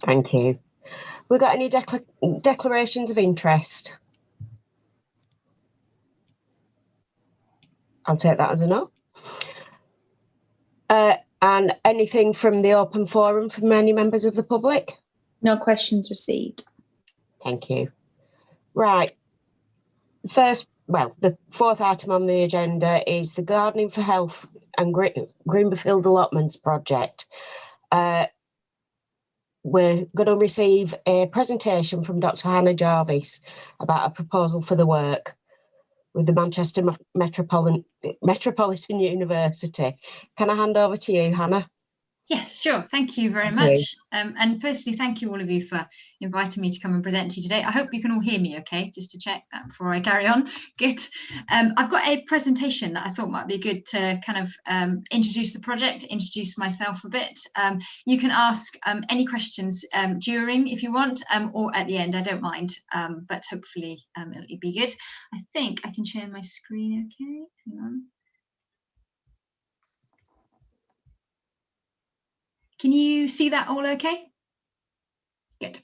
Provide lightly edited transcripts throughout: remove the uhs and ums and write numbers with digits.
Thank you. We got any declarations of interest? I'll take that as a no. And anything from the open forum from any members of the public? No questions received. Thank you. Right. The fourth item on the agenda is the Gardening for Health and Greenfield Allotments project. We're going to receive a presentation from Dr. Hannah Jarvis about a proposal for the work with the Manchester Metropolitan University. Can I hand over to you, Hannah? Yes, sure. Thank you very much. And firstly, thank you all of you for inviting me to come and present to you today. I hope you can all hear me okay, just to check that before I carry on. Good. I've got a presentation that I thought might be good to kind of introduce the project, introduce myself a bit. You can ask any questions during if you want, or at the end, I don't mind, but hopefully it'll be good. I think I can share my screen okay. Hang on. Can you see that all okay? Good.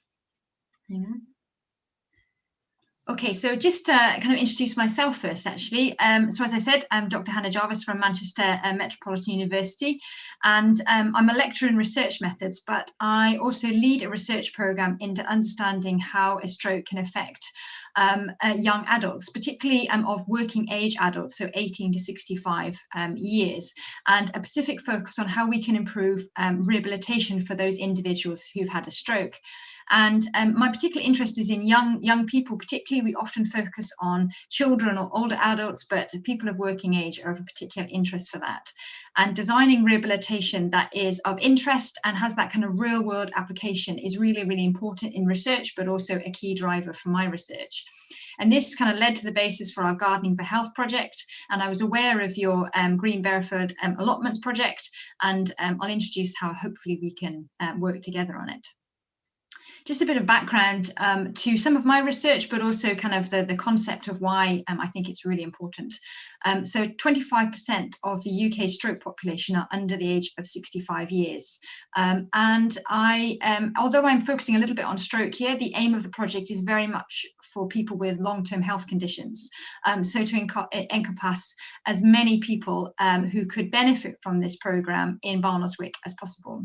Hang on. Okay, so just to kind of introduce myself first, actually. So as I said, I'm Dr. Hannah Jarvis from Manchester Metropolitan University, and I'm a lecturer in research methods, but I also lead a research programme into understanding how a stroke can affect young adults, particularly of working age adults, so 18 to 65 years, and a specific focus on how we can improve rehabilitation for those individuals who've had a stroke. And my particular interest is in young people. Particularly, we often focus on children or older adults, but people of working age are of a particular interest for that. And designing rehabilitation that is of interest and has that kind of real world application is really, really important in research, but also a key driver for my research. And this kind of led to the basis for our Gardening for Health project. And I was aware of your Greenfield Allotments project, and I'll introduce how hopefully we can work together on it. Just a bit of background to some of my research, but also kind of the concept of why I think it's really important. So 25% of the UK stroke population are under the age of 65 years. And although I'm focusing a little bit on stroke here, the aim of the project is very much for people with long-term health conditions. So to encompass as many people who could benefit from this programme in Barnoldswick as possible.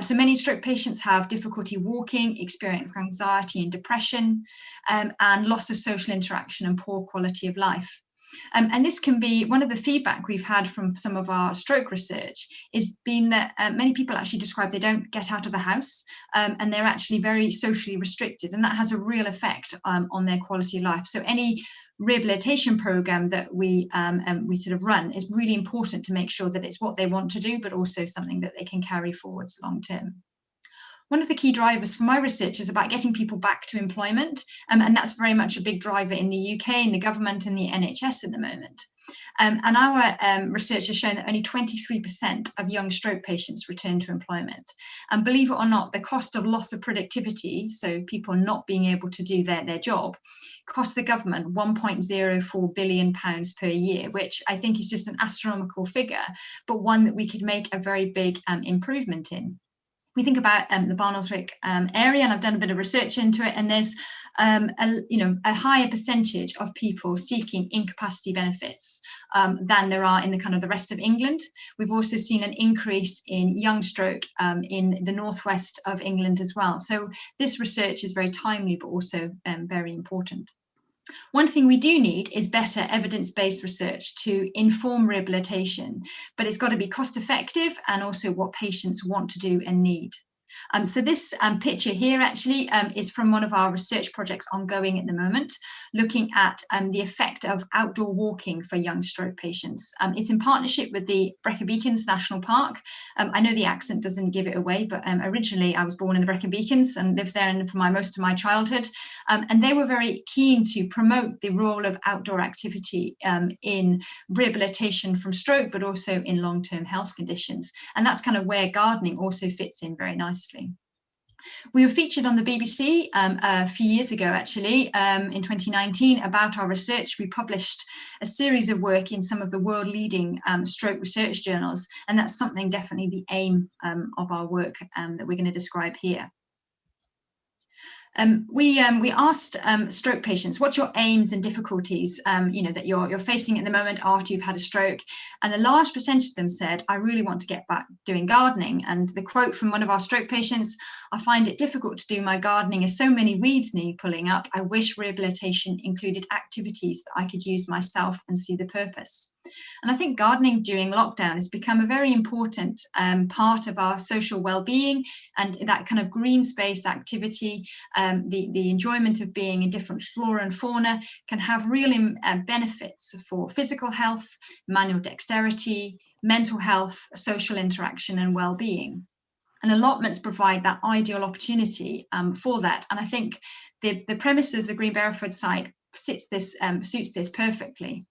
So many stroke patients have difficulty walking, experience anxiety and depression, and loss of social interaction and poor quality of life. And this can be one of the feedback we've had from some of our stroke research is been that many people actually describe they don't get out of the house and they're actually very socially restricted, and that has a real effect on their quality of life. So any rehabilitation program that we sort of run is really important to make sure that it's what they want to do, but also something that they can carry forwards long term. One of the key drivers for my research is about getting people back to employment, and that's very much a big driver in the UK, in the government and the NHS at the moment. And our research has shown that only 23% of young stroke patients return to employment. And believe it or not, the cost of loss of productivity, so people not being able to do their job, costs the government £1.04 billion per year, which I think is just an astronomical figure, but one that we could make a very big improvement in. We think about the Barnoldswick area, and I've done a bit of research into it, and there's a higher percentage of people seeking incapacity benefits than there are in the kind of the rest of England. We've also seen an increase in young stroke in the northwest of England as well. So this research is very timely, but also very important. One thing we do need is better evidence-based research to inform rehabilitation, but it's got to be cost effective and also what patients want to do and need. So this picture here actually is from one of our research projects ongoing at the moment, looking at the effect of outdoor walking for young stroke patients. It's in partnership with the Brecon Beacons National Park. I know the accent doesn't give it away, but originally I was born in the Brecon Beacons and lived there for most of my childhood. And they were very keen to promote the role of outdoor activity in rehabilitation from stroke, but also in long-term health conditions. And that's kind of where gardening also fits in very nicely. We were featured on the BBC a few years ago, actually, in 2019, about our research. We published a series of work in some of the world-leading stroke research journals, and that's something definitely the aim of our work that we're going to describe here. We asked stroke patients, what's your aims and difficulties, that you're facing at the moment after you've had a stroke? And a large percentage of them said, I really want to get back doing gardening. And the quote from one of our stroke patients, I find it difficult to do my gardening as so many weeds need pulling up. I wish rehabilitation included activities that I could use myself and see the purpose. And I think gardening during lockdown has become a very important part of our social well-being, and that kind of green space activity, the enjoyment of being in different flora and fauna can have real benefits for physical health, manual dexterity, mental health, social interaction and well-being. And allotments provide that ideal opportunity for that. And I think the premise of the Green Barrowford site suits this perfectly.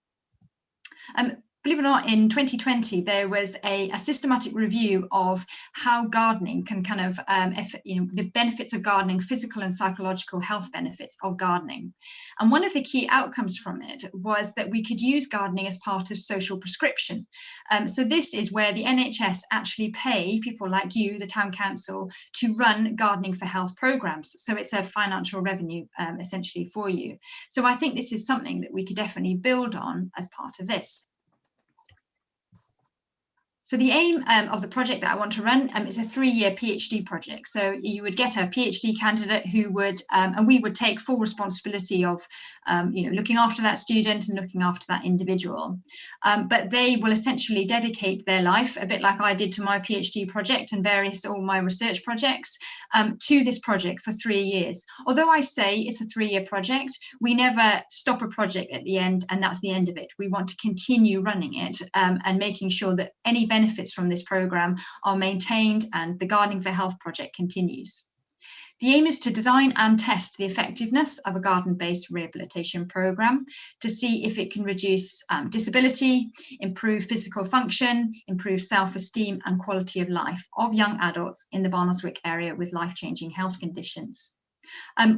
Believe it or not, in 2020, there was a systematic review of how gardening can kind of, the benefits of gardening, physical and psychological health benefits of gardening. And one of the key outcomes from it was that we could use gardening as part of social prescription. So this is where the NHS actually pay people like you, the town council, to run gardening for health programs. So it's a financial revenue essentially for you. So I think this is something that we could definitely build on as part of this. So the aim of the project that I want to run is a 3-year PhD project. So you would get a PhD candidate who would, and we would take full responsibility of, looking after that student and looking after that individual. But they will essentially dedicate their life, a bit like I did to my PhD project and all my research projects, to this project for 3 years. Although I say it's a 3-year project, we never stop a project at the end and that's the end of it. We want to continue running it and making sure that any benefits from this programme are maintained and the Gardening for Health project continues. The aim is to design and test the effectiveness of a garden-based rehabilitation programme to see if it can reduce disability, improve physical function, improve self-esteem and quality of life of young adults in the Barnoldswick area with life-changing health conditions.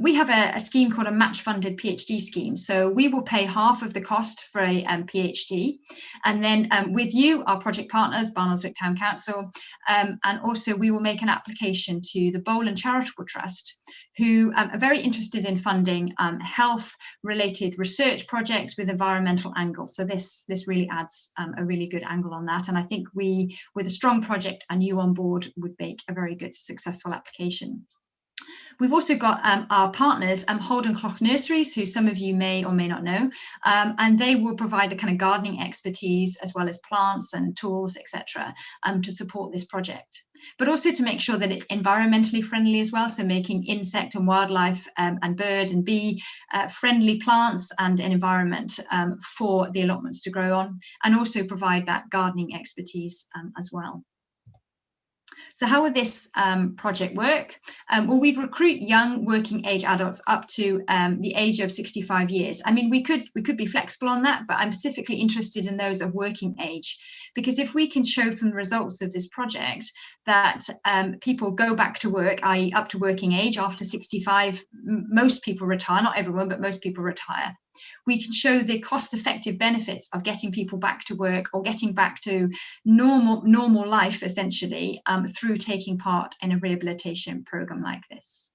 We have a scheme called a match-funded PhD scheme. So we will pay half of the cost for a PhD. And then with you, our project partners, Barnoldswick Town Council, and also we will make an application to the Bowland Charitable Trust, who are very interested in funding health-related research projects with environmental angles. So this really adds a really good angle on that. And I think we, with a strong project and you on board, would make a very good, successful application. We've also got our partners, Holden Clough Nurseries, who some of you may or may not know, and they will provide the kind of gardening expertise as well as plants and tools, etc., to support this project. But also to make sure that it's environmentally friendly as well, so making insect and wildlife and bird and bee friendly plants and an environment for the allotments to grow on, and also provide that gardening expertise as well. So how would this project work? Well, we'd recruit young working age adults up to the age of 65 years. I mean, we could be flexible on that, but I'm specifically interested in those of working age, because if we can show from the results of this project that people go back to work, i.e. up to working age after 65, most people retire, not everyone, but most people retire. We can show the cost-effective benefits of getting people back to work or getting back to normal life, essentially, through taking part in a rehabilitation program like this.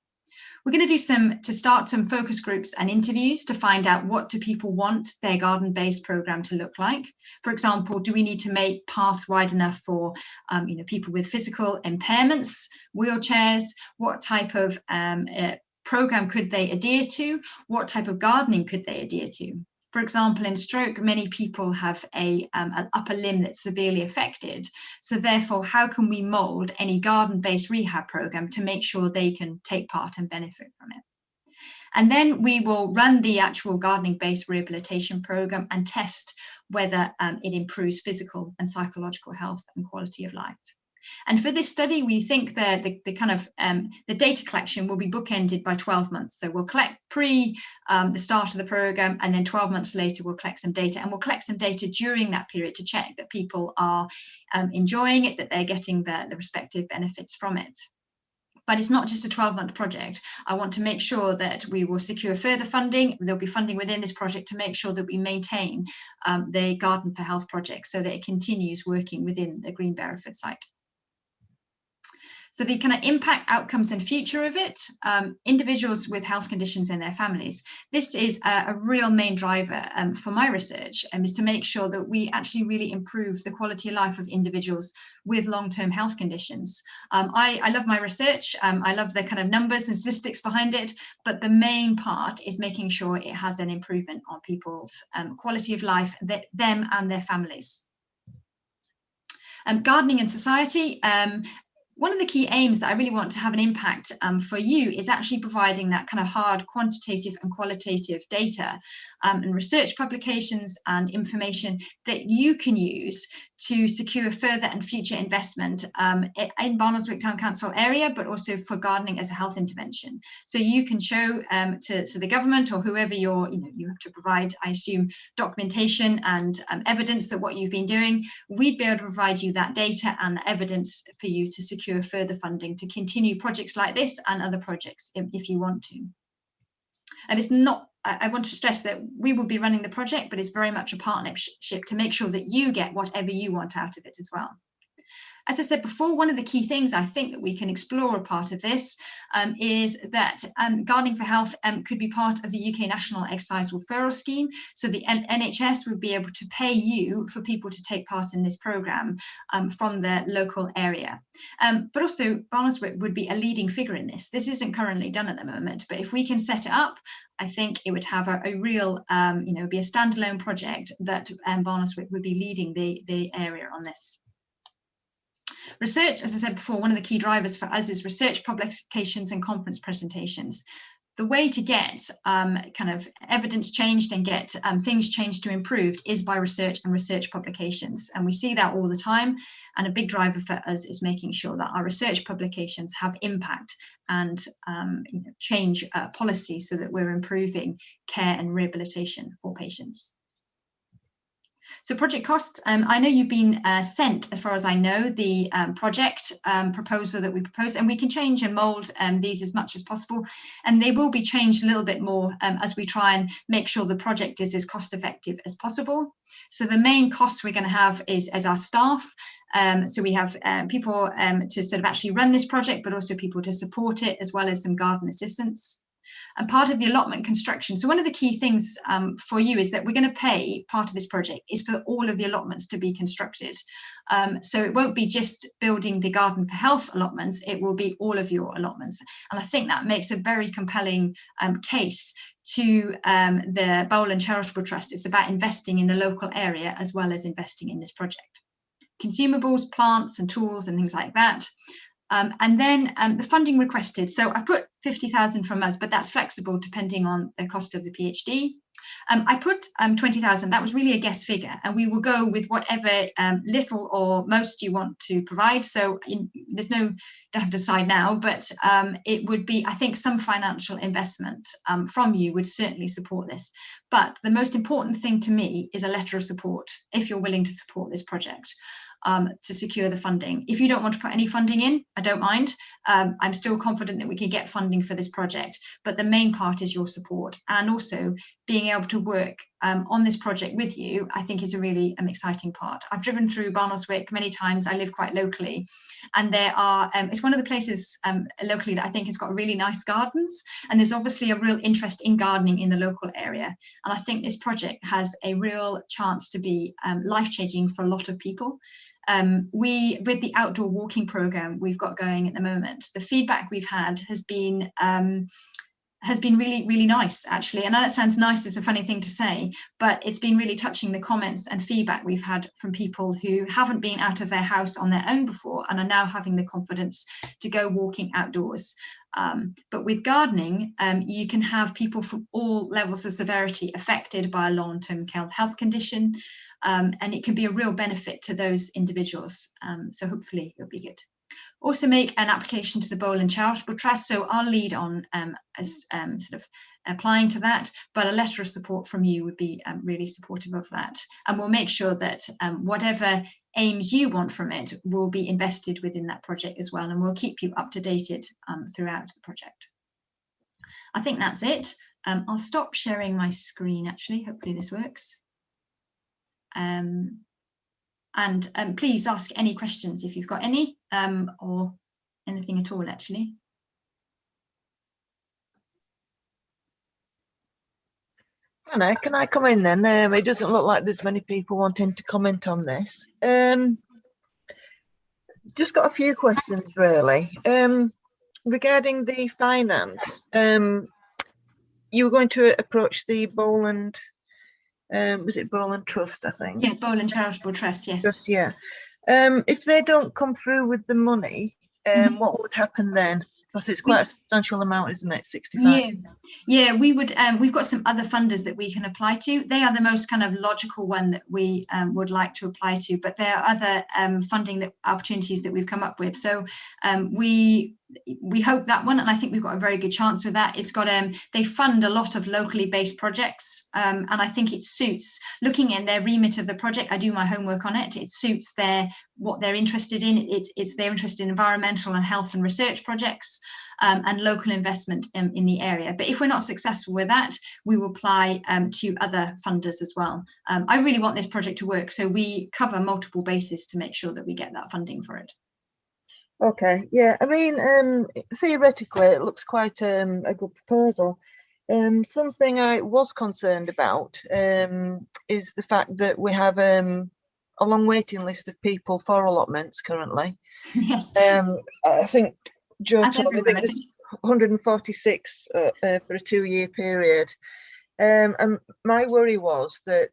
We're going to start some focus groups and interviews to find out what do people want their garden-based program to look like. For example, do we need to make paths wide enough for people with physical impairments, wheelchairs? What type of program could they adhere to? What type of gardening could they adhere to? For example, in stroke, many people have an upper limb that's severely affected. So therefore, how can we mould any garden-based rehab program to make sure they can take part and benefit from it? And then we will run the actual gardening-based rehabilitation program and test whether it improves physical and psychological health and quality of life. And for this study, we think that the data collection will be bookended by 12 months. So we'll collect the start of the program, and then 12 months later, we'll collect some data, and we'll collect some data during that period to check that people are enjoying it, that they're getting the respective benefits from it. But it's not just a 12-month project. I want to make sure that we will secure further funding. There'll be funding within this project to make sure that we maintain the Garden for Health project so that it continues working within the Green Barrowford site. So the kind of impact, outcomes and future of it, individuals with health conditions and their families. This is a real main driver for my research, is to make sure that we actually really improve the quality of life of individuals with long-term health conditions. I love my research. I love the kind of numbers and statistics behind it, but the main part is making sure it has an improvement on people's quality of life, them and their families. Gardening in society. One of the key aims that I really want to have an impact for you is actually providing that kind of hard quantitative and qualitative data and research publications and information that you can use to secure further and future investment in Barnoldswick Town Council area, but also for gardening as a health intervention. So you can show to the government or whoever you have to provide, I assume, documentation and evidence that what you've been doing. We'd be able to provide you that data and the evidence for you to secure further funding to continue projects like this and other projects if you want to. And it's not, I want to stress that we will be running the project, but it's very much a partnership to make sure that you get whatever you want out of it as well. As I said before, one of the key things I think that we can explore a part of this is that Gardening for Health could be part of the UK National Exercise Referral Scheme. So the NHS would be able to pay you for people to take part in this programme from the local area. But also Barnoldswick would be a leading figure in this. This isn't currently done at the moment, but if we can set it up, I think it would have a real, be a standalone project that Barnoldswick would be leading the area on this. Research, as I said before, one of the key drivers for us is research publications and conference presentations. The way to get kind of evidence changed and get things changed to improved is by research and research publications. And we see that all the time. And a big driver for us is making sure that our research publications have impact and change policy so that we're improving care and rehabilitation for patients. So project costs, I know you've been sent, as far as I know, the project proposal that we proposed, and we can change and mould these as much as possible. And they will be changed a little bit more as we try and make sure the project is as cost effective as possible. So the main costs we're going to have is as our staff. So we have people to sort of actually run this project, but also people to support it, as well as some garden assistants. And part of the allotment construction. So one of the key things for you is that we're going to pay, part of this project is for all of the allotments to be constructed. So it won't be just building the Garden for Health allotments, it will be all of your allotments. And I think that makes a very compelling case to the Bowland Charitable Trust. It's about investing in the local area as well as investing in this project. Consumables, plants and tools and things like that. And then the funding requested. So I put 50,000 from us, but that's flexible depending on the cost of the PhD. I put 20,000. That was really a guess figure, and we will go with whatever little or most you want to provide. So there's no, don't have to decide now, but it would be, I think, some financial investment from you would certainly support this. But the most important thing to me is a letter of support, if you're willing to support this project. To secure the funding. If you don't want to put any funding in, I don't mind. I'm still confident that we can get funding for this project, but the main part is your support, and also being able to work on this project with you, I think is a really exciting part. I've driven through Barnoldswick many times. I live quite locally, and there are, it's one of the places locally that I think has got really nice gardens, and there's obviously a real interest in gardening in the local area. And I think this project has a real chance to be life-changing for a lot of people. With the outdoor walking program we've got going at the moment, the feedback we've had has been really, really nice, actually. And that sounds nice, it's a funny thing to say, but it's been really touching, the comments and feedback we've had from people who haven't been out of their house on their own before and are now having the confidence to go walking outdoors. But with gardening, you can have people from all levels of severity affected by a long-term health condition, and it can be a real benefit to those individuals. So hopefully it'll be good. Also make an application to the Bowland Charitable Trust. So I'll lead on sort of applying to that, but a letter of support from you would be really supportive of that. And we'll make sure that whatever aims you want from it will be invested within that project as well. And we'll keep you up to date throughout the project. I think that's it. I'll stop sharing my screen, actually. Hopefully this works. And please ask any questions if you've got any, or anything at all, actually. Hannah, can I come in then? It doesn't look like there's many people wanting to comment on this. Just got a few questions really. Regarding the finance, you were going to approach the Bowland, was it Bowland Trust, I think? Yeah, Bowland Charitable Trust, yes. Trust, yeah. If they don't come through with the money, what would happen then? Because it's quite a substantial amount, isn't it? 65. Yeah, we would. We've got some other funders that we can apply to. They are the most kind of logical one that we would like to apply to. But there are other funding opportunities that we've come up with. So we hope that one, and I think we've got a very good chance with that. It's got they fund a lot of locally based projects, and I think it suits, looking in their remit of the project. I do my homework on it. It suits what they're interested in. It's their interest in environmental and health and research projects. And local investment in the area. But if we're not successful with that, we will apply to other funders as well. I really want this project to work, so we cover multiple bases to make sure that we get that funding for it. Okay, yeah, I mean, theoretically, it looks quite a good proposal. Something I was concerned about is the fact that we have a long waiting list of people for allotments currently. Yes. I think Joe told me everywhere, there's 146 for a 2-year period. And my worry was that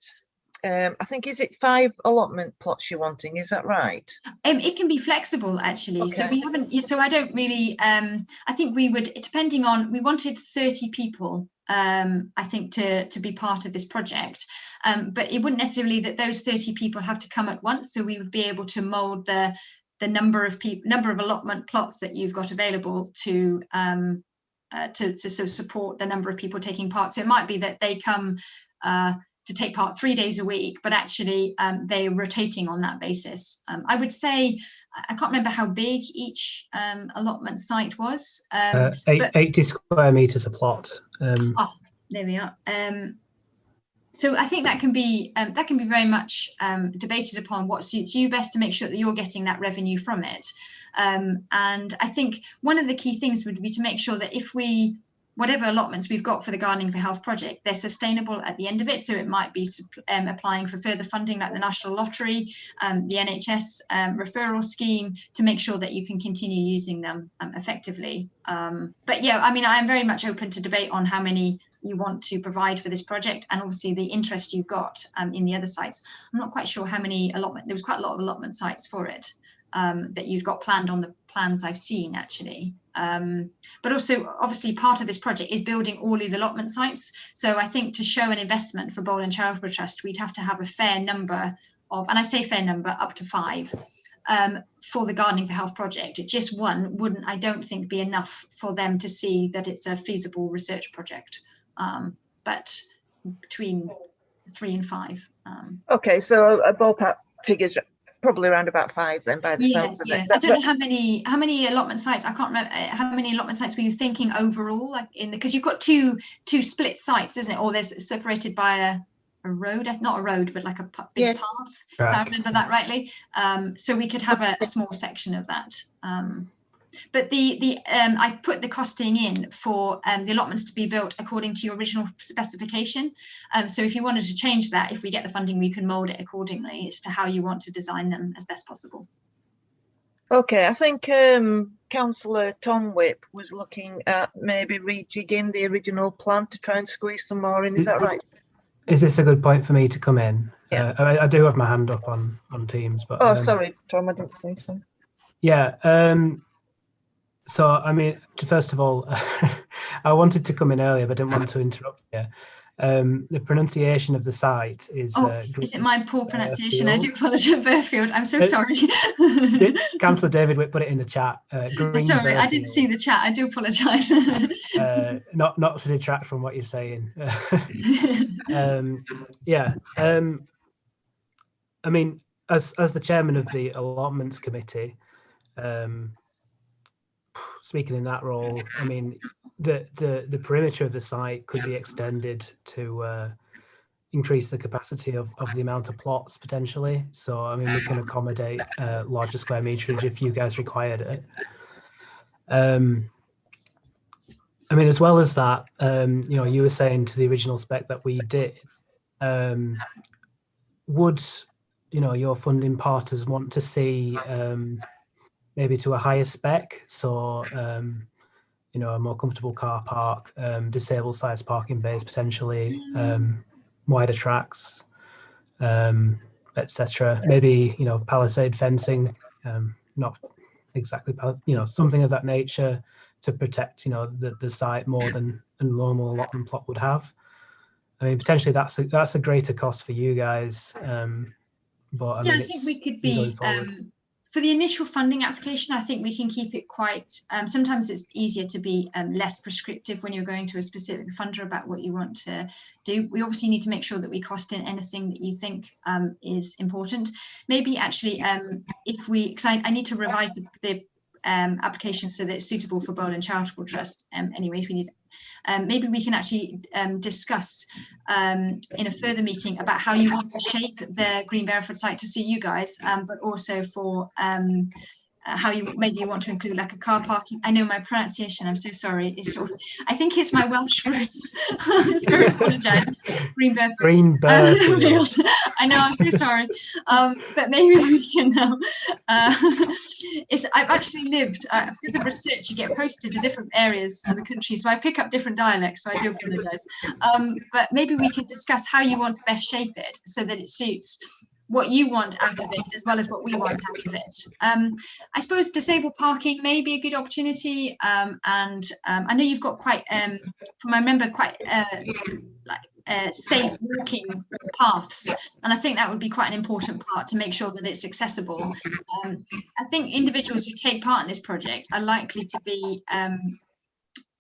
I think, is it 5 allotment plots you're wanting? Is that right? It can be flexible, actually. Okay. So we haven't. So I don't really. I think we would, depending on. We wanted 30 people. I think to be part of this project, but it wouldn't necessarily that those 30 people have to come at once. So we would be able to mould the number of allotment plots that you've got available to sort of support the number of people taking part. So it might be that they come to take part 3 days a week, but actually they're rotating on that basis. I would say, I can't remember how big each allotment site was. 80 square meters a plot. There we are. So I think that can be very much debated upon what suits you best to make sure that you're getting that revenue from it. And I think one of the key things would be to make sure that whatever allotments we've got for the Gardening for Health project, they're sustainable at the end of it. So it might be applying for further funding like the National Lottery, the NHS referral scheme, to make sure that you can continue using them effectively. But yeah, I mean, I'm very much open to debate on how many you want to provide for this project, and obviously the interest you've got in the other sites. I'm not quite sure how many there was quite a lot of allotment sites for it that you've got planned on the plans I've seen, actually. But also, obviously, part of this project is building all of the allotment sites. So I think to show an investment for Bowland Charitable Trust, we'd have to have a fair number of, and I say fair number, up to 5, for the Gardening for Health project. Just one wouldn't, I don't think, be enough for them to see that it's a feasible research project. But between 3 and 5. Okay, so a ballpark figure's probably around about 5 then, by the sounds of it. I don't know how many allotment sites. I can't remember how many allotment sites were you thinking overall, like because you've got two split sites, isn't it? Or there's separated by a road, not a road, but like a big path. If I remember that rightly. So we could have a small section of that. But I put the costing in for the allotments to be built according to your original specification. So if you wanted to change that, if we get the funding, we can mould it accordingly as to how you want to design them as best possible. Okay, I think Councillor Tom Whip was looking at maybe rejigging the original plan to try and squeeze some more in. Is that right? Is this a good point for me to come in? Yeah. I do have my hand up on Teams, but sorry, Tom, I didn't say so. Yeah. So, I mean, first of all, I wanted to come in earlier, but didn't want to interrupt you. The pronunciation of the site is... is it my poor pronunciation? I do apologise, Burfield. I'm so sorry. Councillor David Witt put it in the chat. Sorry, I didn't see the chat. I do apologise. Not to detract from what you're saying. Yeah. I mean, as the chairman of the allotments committee, speaking in that role, I mean, the perimeter of the site could be extended to increase the capacity of the amount of plots potentially. So, I mean, we can accommodate larger square meterage if you guys required it. I mean, as well as that, you know, you were saying to the original spec that we did, would, you know, your funding partners want to see maybe to a higher spec? So, you know, a more comfortable car park, disabled sized parking bays, potentially, wider tracks, etc. Maybe, you know, palisade fencing, not exactly, you know, something of that nature to protect, you know, the site more than a normal allotment plot would have. I mean, potentially that's a greater cost for you guys, but I mean, I think we could be for the initial funding application. I think we can keep it quite. Sometimes it's easier to be less prescriptive when you're going to a specific funder about what you want to do. We obviously need to make sure that we cost in anything that you think is important. Maybe actually, if we, because I need to revise the application so that it's suitable for Bowland Charitable Trust. Anyways, we need. Maybe we can actually discuss in a further meeting about how you want to shape the Green Bareford site to suit you guys, but also for how you want to include like a car parking. I know my pronunciation, I'm so sorry. It's sort of, I think it's my Welsh roots. I very apologise. Green Bareford. Green Bareford. I know, I'm so sorry. But maybe we can now. I've actually lived, because of research, you get posted to different areas of the country, so I pick up different dialects, so I do apologise. But maybe we could discuss how you want to best shape it so that it suits what you want out of it as well as what we want out of it. I suppose disabled parking may be a good opportunity, and I know you've got quite, from I remember, quite safe walking paths, and I think that would be quite an important part to make sure that it's accessible. I think individuals who take part in this project are likely to be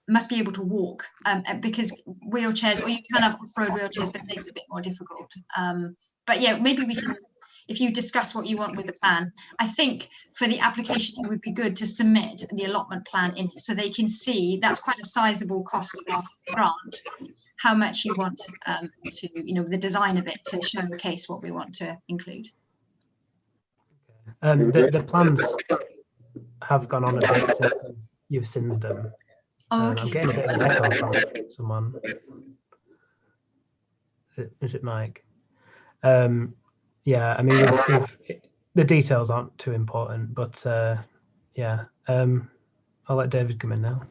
must be able to walk, because wheelchairs, or you can have off-road wheelchairs, but it makes it a bit more difficult. But yeah, maybe we can, if you discuss what you want with the plan. I think for the application, it would be good to submit the allotment plan in it so they can see that's quite a sizable cost of our grant, how much you want to, you know, the design of it to showcase what we want to include. The plans have gone on a bit since you've seen them. Oh, okay. I'm getting a bit of an echo from someone. Is it Mike? Yeah, I mean, the details aren't too important, but yeah, I'll let David come in now.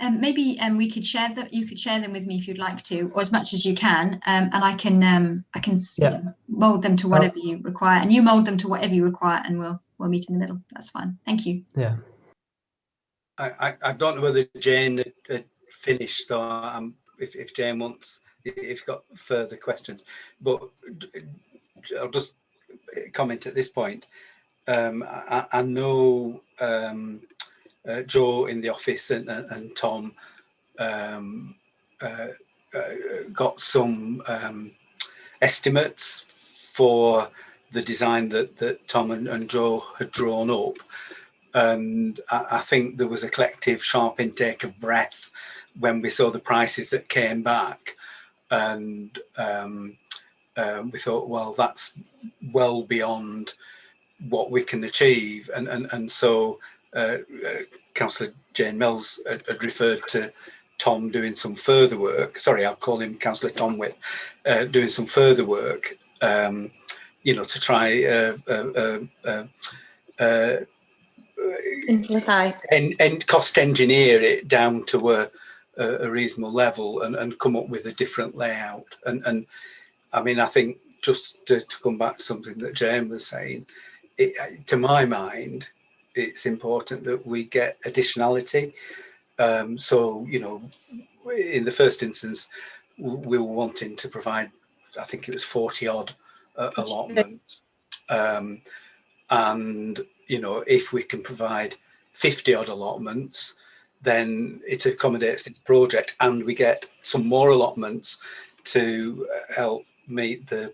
Maybe we could share that. You could share them with me if you'd like to, or as much as you can, and I can Yeah. mold them to whatever you require, and you mold them to whatever you require, and we'll meet in the middle. That's fine. Thank you. Yeah. I don't know whether Jane had finished, so if Jane wants, if you've got further questions, but I'll just comment at this point. I know Joe in the office and Tom got some estimates for the design that Tom and Joe had drawn up. And I think there was a collective sharp intake of breath when we saw the prices that came back. And we thought, well, that's well beyond what we can achieve. And so Councillor Jane Mills had referred to Tom doing some further work. Sorry, I'll call him Councillor Tom Witt, doing some further work, you know, to try Simplify. and cost engineer it down to a reasonable level and come up with a different layout. And I mean, I think just to come back to something that Jane was saying, to my mind, it's important that we get additionality. So, you know, in the first instance, we were wanting to provide, I think it was 40 odd allotments. And, you know, if we can provide 50 odd allotments, then it accommodates the project and we get some more allotments to help meet the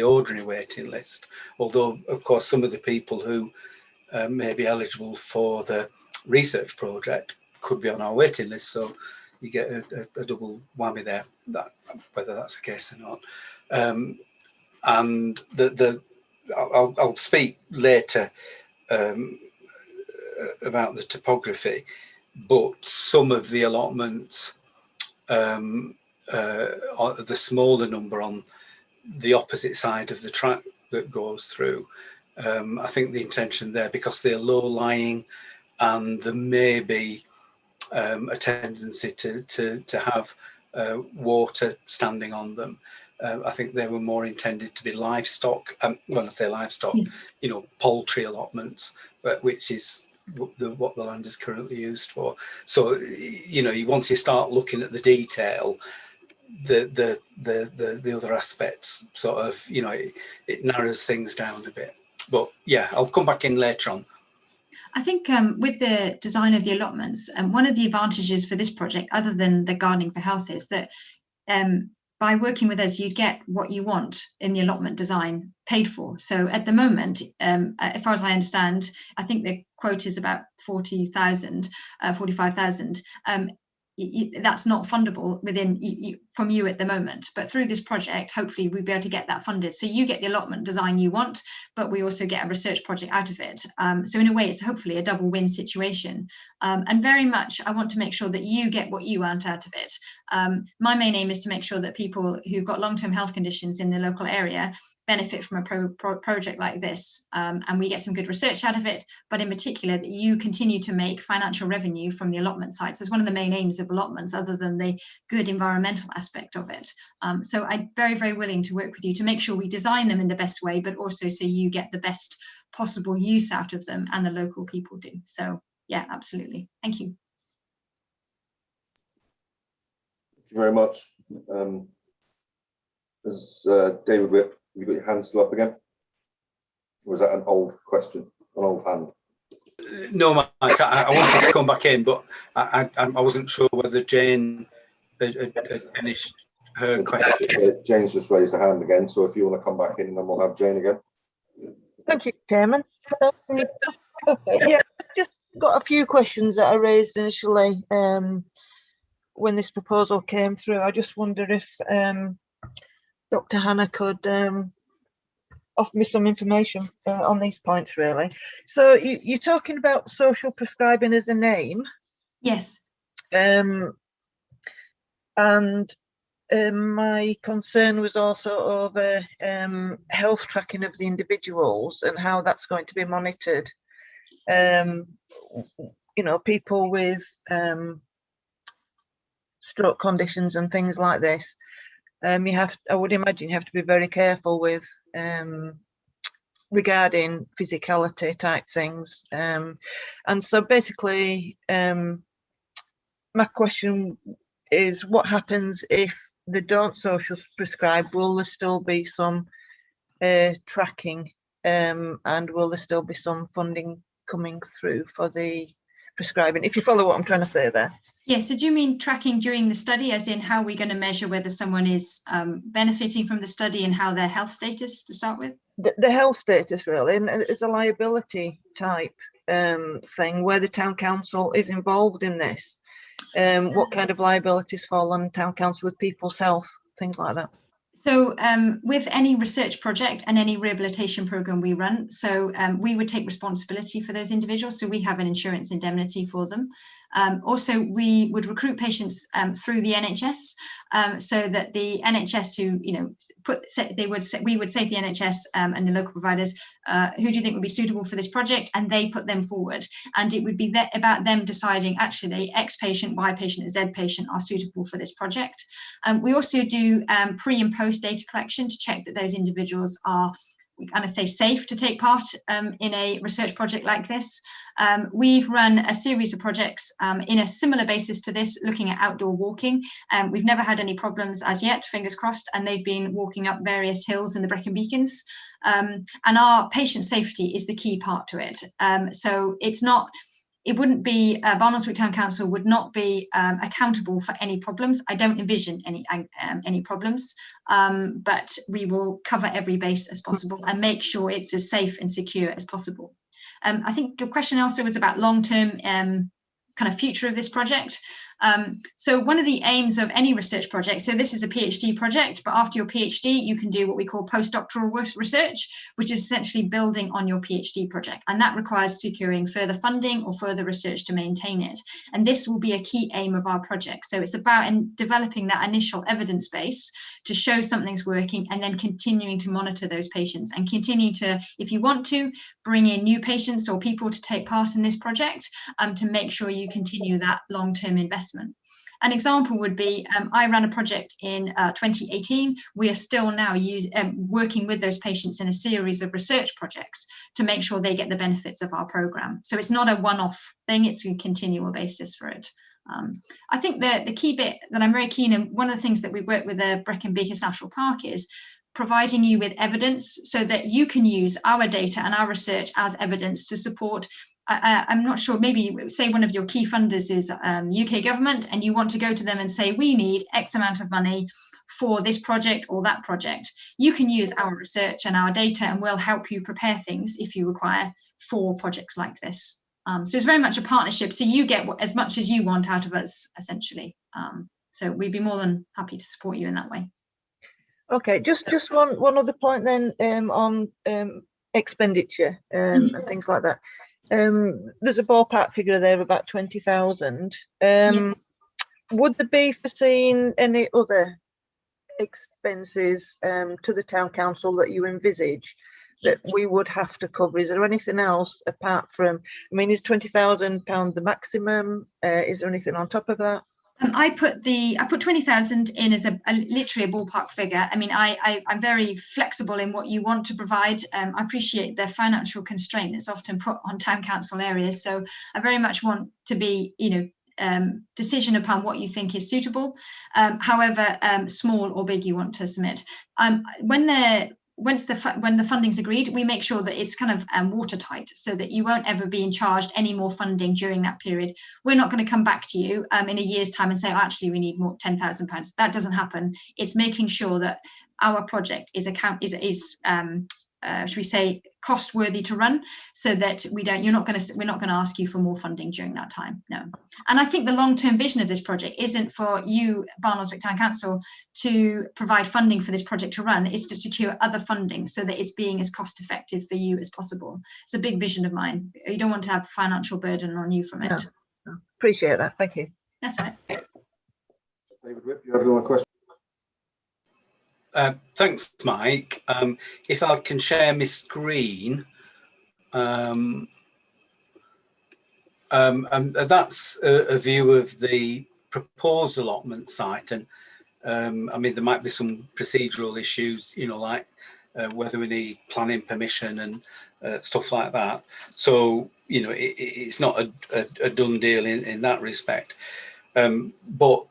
ordinary waiting list. Although, of course, some of the people who may be eligible for the research project could be on our waiting list. So you get a double whammy there, whether that's the case or not. And I'll speak later about the topography, but some of the allotments, the smaller number on the opposite side of the track that goes through, I think the intention there, because they're low-lying and there may be a tendency to have water standing on them. I think they were more intended to be livestock. When I say livestock, you know, poultry allotments, which is what the land is currently used for. So, you know, once you start looking at the detail, the other aspects sort of, you know, it narrows things down a bit. But yeah, I'll come back in later on. I think with the design of the allotments, one of the advantages for this project, other than the Gardening for Health, is that by working with us, you'd get what you want in the allotment design paid for. So at the moment, as far as I understand, I think the quote is about 45,000. That's not fundable within from you at the moment, but through this project, hopefully we'll be able to get that funded. So you get the allotment design you want, but we also get a research project out of it. So in a way, it's hopefully a double win situation. And very much, I want to make sure that you get what you want out of it. My main aim is to make sure that people who've got long-term health conditions in the local area benefit from a project like this, and we get some good research out of it, but in particular that you continue to make financial revenue from the allotment sites. It's one of the main aims of allotments, other than the good environmental aspect of it. So I'm very, very willing to work with you to make sure we design them in the best way, but also so you get the best possible use out of them, and the local people do. So yeah, absolutely. Thank you. Thank you very much. David Whip, have you got your hand still up again? Or was that an old question, an old hand? No, Mike, I wanted to come back in, but I wasn't sure whether Jane had finished her question. Jane's just raised her hand again, so if you want to come back in, then we'll have Jane again. Thank you, Chairman. Yeah, just got a few questions that I raised initially when this proposal came through. I just wonder if Dr. Hannah could offer me some information on these points, really. So you're talking about social prescribing as a name. Yes. And my concern was also over health tracking of the individuals and how that's going to be monitored. You know, people with stroke conditions and things like this. I would imagine you have to be very careful with regarding physicality type things. And so basically, my question is, what happens if they don't social prescribe? Will there still be some tracking, and will there still be some funding coming through for the prescribing, if you follow what I'm trying to say there? Yeah, so do you mean tracking during the study, as in how we're going to measure whether someone is benefiting from the study and how their health status to start with? The health status, really, and it's a liability type thing where the town council is involved in this. What kind of liabilities fall on town council with people's health, things like that? So with any research project and any rehabilitation program we run, so we would take responsibility for those individuals. So we have an insurance indemnity for them. Also, we would recruit patients through the NHS, so that the NHS, who, you know, we would say to the NHS and the local providers, who do you think would be suitable for this project, and they put them forward, and it would be about them deciding, actually, X patient, Y patient, and Z patient are suitable for this project. We also do pre and post data collection to check that those individuals are, we kind of say, safe to take part in a research project like this. We've run a series of projects in a similar basis to this, looking at outdoor walking. We've never had any problems as yet, fingers crossed, and they've been walking up various hills in the Brecon Beacons. And our patient safety is the key part to it. So it wouldn't be, Barnoldswick Town Council would not be accountable for any problems. I don't envision any problems, but we will cover every base as possible and make sure it's as safe and secure as possible. I think your question also was about long-term kind of future of this project. So one of the aims of any research project, so this is a PhD project, but after your PhD, you can do what we call postdoctoral research, which is essentially building on your PhD project. And that requires securing further funding or further research to maintain it. And this will be a key aim of our project. So it's about developing that initial evidence base to show something's working, and then continuing to monitor those patients and continue to, if you want to, bring in new patients or people to take part in this project to make sure you continue that long-term investment. An example would be, I ran a project in 2018. We are still now working with those patients in a series of research projects to make sure they get the benefits of our program. So it's not a one-off thing, it's a continual basis for it. I think the key bit that I'm very keen on, one of the things that we work with the Brecon Beacons National Park is providing you with evidence so that you can use our data and our research as evidence to support. I'm not sure, maybe say one of your key funders is UK government, and you want to go to them and say, we need X amount of money for this project or that project. You can use our research and our data, and we'll help you prepare things if you require for projects like this. So it's very much a partnership. So you get as much as you want out of us, essentially. So we'd be more than happy to support you in that way. Okay, just one other point then on expenditure and things like that. There's a ballpark figure there of about 20,000. Would there be foreseen any other expenses to the town council that you envisage that we would have to cover? Is there anything else apart from, I mean, is £20,000 the maximum? Is there anything on top of that? I put 20,000 in as literally a ballpark figure. I mean, I'm very flexible in what you want to provide. I appreciate the financial constraint that's often put on town council areas. So I very much want to be, decision upon what you think is suitable, however small or big you want to submit. When the funding's agreed, we make sure that it's kind of watertight, so that you won't ever be charged any more funding during that period. We're not going to come back to you in a year's time and say, oh, actually, we need more £10,000. That doesn't happen. It's making sure that our project is should we say, cost worthy to run, so that we're not going to ask you for more funding during that time. No. And I think the long-term vision of this project isn't for you, Barnoldswick Town Council, to provide funding for this project to run. It's to secure other funding so that it's being as cost effective for you as possible. It's a big vision of mine. You don't want to have a financial burden on you from it. No. Appreciate that. Thank you. That's right. David Whip, you have another question? Thanks, Mike. If I can share my screen, and that's a view of the proposed allotment site. And I mean, there might be some procedural issues, like whether we need planning permission and stuff like that. So, it's not a done deal in that respect. But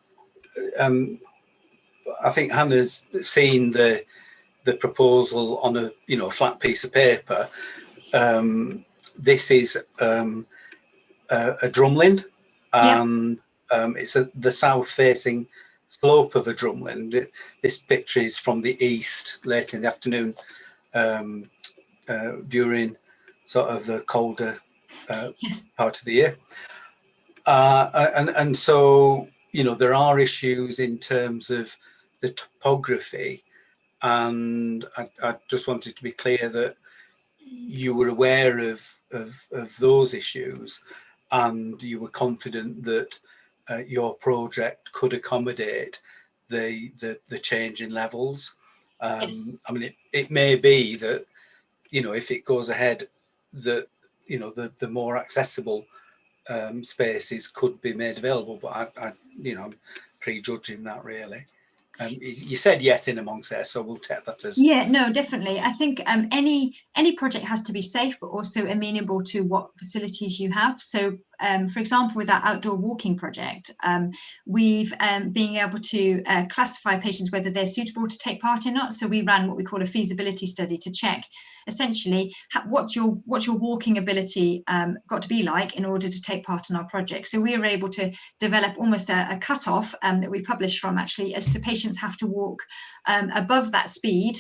I think Hannah's seen the proposal on a flat piece of paper. This is a drumlin, and it's the south-facing slope of a drumlin. This picture is from the east, late in the afternoon, during sort of the colder part of the year, and so there are issues in terms of the topography, and I just wanted to be clear that you were aware of those issues, and you were confident that your project could accommodate the change in levels. Yes. I mean, it may be that if it goes ahead, that the more accessible spaces could be made available, but I'm prejudging that really. You said yes in amongst there, so we'll take that as no, definitely. I think any project has to be safe, but also amenable to what facilities you have. So for example, with our outdoor walking project, we've been able to classify patients whether they're suitable to take part or not. So we ran what we call a feasibility study to check essentially what's your walking ability got to be like in order to take part in our project. So we were able to develop almost a cutoff that we published from, actually, as to patients have to walk above that speed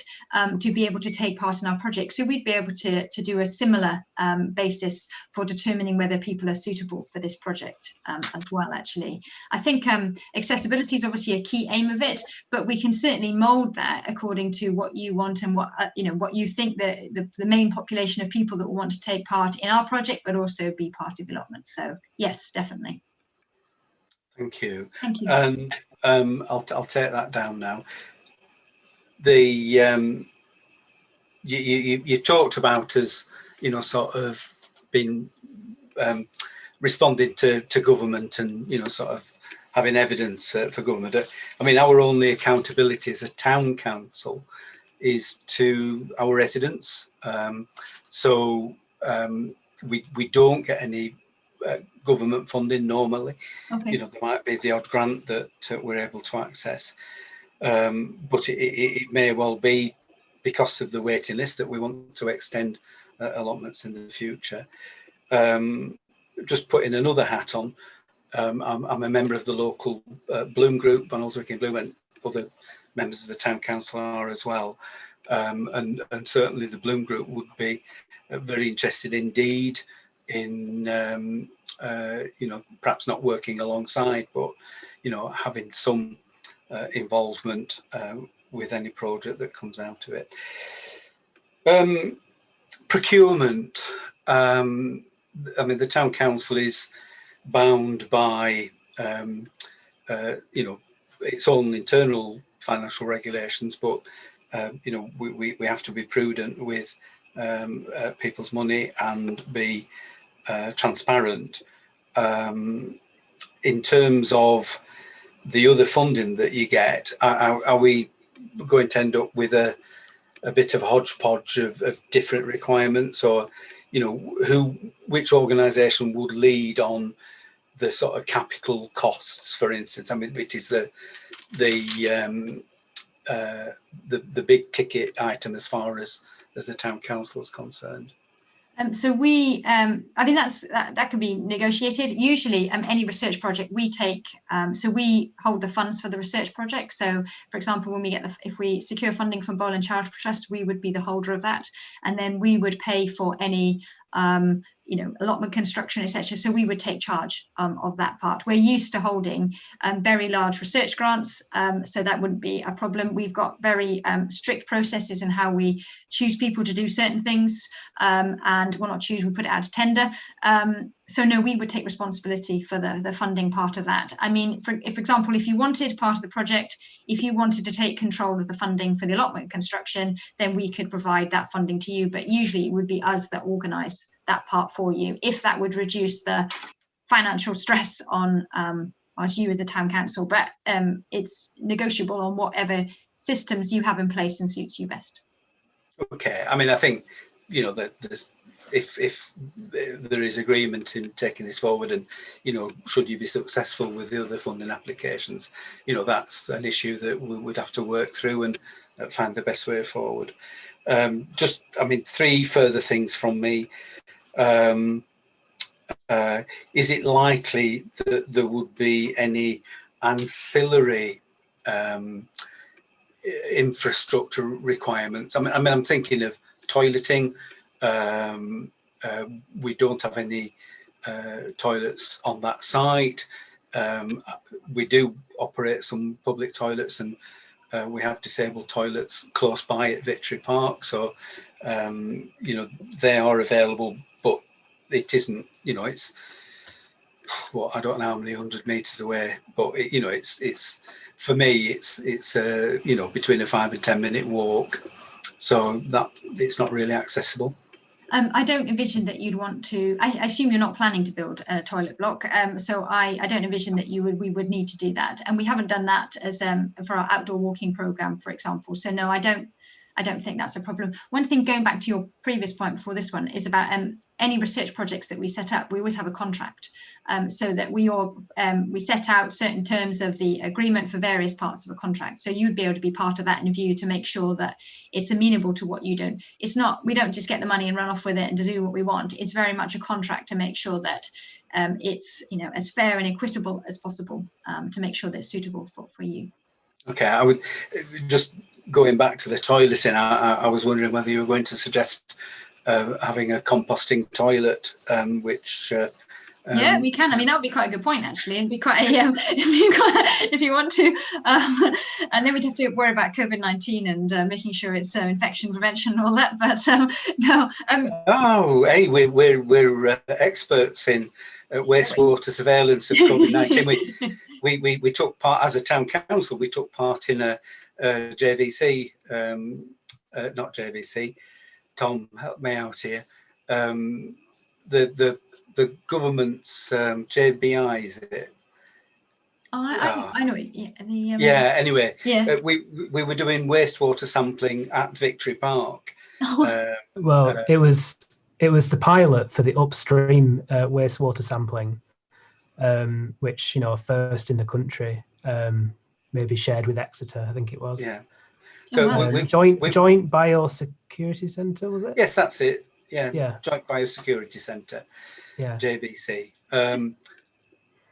to be able to take part in our project. So we'd be able to do a similar basis for determining whether people are suitable suitable for this project as well. Actually, I think accessibility is obviously a key aim of it, but we can certainly mould that according to what you want and what what you think the main population of people that will want to take part in our project, but also be part of allotment. So yes, definitely. Thank you. Thank you. And I'll take that down now. The you talked about us, sort of been responding to government and sort of having evidence for government. I mean, our only accountability as a town council is to our residents. So we don't get any government funding normally. Okay. There might be the odd grant that we're able to access, but it may well be because of the waiting list that we want to extend allotments in the future. Just putting another hat on, I'm a member of the local Bloom group, Barnoldswick in Bloom, and other members of the town council are as well. And certainly the Bloom group would be very interested indeed in perhaps not working alongside, but having some involvement with any project that comes out of it. Procurement. I mean, the town council is bound by its own internal financial regulations, but we have to be prudent with people's money and be transparent. In terms of the other funding that you get, are we going to end up with a bit of a hodgepodge of different requirements, or which organisation would lead on the sort of capital costs, for instance? I mean, which is the big ticket item as far as the town council is concerned. So we, I mean, that can be negotiated. Usually, any research project we take, so we hold the funds for the research project. So, for example, when we get if we secure funding from Boland Charitable Trust, we would be the holder of that, and then we would pay for any allotment construction, etc. So we would take charge of that part. We're used to holding very large research grants, so that wouldn't be a problem. We've got very strict processes in how we choose people to do certain things, and well, not choose, we put it out to tender. So no, we would take responsibility for the funding part of that. I mean, for example, if you wanted part of the project, if you wanted to take control of the funding for the allotment construction, then we could provide that funding to you. But usually it would be us that organise that part for you, if that would reduce the financial stress on you as a town council. But it's negotiable on whatever systems you have in place and suits you best. Okay, I mean, I think that there's, if there is agreement in taking this forward, and should you be successful with the other funding applications, that's an issue that we would have to work through and find the best way forward. Just, I mean, 3 further things from me. Is it likely that there would be any ancillary infrastructure requirements? I mean, I'm thinking of toileting. We don't have any toilets on that site. We do operate some public toilets, and we have disabled toilets close by at Victory Park. So, they are available, but it isn't, it's, I don't know how many 100 metres away, but it's for me, it's between a 5 and 10 minute walk. So that it's not really accessible. I don't envision that you'd want to. I assume you're not planning to build a toilet block. So I don't envision that we would need to do that, and we haven't done that as for our outdoor walking programme, for example. So no, I don't think that's a problem. One thing, going back to your previous point before this one, is about any research projects that we set up. We always have a contract, so that we set out certain terms of the agreement for various parts of a contract. So you'd be able to be part of that in a view to make sure that it's amenable to what you do. It's not, we don't just get the money and run off with it and to do what we want. It's very much a contract to make sure that it's as fair and equitable as possible, to make sure that it's suitable for you. Okay, I would just, going back to the toileting, I was wondering whether you were going to suggest having a composting toilet, which Yeah, we can. I mean, that would be quite a good point, actually. It'd be quite a, if you want to. And then we'd have to worry about COVID-19 and making sure it's infection prevention and all that. But no. Oh, hey, we're experts in wastewater surveillance of COVID-19. We took part as a town council. We took part in a JVC, not JVC. Tom, help me out here. The government's JBI, is it? Oh, I know it. Yeah. Yeah. Anyway, yeah. We were doing wastewater sampling at Victory Park. Well, it was the pilot for the upstream wastewater sampling, which, you know, first in the country, maybe shared with Exeter, I think it was. Yeah. So joint Biosecurity Centre, was it? Yes, that's it. Yeah. Yeah. Joint Biosecurity Centre. Yeah. JVC. I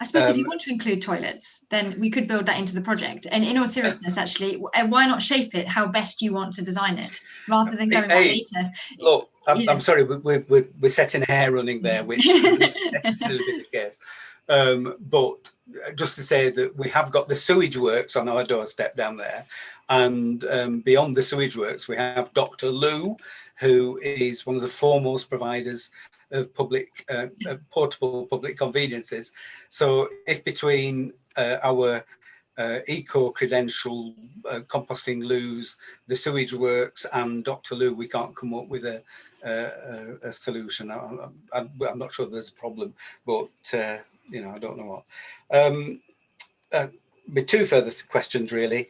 suppose if you want to include toilets, then we could build that into the project. And in all seriousness, actually, why not shape it how best you want to design it, rather than going back later? Look, I'm sorry, we're setting a hair running there, which wouldn't necessarily be the case. But just to say that we have got the sewage works on our doorstep down there, and beyond the sewage works, we have Dr. Lou, who is one of the foremost providers of public portable public conveniences. So if between our eco-credential composting loos, the sewage works and Dr. Lou, we can't come up with a solution. I'm not sure there's a problem, but you know, I don't know what. With two further questions, really.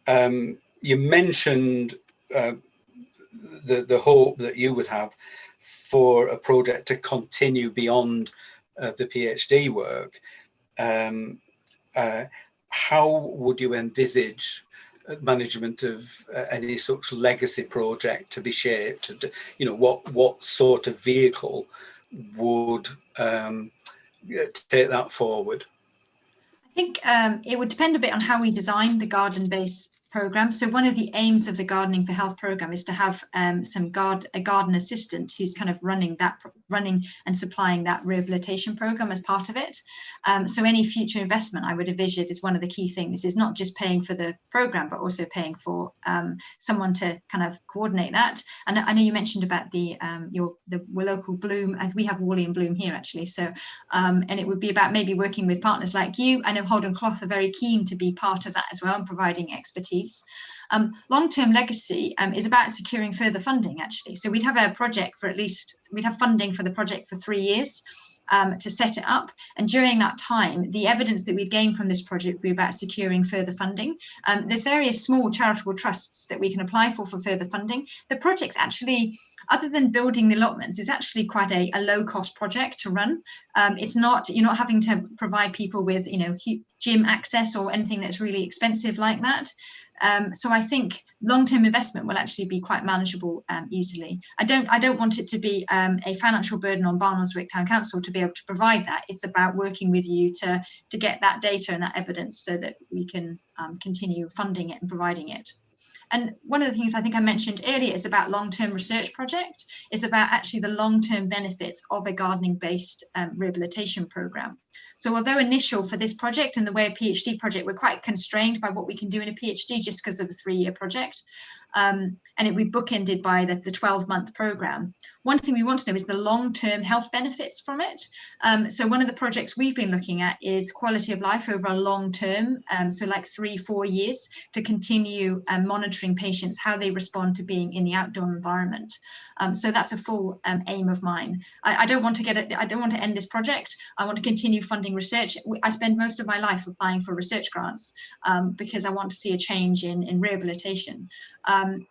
You mentioned the hope that you would have for a project to continue beyond the PhD work. How would you envisage management of any such legacy project to be shaped? You know, what sort of vehicle would take that forward? I think it would depend a bit on how we design the garden-based program. So one of the aims of the Gardening for Health program is to have a garden assistant who's kind of running and supplying that rehabilitation program as part of it. So any future investment, I would envision, is one of the key things, is not just paying for the program, but also paying for someone to kind of coordinate that. And I know you mentioned about the local bloom. We have Whalley and Bloom here, actually. So and it would be about maybe working with partners like you. I know Holden Cloth are very keen to be part of that as well and providing expertise. Long-term legacy is about securing further funding, actually. So we'd have a project for we'd have funding for the project for 3 years to set it up. And during that time, the evidence that we'd gain from this project would be about securing further funding. There's various small charitable trusts that we can apply for further funding. The project's actually, other than building the allotments, is actually quite a low-cost project to run. It's not, you're not having to provide people with, you know, gym access or anything that's really expensive like that. So I think long-term investment will actually be quite manageable easily. I don't want it to be a financial burden on Barnoldswick Town Council to be able to provide that. It's about working with you to get that data and that evidence so that we can continue funding it and providing it. And one of the things I think I mentioned earlier is about long-term research project, is about actually the long-term benefits of a gardening-based rehabilitation program. So although initial for this project and the way a PhD project, we're quite constrained by what we can do in a PhD just because of a 3-year project. And it will be bookended by the 12-month program. One thing we want to know is the long-term health benefits from it. So one of the projects we've been looking at is quality of life over a long term, so like 3-4 years, to continue monitoring patients, how they respond to being in the outdoor environment. So that's a full aim of mine. I don't want to I don't want to end this project. I want to continue funding research. I spend most of my life applying for research grants because I want to see a change in rehabilitation.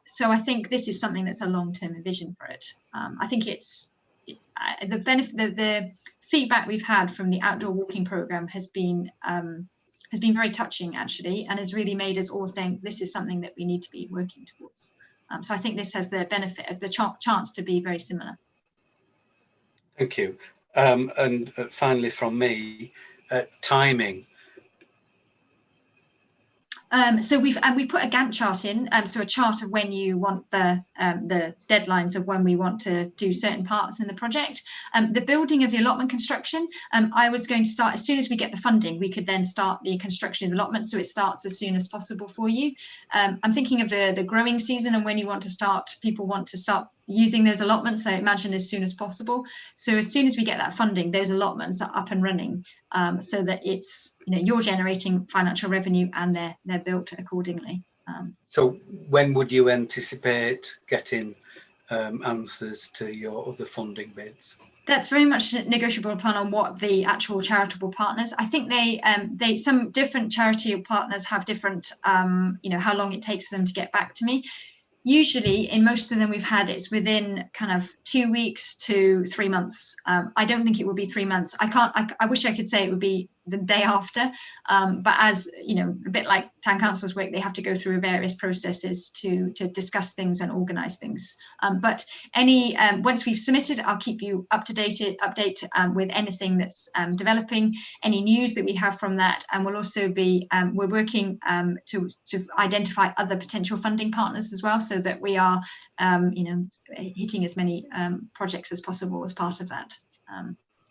So I think this is something that's a long-term vision for it. I think it's the benefit, the feedback we've had from the outdoor walking program has been very touching, actually, and has really made us all think this is something that we need to be working towards. So I think this has the benefit of the chance to be very similar. Thank you. And finally from me, timing. So we've put a Gantt chart in, so a chart of when you want the deadlines of when we want to do certain parts in the project. The building of the allotment construction, I was going to start as soon as we get the funding. We could then start the construction of the allotment, so it starts as soon as possible for you. I'm thinking of the growing season and when you want to start. People want to start using those allotments, I imagine, as soon as possible. So as soon as we get that funding, those allotments are up and running, so that it's, you're generating financial revenue and they're built accordingly. So when would you anticipate getting answers to your other funding bids? That's very much negotiable upon on what the actual charitable partners. I think they some different charitable partners have different, how long it takes them to get back to me. Usually, in most of them we've had, it's within kind of 2 weeks to 3 months. I don't think it will be 3 months. I wish I could say it would be the day after, but as a bit like town council's work, they have to go through various processes to discuss things and organise things. But once we've submitted, I'll keep you update with anything that's developing, any news that we have from that, and we'll also be we're working to identify other potential funding partners as well, so that we are hitting as many projects as possible as part of that.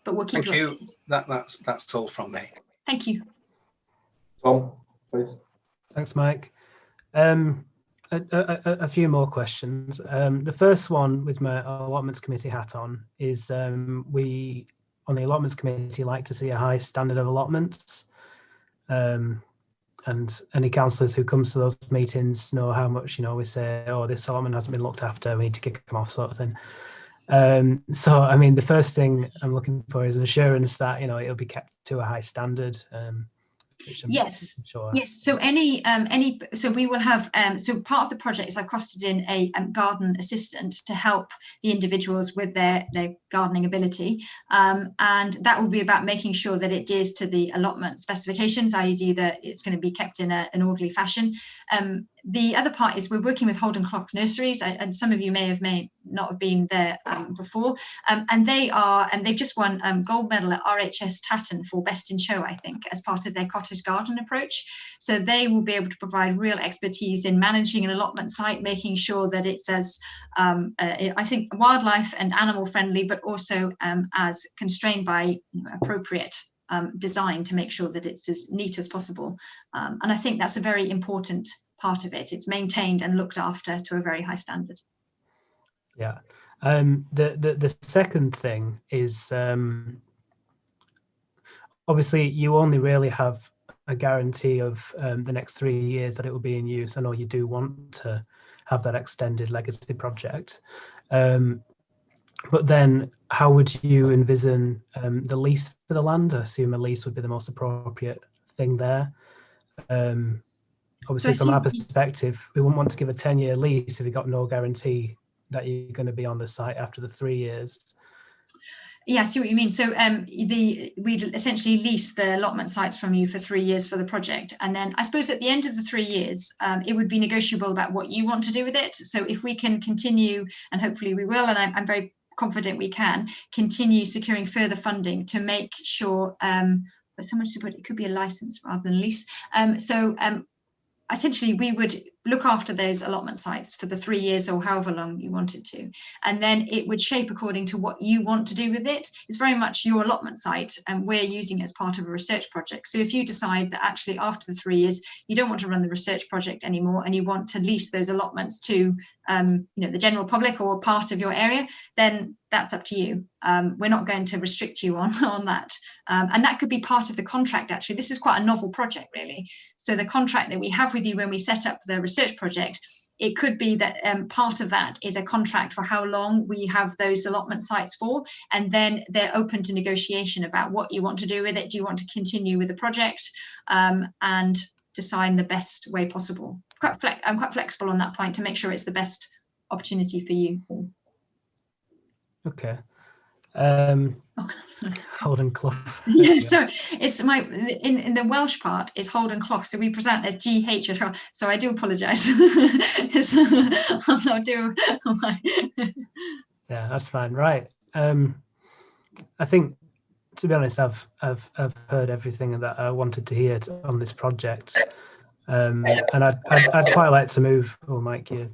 But we'll keep you updated. That's all from me. Thank you. Tom, please. Thanks, Mike. A few more questions. The first one, with my allotments committee hat on, is we on the allotments committee like to see a high standard of allotments, and any councillors who comes to those meetings know how much we say, oh, this allotment hasn't been looked after, we need to kick them off, sort of thing. So I mean, the first thing I'm looking for is an assurance that it'll be kept to a high standard. Yes. Sure. Yes. So so we will have so part of the project is I've costed in a garden assistant to help the individuals with their gardening ability, and that will be about making sure that it adheres to the allotment specifications, i.e. that it's going to be kept in an orderly fashion. The other part is we're working with Holden Clough Nurseries, and some of you may not have been there before, and they've just won gold medal at RHS Tatton for Best in Show, I think, as part of their cottage garden approach. So they will be able to provide real expertise in managing an allotment site, making sure that it's as I think wildlife and animal friendly, but also as constrained by appropriate design to make sure that it's as neat as possible. And I think that's a very important part of it. It's maintained and looked after to a very high standard. Yeah. The second thing is obviously you only really have a guarantee of the next 3 years that it will be in use. I know you do want to have that extended legacy project, but then how would you envision the lease for the land? I assume a lease would be the most appropriate thing there. Obviously, from our perspective, we wouldn't want to give a 10-year lease if we got no guarantee that you're going to be on the site after the 3 years. Yeah, I see what you mean. So we'd essentially lease the allotment sites from you for 3 years for the project. And then I suppose at the end of the 3 years, it would be negotiable about what you want to do with it. So if we can continue, and hopefully we will, and I'm very confident we can, continue securing further funding to make sure, but so much to put, it could be a license rather than lease. Essentially, we would look after those allotment sites for the 3 years or however long you wanted to, and then it would shape according to what you want to do with it. It's very much your allotment site, and we're using it as part of a research project. So if you decide that actually after the 3 years you don't want to run the research project anymore and you want to lease those allotments to the general public or part of your area, then that's up to you. We're not going to restrict you on that, and that could be part of the contract. Actually, this is quite a novel project, really. So the contract that we have with you when we set up the research project, it could be that part of that is a contract for how long we have those allotment sites for, and then they're open to negotiation about what you want to do with it. Do you want to continue with the project and design the best way possible? I'm quite flexible on that point to make sure it's the best opportunity for you. Okay. Holden Clough. Yeah, so it's in the Welsh part it's Holden Clough, so we present as GH as well. So I do apologise. Yeah, that's fine. Right. I think, to be honest, I've heard everything that I wanted to hear on this project. And I'd quite like to move. Oh, Mike, you.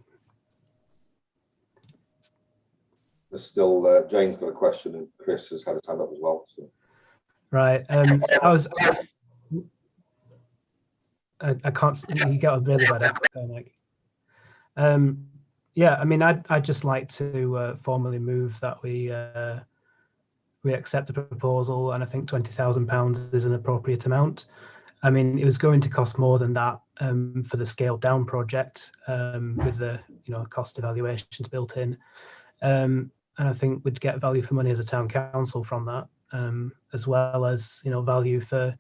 There's still Jane's got a question and Chris has had his hand up as well. So. Right. I can't. You get a really bad echo, Mike. Yeah, I mean, I'd just like to formally move that we accept the proposal, and I think £20,000 is an appropriate amount. I mean, it was going to cost more than that for the scaled down project with the cost evaluations built in, and I think we'd get value for money as a town council from that, as well as value for,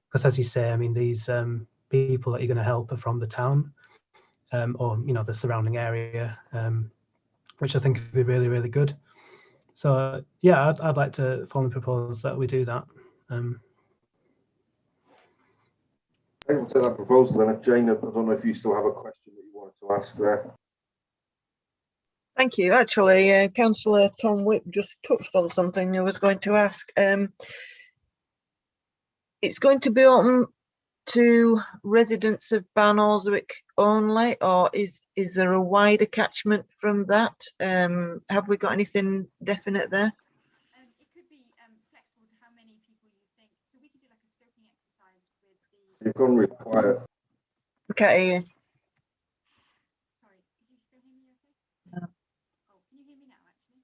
because as you say, I mean, these people that you're going to help are from the town or the surrounding area, which I think would be really, really good. So yeah, I'd like to formally propose that we do that. Okay, we'll take that proposal then. If Jane, I don't know if you still have a question that you wanted to ask there. Thank you. Actually, Councillor Tom Whip just touched on something I was going to ask. It's going to be open to residents of Barnoldswick only, or is there a wider catchment from that? Have we got anything definite there? It could be flexible to how many people you think. So we could do like a scoping exercise with the. You've gone really quiet. Okay. Sorry, could you still hear me okay? No. Oh, can you hear me now actually?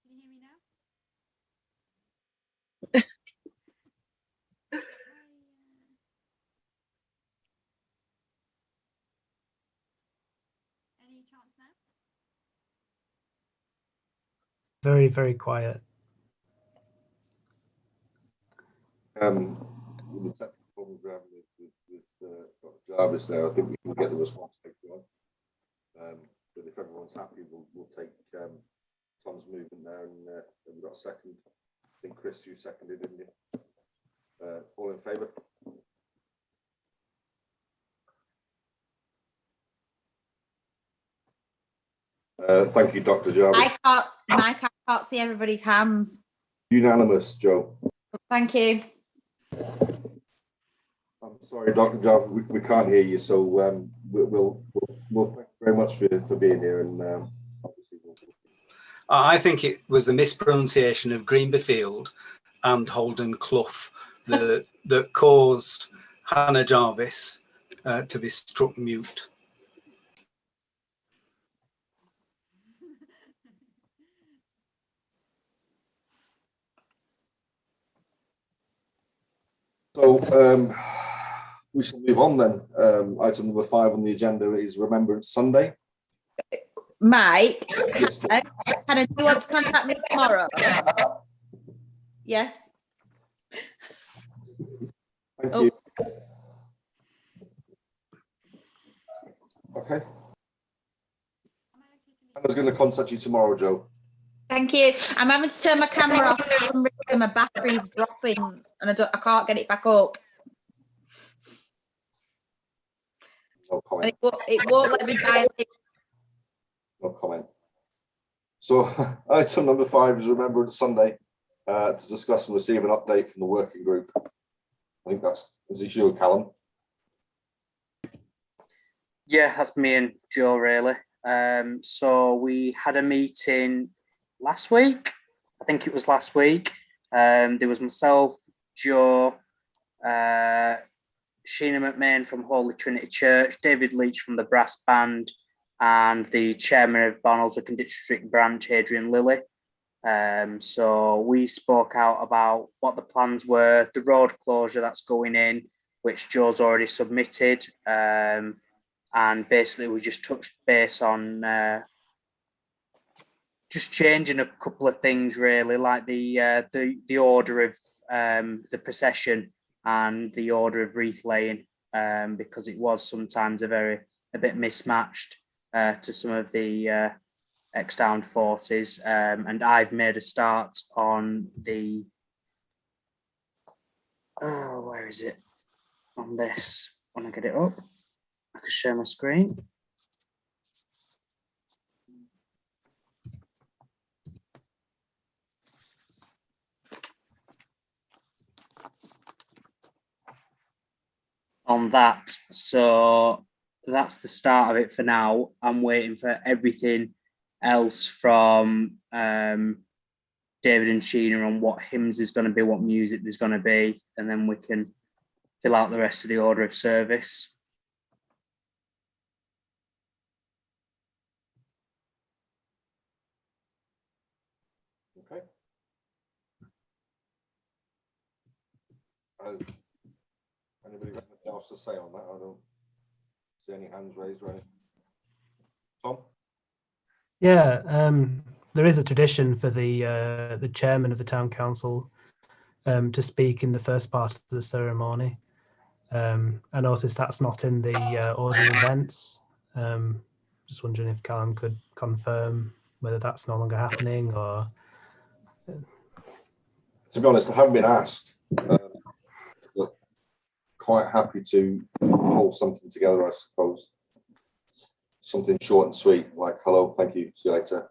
Can you hear me now? Any chance now? Very, very quiet. With the technical problems we're having with Dr. Jarvis there, I think we can get the response later on. But if everyone's happy, we'll take Tom's movement there, and we've got a second. I think Chris, you seconded, didn't you? All in favour? Thank you, Dr. Jarvis. Mike, I can't see everybody's hands. Unanimous, Joe. Thank you. I'm sorry, Dr. Jarvis, we can't hear you, so we'll thank you very much for being here, and obviously I think it was the mispronunciation of Greenfield and Holden Clough that caused Hannah Jarvis to be struck mute. So we shall move on then. Item number 5 on the agenda is Remembrance Sunday. Mike, Yes, Joe. Hannah, do you want to contact me tomorrow? Yeah. Thank you. Okay. Hannah's going to contact you tomorrow, Joe. Thank you. I'm having to turn my camera off for some reason. My battery's dropping and I can't get it back up. No comment. And it won't let me dial in. No comment. So item number 5 is Remembrance Sunday, to discuss and receive an update from the working group. I think is this you, Callum? Yeah, that's me and Joe, really. So we had a meeting last week. I think it was last week. There was myself, Joe, Sheena McMahon from Holy Trinity Church, David Leach from the brass band, and the chairman of Barnoldswick District Branch, Adrian Lilly. So we spoke out about what the plans were, the road closure that's going in, which Joe's already submitted. And basically we just touched base on just changing a couple of things, really, like the order of the procession and the order of wreath laying, because it was sometimes a bit mismatched to some of the ex-armed forces, and I've made a start on the where is it on this? When I get it up, I can share my screen. on that. So that's the start of it for now. I'm waiting for everything else from David and Sheena on what hymns is going to be, what music there's going to be, and then we can fill out the rest of the order of service. Okay. Anybody got anything else to say on that? I don't see any hands raised or anything. Tom? Yeah, there is a tradition for the chairman of the town council to speak in the first part of the ceremony. I noticed that's not in the order of events. Just wondering if Callum could confirm whether that's no longer happening or. To be honest, I haven't been asked. But quite happy to hold something together, I suppose. Something short and sweet, like hello, thank you, see you later.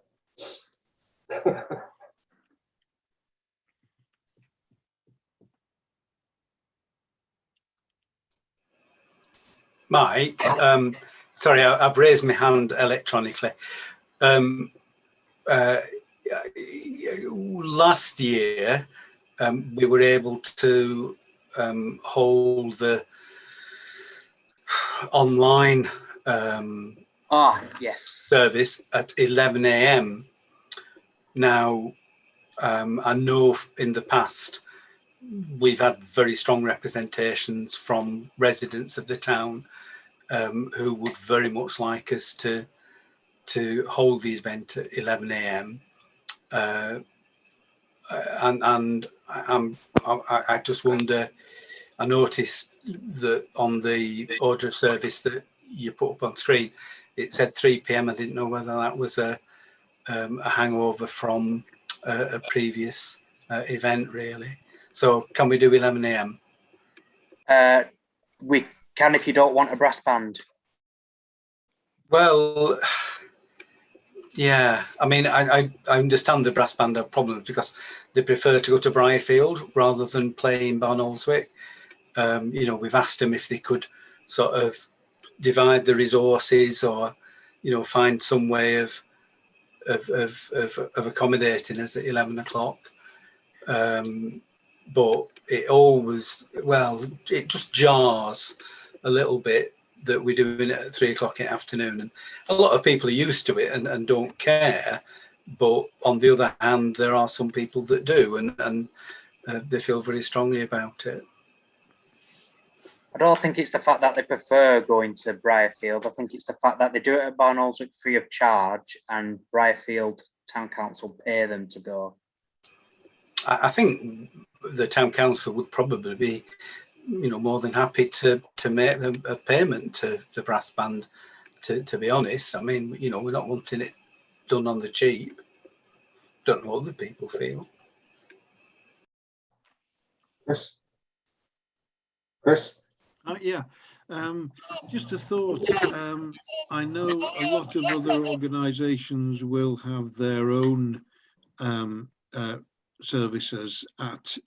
Mike, sorry, I've raised my hand electronically. Last year, we were able to hold the online Yes. service at 11 a.m. Now, I know in the past we've had very strong representations from residents of the town who would very much like us to hold the event at 11 a.m. And I just wonder, I noticed that on the order of service that you put up on screen, it said 3 p.m. I didn't know whether that was a hangover from a previous event, really. So can we do 11 a.m.? We can if you don't want a brass band. Well, yeah. I mean, I understand the brass band have problems because they prefer to go to Briarfield rather than play in Barnoldswick. You know, we've asked them if they could sort of divide the resources or, you know, find some way of accommodating us at 11 o'clock. But it always, well, it just jars a little bit that we're doing it at 3 o'clock in the afternoon. And a lot of people are used to it and don't care. But on the other hand, there are some people that do, and they feel very strongly about it. I don't think it's the fact that they prefer going to Briarfield. I think it's the fact that they do it at Barnoldswick free of charge and Briarfield Town Council pay them to go. I think the Town Council would probably be, you know, more than happy to make them a payment to the brass band, to be honest. I mean, you know, we're not wanting it done on the cheap. Don't know what other people feel. Chris? Yeah, just a thought. I know a lot of other organisations will have their own services at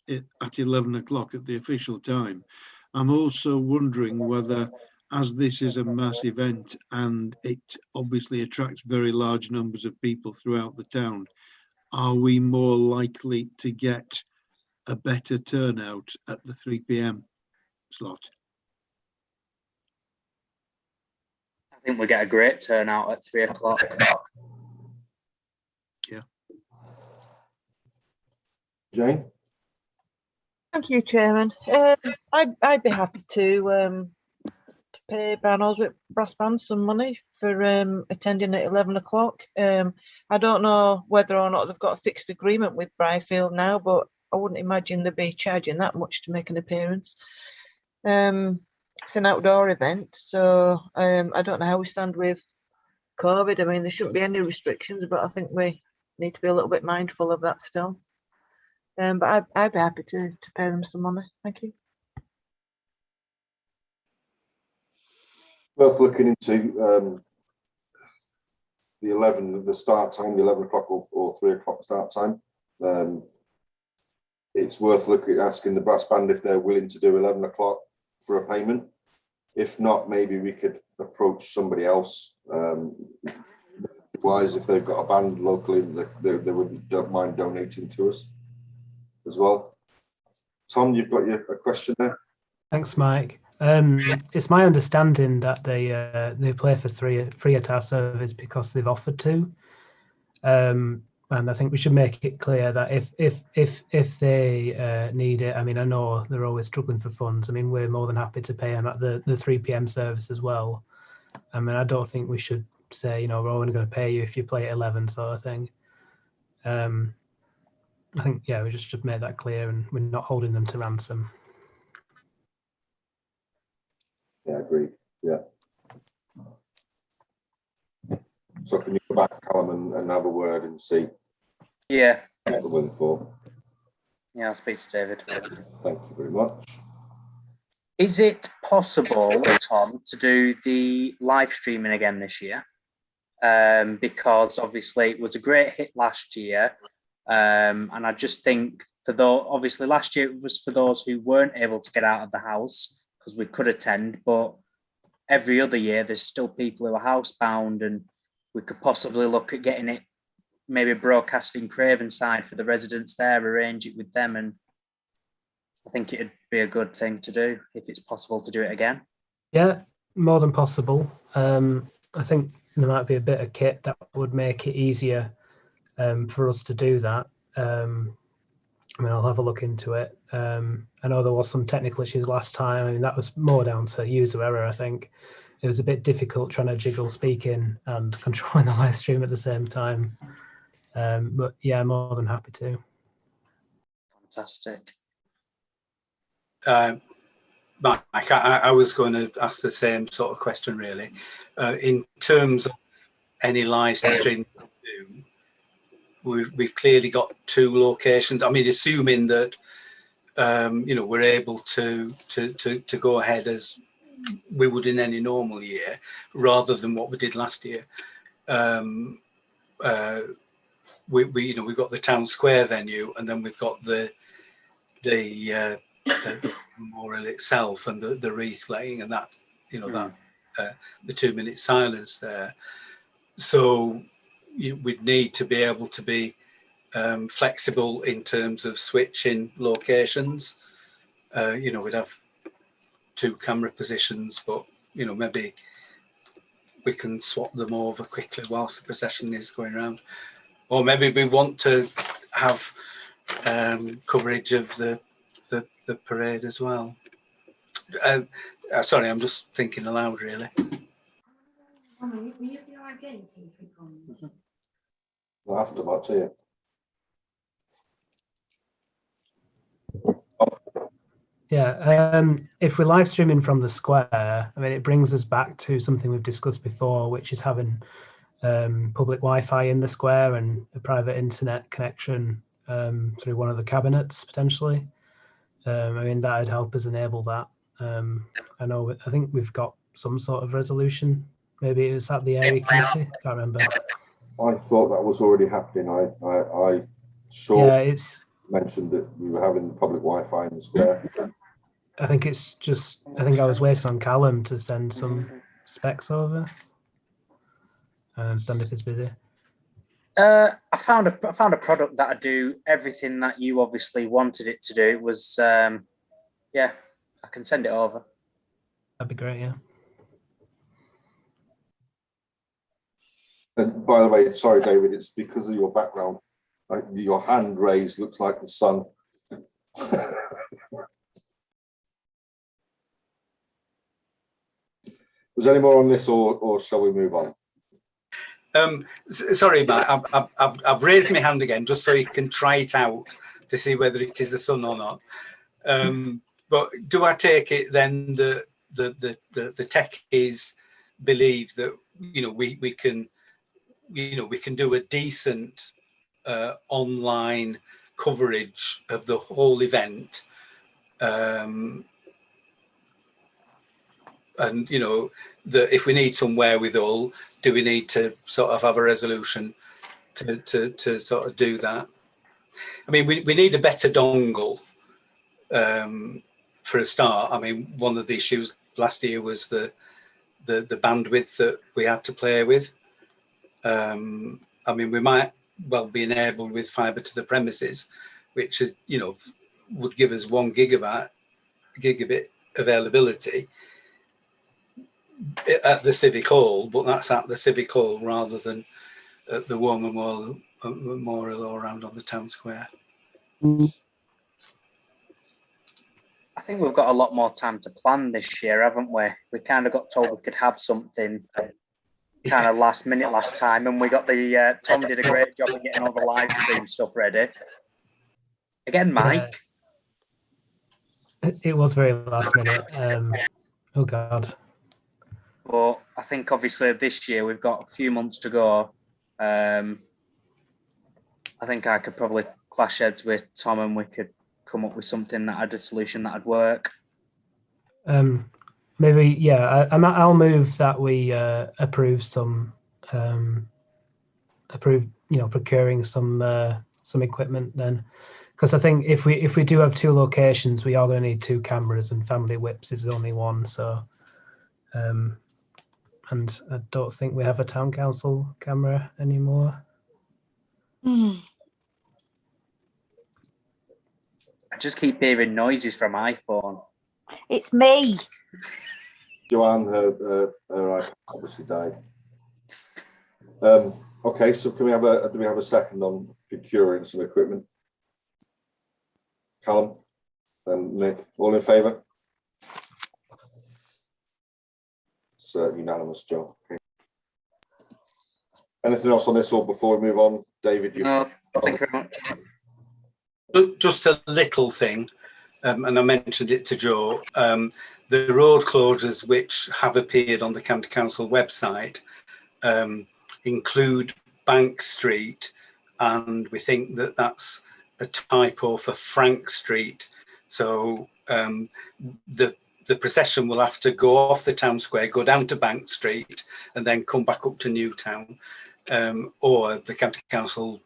11 o'clock at the official time. I'm also wondering whether, as this is a mass event and it obviously attracts very large numbers of people throughout the town, are we more likely to get a better turnout at the 3 p.m. slot? I think we get a great turnout at 3 o'clock. Yeah. Jane? Thank you, Chairman. I'd be happy to pay Barnoldswick Brass Band some money for attending at 11 o'clock. I don't know whether or not they've got a fixed agreement with Briarfield now, but I wouldn't imagine they'd be charging that much to make an appearance. It's an outdoor event, so I don't know how we stand with COVID. I mean, there shouldn't be any restrictions, but I think we need to be a little bit mindful of that still. But I'd be happy to pay them some money. Thank you. Worth looking into the start time, the 11 o'clock or 3 o'clock start time. It's worth asking the brass band if they're willing to do 11 o'clock for a payment. If not, maybe we could approach somebody else. Wise, if they've got a band locally, don't mind donating to us as well. Tom, you've got a question there. Thanks, Mike. It's my understanding that they play for free at our service because they've offered to. And I think we should make it clear that if they need it, I mean, I know they're always struggling for funds. I mean, we're more than happy to pay them at the 3 p.m. service as well. I mean, I don't think we should say, you know, we're only going to pay you if you play at 11 sort of thing. I think, yeah, we just should make that clear, and we're not holding them to ransom. Yeah, agreed. Yeah. So can you go back, Callum, and have a word and see? Yeah. What the win for? Yeah, I'll speak to David. Thank you very much. Is it possible, Tom, to do the live streaming again this year? Because obviously it was a great hit last year. And I just think obviously last year it was for those who weren't able to get out of the house because we could attend, but every other year there's still people who are housebound, and we could possibly look at getting it, maybe broadcasting Cravenside for the residents there, arrange it with them, and I think it'd be a good thing to do if it's possible to do it again. Yeah, more than possible. I think there might be a bit of kit that would make it easier for us to do that. I mean, I'll have a look into it. I know there was some technical issues last time. I mean, that was more down to user error, I think. It was a bit difficult trying to jiggle speaking and controlling the live stream at the same time. But yeah, more than happy to. Fantastic. Mike, I was going to ask the same sort of question, really. In terms of any live stream, we've clearly got 2 locations. I mean, assuming that you know, we're able to go ahead as we would in any normal year, rather than what we did last year. We you know, we've got the town square venue, and then we've got the memorial itself and the wreath laying, and that, you know, that the 2-minute silence there. So we'd need to be able to be flexible in terms of switching locations. You know, we'd have 2 camera positions, but you know, maybe we can swap them over quickly whilst the procession is going around, or maybe we want to have coverage of the parade as well. Sorry, I'm just thinking aloud, really. We'll have to watch it. Yeah, if we're live streaming from the square, I mean, it brings us back to something we've discussed before, which is having public Wi-Fi in the square and a private internet connection through one of the cabinets, potentially. I mean, that would help us enable that. I think we've got some sort of resolution. Maybe it was at the area committee. Can't remember. I thought that was already happening. I saw. Yeah, it's mentioned that we were having the public Wi-Fi in the square. I think it's just. I think I was waiting on Callum to send some specs over. I understand if it's busy. I found a product that would do everything that you obviously wanted it to do. It was yeah, I can send it over. That'd be great, yeah. And by the way, sorry, David, it's because of your background. Like your hand raised looks like the sun. Was there any more on this, or shall we move on? Sorry, Matt, I've raised my hand again just so you can try it out to see whether it is the sun or not. But do I take it then that the techies believe that, you know, we can, you know, we can do a decent online coverage of the whole event, and you know, that if we need some wherewithal, do we need to sort of have a resolution to sort of do that? I mean, we need a better dongle for a start. I mean, one of the issues last year was the bandwidth that we had to play with. I mean, we might well be enabled with fibre to the premises, which is, you know, would give us 1 gigabit availability at the Civic Hall, but that's at the Civic Hall rather than at the War Memorial or around on the town square. I think we've got a lot more time to plan this year, haven't we? We kind of got told we could have something kind of last minute last time, and we got the Tom did a great job of getting all the live stream stuff ready. Again, Mike. It was very last minute. Oh God. But I think obviously this year we've got a few months to go. I think I could probably clash heads with Tom, and we could come up with something that had a solution that would work. Maybe, yeah. I'll move that we approve some, procuring some equipment then, because I think if we do have 2 locations, we are going to need 2 cameras, and Family Whips is only 1. So, and I don't think we have a town council camera anymore. Mm. I just keep hearing noises from iPhone. It's me. Joanne, her iPad obviously died. Okay, so can we have do we have a second on procuring some equipment? Callum and Nick, all in favour? It's unanimous, Joe. Okay. Anything else on this, or before we move on, David? No, thank you very much. Just a little thing, and I mentioned it to Joe. The road closures which have appeared on the County Council website include Bank Street, and we think that that's a typo for Frank Street. So the procession will have to go off the town square, go down to Bank Street, and then come back up to Newtown, or the County Council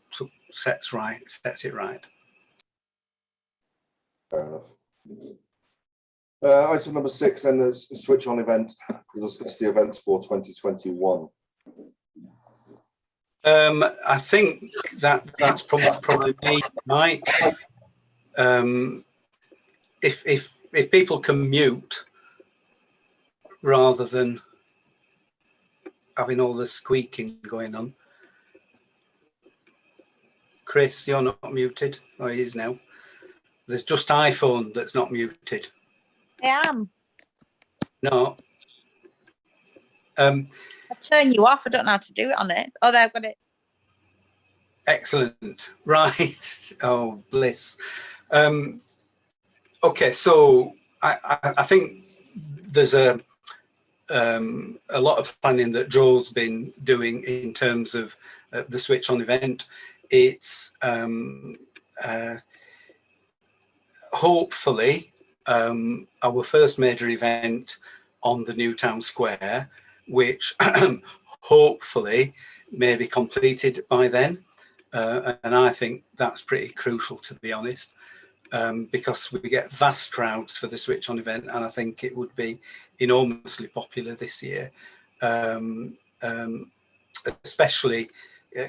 sets it right. Fair enough. Item number 6, then, is a switch on event. We'll discuss the events for 2021. I think that's probably me, Mike. If people can mute rather than having all the squeaking going on. Chris, you're not muted. Oh, he is now. There's just iPhone that's not muted. I am. No. I turn you off. I don't know how to do it on it. Oh, there, I've got it. Excellent. Right. Oh, bliss. Okay, so I think there's a lot of planning that Joel's been doing in terms of the switch on event. It's hopefully our first major event on the new town square, which hopefully may be completed by then. And I think that's pretty crucial, to be honest, because we get vast crowds for the switch on event, and I think it would be enormously popular this year, especially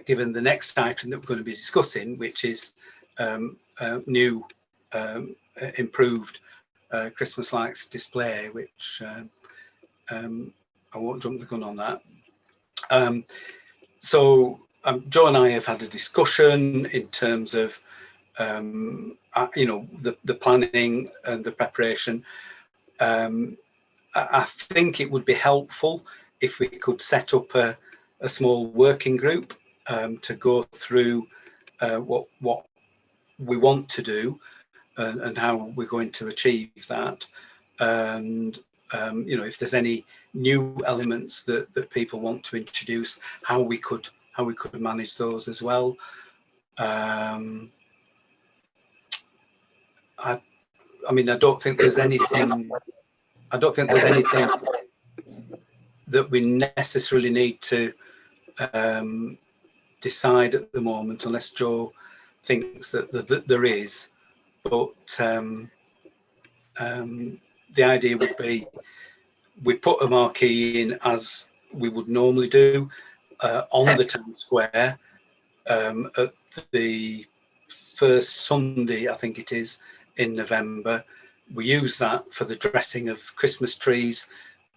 given the next item that we're going to be discussing, which is new improved Christmas lights display, which I won't jump the gun on that. So Joe and I have had a discussion in terms of the planning and the preparation. I think it would be helpful if we could set up a small working group to go through what we want to do and how we're going to achieve that. And if there's any new elements that people want to introduce, how we could manage those as well. I don't think there's anything that we necessarily need to decide at the moment, unless Joe thinks that there is. But the idea would be we put a marquee in as we would normally do on the town square at the first Sunday, I think it is, in November. We use that for the dressing of Christmas trees,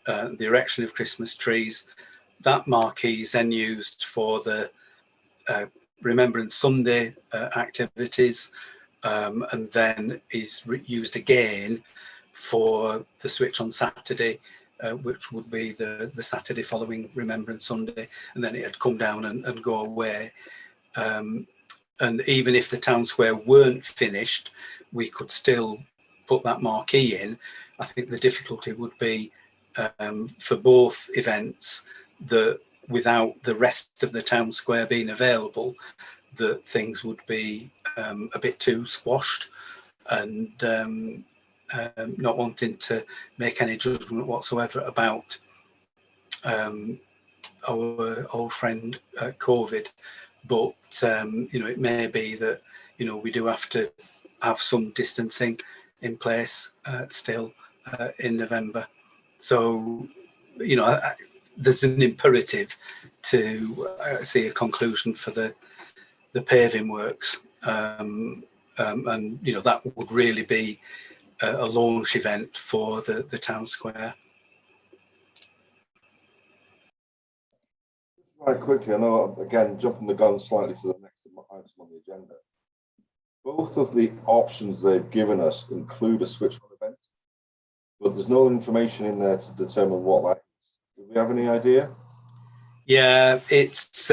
the erection of Christmas trees. That marquee is then used for the Remembrance Sunday activities, and then is used again for the switch on Saturday, which would be the Saturday following Remembrance Sunday, and then it'd come down and go away. And even if the town square weren't finished, we could still put that marquee in. I think the difficulty would be for both events that without the rest of the town square being available, that things would be a bit too squashed, and not wanting to make any judgment whatsoever about our old friend COVID. But you know, it may be that, you know, we do have to have some distancing in place still in November. So, you know, there's an imperative to see a conclusion for the paving works, and you know, that would really be a launch event for the town square. Right, quickly, I know, again, jumping the gun slightly to the next item on the agenda. Both of the options they've given us include a switch on event, but there's no information in there to determine what that is. Do we have any idea? Yeah, it's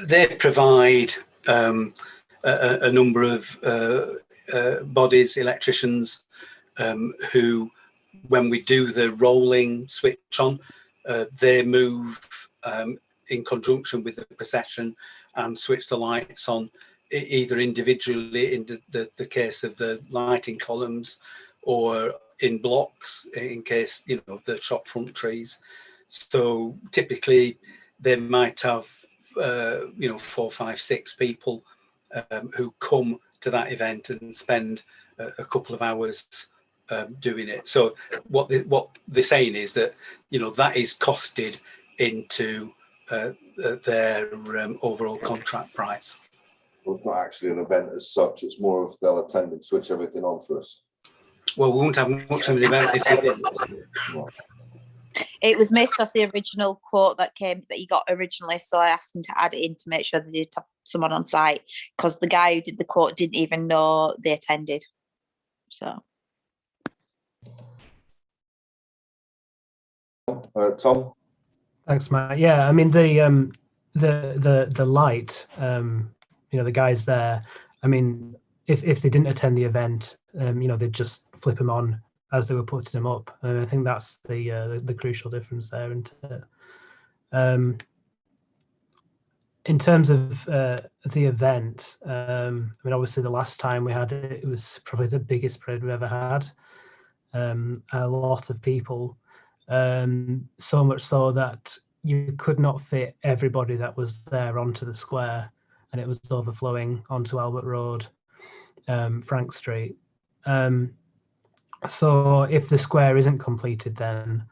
they provide a number of bodies, electricians, who, when we do the rolling switch on, they move in conjunction with the procession and switch the lights on, either individually in the case of the lighting columns, or in blocks in case, you know, of the shop front trees. So typically they might have you know, 4, 5, 6 people who come to that event and spend a couple of hours doing it. So what they're saying is that, you know, that is costed into their overall contract price. Well, it's not actually an event as such, it's more of they'll attend and switch everything on for us. Well, we won't have much of an event if they didn't. It was missed off the original quote that you got originally, so I asked him to add it in to make sure they did have someone on site, because the guy who did the quote didn't even know they attended. So, Tom? Thanks, Matt. Yeah, I mean the light, you know, the guys there, I mean, if they didn't attend the event, you know, they'd just flip them on as they were putting them up, and I think that's the crucial difference there. And in terms of the event, I mean, obviously the last time we had it, it was probably the biggest parade we've ever had. A lot of people, so much so that you could not fit everybody that was there onto the square, and it was overflowing onto Albert Road, Frank Street. So if the square isn't completed then,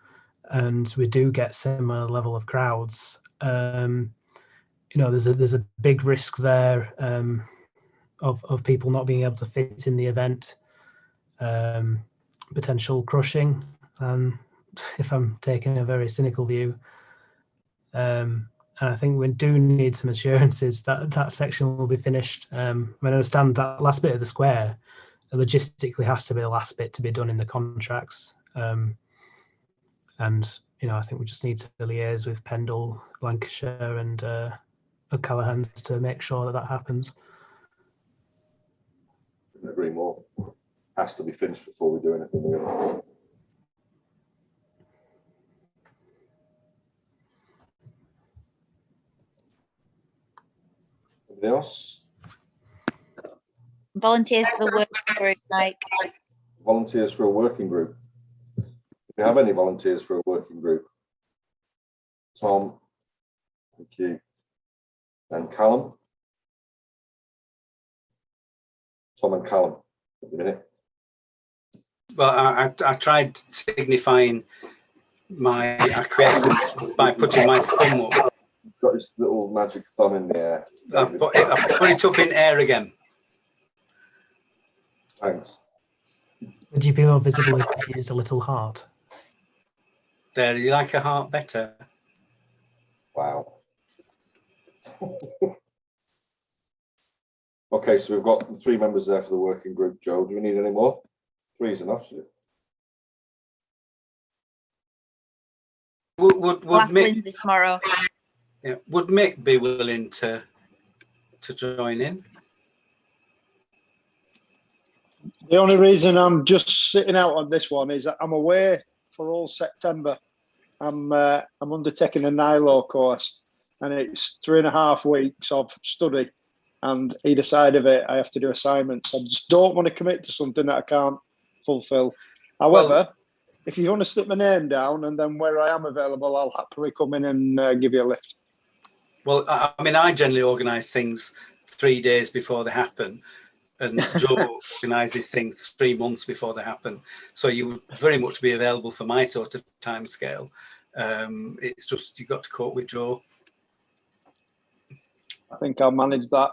and we do get similar level of crowds, you know, there's a big risk there of people not being able to fit in the event, potential crushing, if I'm taking a very cynical view. And I think we do need some assurances that that section will be finished. I understand that last bit of the square logistically has to be the last bit to be done in the contracts. And, you know, I think we just need to liaise with Pendle, Lancashire and O'Callaghan's to make sure that that happens. Couldn't agree more. Has to be finished before we do anything really. Anybody else? volunteers for the working group, like. Volunteers for a working group. Do you have any volunteers for a working group? Tom, thank you. And Callum? Tom and Callum, a minute. Well, I tried signifying my acquiescence by putting my thumb up. He's got his little magic thumb in the air. I put it up in air again. Thanks. Would you be more visible if you used a little heart? There, you like a heart better? Wow. Okay, so we've got the 3 members there for the working group. Joe, do we need any more? 3 is enough. Would Mick, Lindsay tomorrow. yeah, would Mick be willing to join in? The only reason I'm just sitting out on this one is that I'm away for all September. I'm undertaking a NILO course, and it's 3.5 weeks of study, and either side of it I have to do assignments. I just don't want to commit to something that I can't fulfill. However, if you want to stick my name down, and then where I am available, I'll happily come in and give you a lift. Well, I mean, I generally organise things 3 days before they happen, and Joe organises things 3 months before they happen. So you would very much be available for my sort of time scale. It's just you've got to cope with Joe. I think I'll manage that.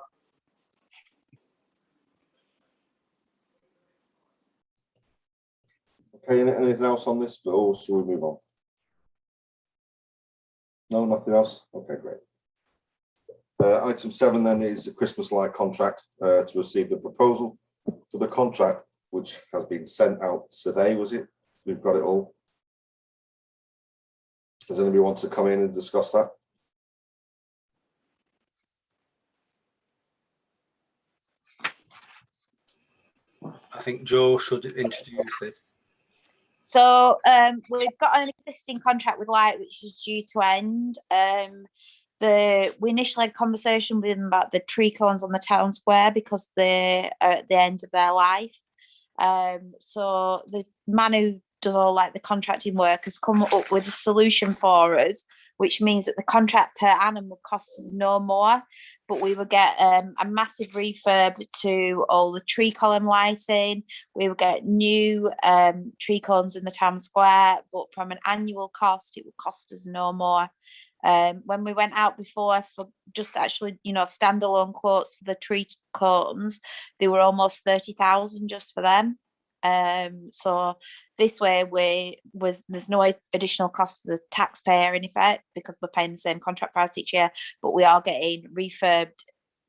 Okay, anything else on this, or should we move on? No, nothing else? Okay, great. Item 7 then is the Christmas light contract to receive the proposal for the contract, which has been sent out today, was it? We've got it all. Does anybody want to come in and discuss that? I think Joe should introduce this. So we've got an existing contract with Light, which is due to end. We initially had a conversation with them about the tree cones on the town square because they're at the end of their life. So the man who does all like the contracting work has come up with a solution for us, which means that the contract per annum will cost us no more, but we will get a massive refurb to all the tree column lighting. We will get new tree cones in the town square, but from an annual cost, it will cost us no more. When we went out before for just actually, standalone quotes for the tree cones, they were almost 30,000 just for them. So this way there's no additional cost to the taxpayer in effect because we're paying the same contract price each year, but we are getting refurbed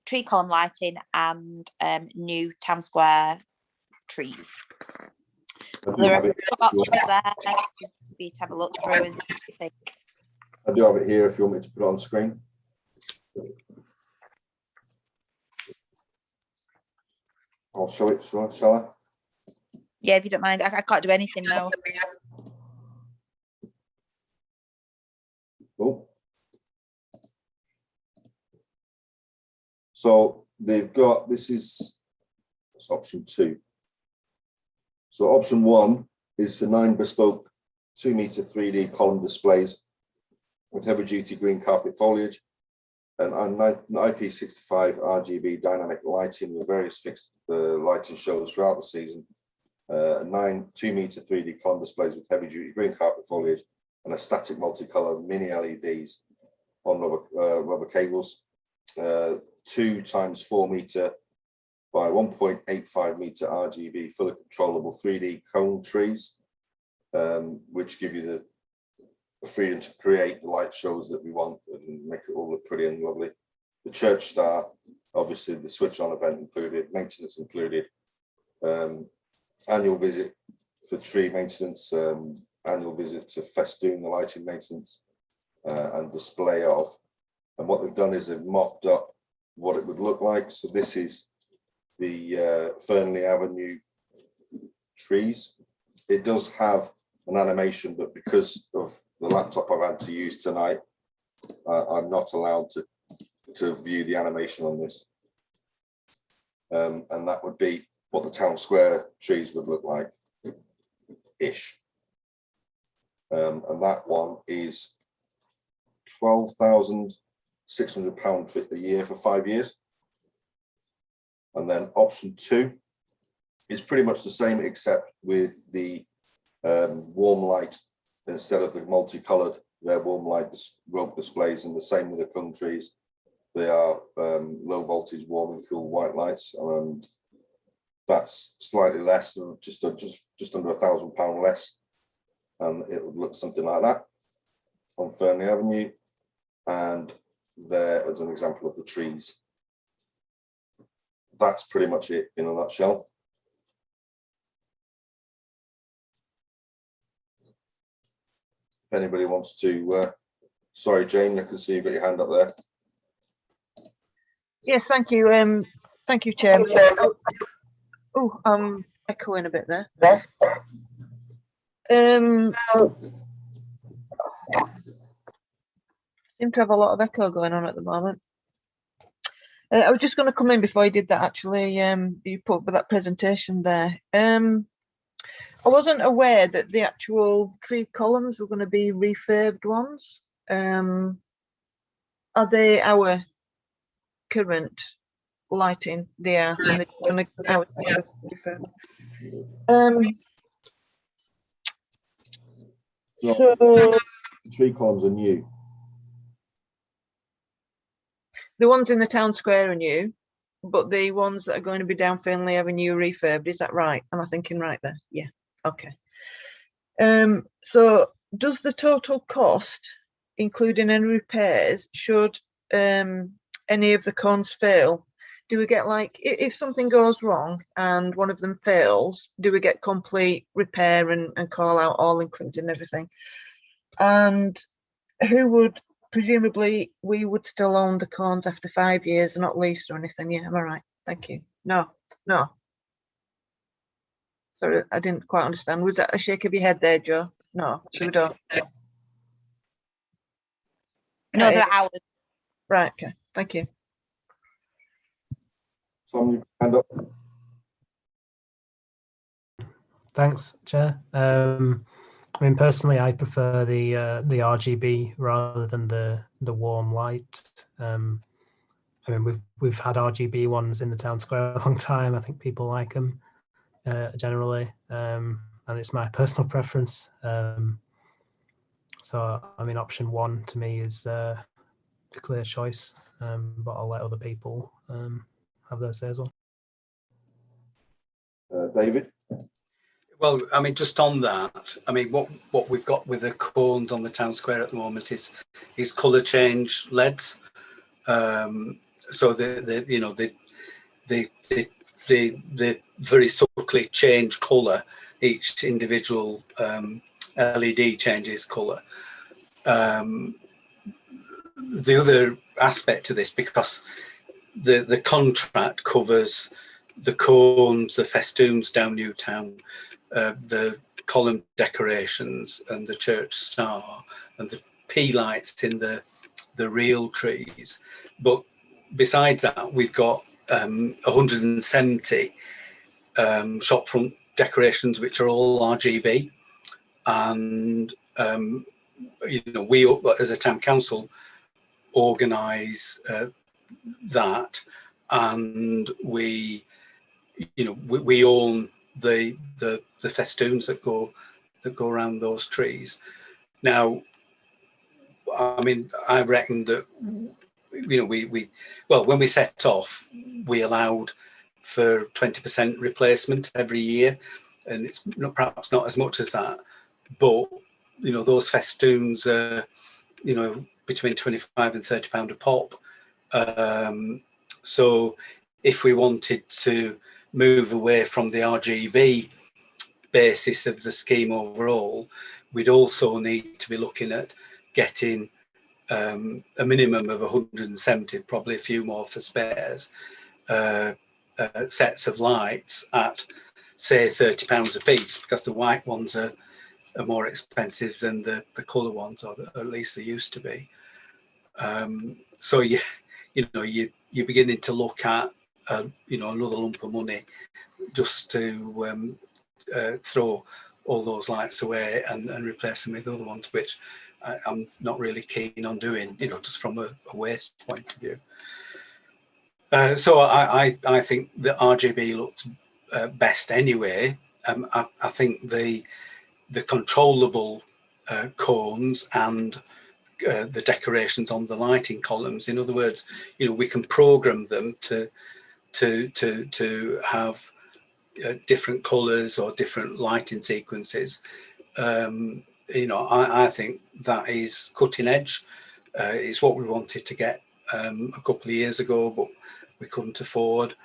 tree column lighting and new town square trees. There are options there for you to have a look through and see what you think. I do have it here if you want me to put it on screen. I'll show it, shall I? Yeah, if you don't mind. I can't do anything now. Cool. So they've got, it's option 2. So option 1 is for 9 bespoke 2-meter 3D column displays with heavy duty green carpet foliage and IP65 RGB dynamic lighting with various fixed lighting shows throughout the season. 9 2-meter 3D column displays with heavy duty green carpet foliage and a static multicolour mini LEDs on rubber cables. 2 times 4 meter by 1.85 meter RGB fully controllable 3D cone trees, which give you the freedom to create the light shows that we want and make it all look pretty and lovely. The church star, obviously the switch on event included, maintenance included, annual visit for tree maintenance, annual visit to festoon the lighting maintenance, and display of. And what they've done is they've mocked up what it would look like. So this is the Fernley Avenue trees. It does have an animation, but because of the laptop I've had to use tonight, I'm not allowed to view the animation on this. And that would be what the town square trees would look like, ish. And that one is £12,600 a year for 5 years. And then option 2 It's pretty much the same, except with the warm light instead of the multicolored. They're warm light rope displays, and the same with the cone trees. They are low voltage warm and cool white lights, and that's slightly less, just under £1,000 less, and it would look something like that on Fernley Avenue. And there is an example of the trees. That's pretty much it in a nutshell. If anybody wants to, sorry, Jane, I can see you've got your hand up there. Yes, thank you. Thank you, Chair. Oh, I'm echoing a bit there. Seem to have a lot of echo going on at the moment. I was just going to come in before you did that. Actually, you put up with that presentation there. I wasn't aware that the actual tree columns were going to be refurbed ones. Are they our current lighting? They are, and they're going to refurb. So the tree columns are new. The ones in the town square are new, but the ones that are going to be down Fernley Avenue refurbed, is that right? Am I thinking right there? Yeah, okay. So does the total cost, including any repairs, should any of the cones fail, do we get, like, if something goes wrong and one of them fails, do we get complete repair and call out all including everything? And who would, presumably we would still own the cones after 5 years and not leased or anything? Yeah, am I right? Thank you. No. Sorry, I didn't quite understand. Was that a shake of your head there, Joe? No, so we don't. No, they're ours. Right, okay, thank you. Tom, you hand up. Thanks, Chair. I mean, personally, I prefer the RGB rather than the warm light. I mean, we've had RGB ones in the town square a long time. I think people like them generally, and it's my personal preference. So, I mean, option one to me is a clear choice, but I'll let other people have their say as well. David? Well, I mean, just on that, I mean, what we've got with the cones on the town square at the moment is colour change LEDs. So they very subtly change colour. Each individual LED changes colour. The other aspect to this, because the contract covers the cones, the festoons down Newtown, the column decorations and the church star and the P lights in the real trees. But besides that, we've got 170 shop front decorations, which are all RGB. And, we, as a town council, organise that, and we own the festoons that go around those trees. Now, I mean, I reckon that when we set off, we allowed for 20% replacement every year, and it's perhaps not as much as that, but those festoons are between £25 and £30 a pop. So if we wanted to move away from the RGB basis of the scheme overall, we'd also need to be looking at getting a minimum of 170, probably a few more for spares, sets of lights at, say, £30 a piece, because the white ones are more expensive than the colour ones, or at least they used to be. So you're beginning to look at another lump of money just to throw all those lights away and replace them with other ones, which I'm not really keen on doing, just from a waste point of view. So I think the RGB looks best anyway. I think the controllable cones and the decorations on the lighting columns, in other words, you know, we can program them to have different colors or different lighting sequences. You know, I think that is cutting edge. It's what we wanted to get a couple of years ago, but we couldn't afford.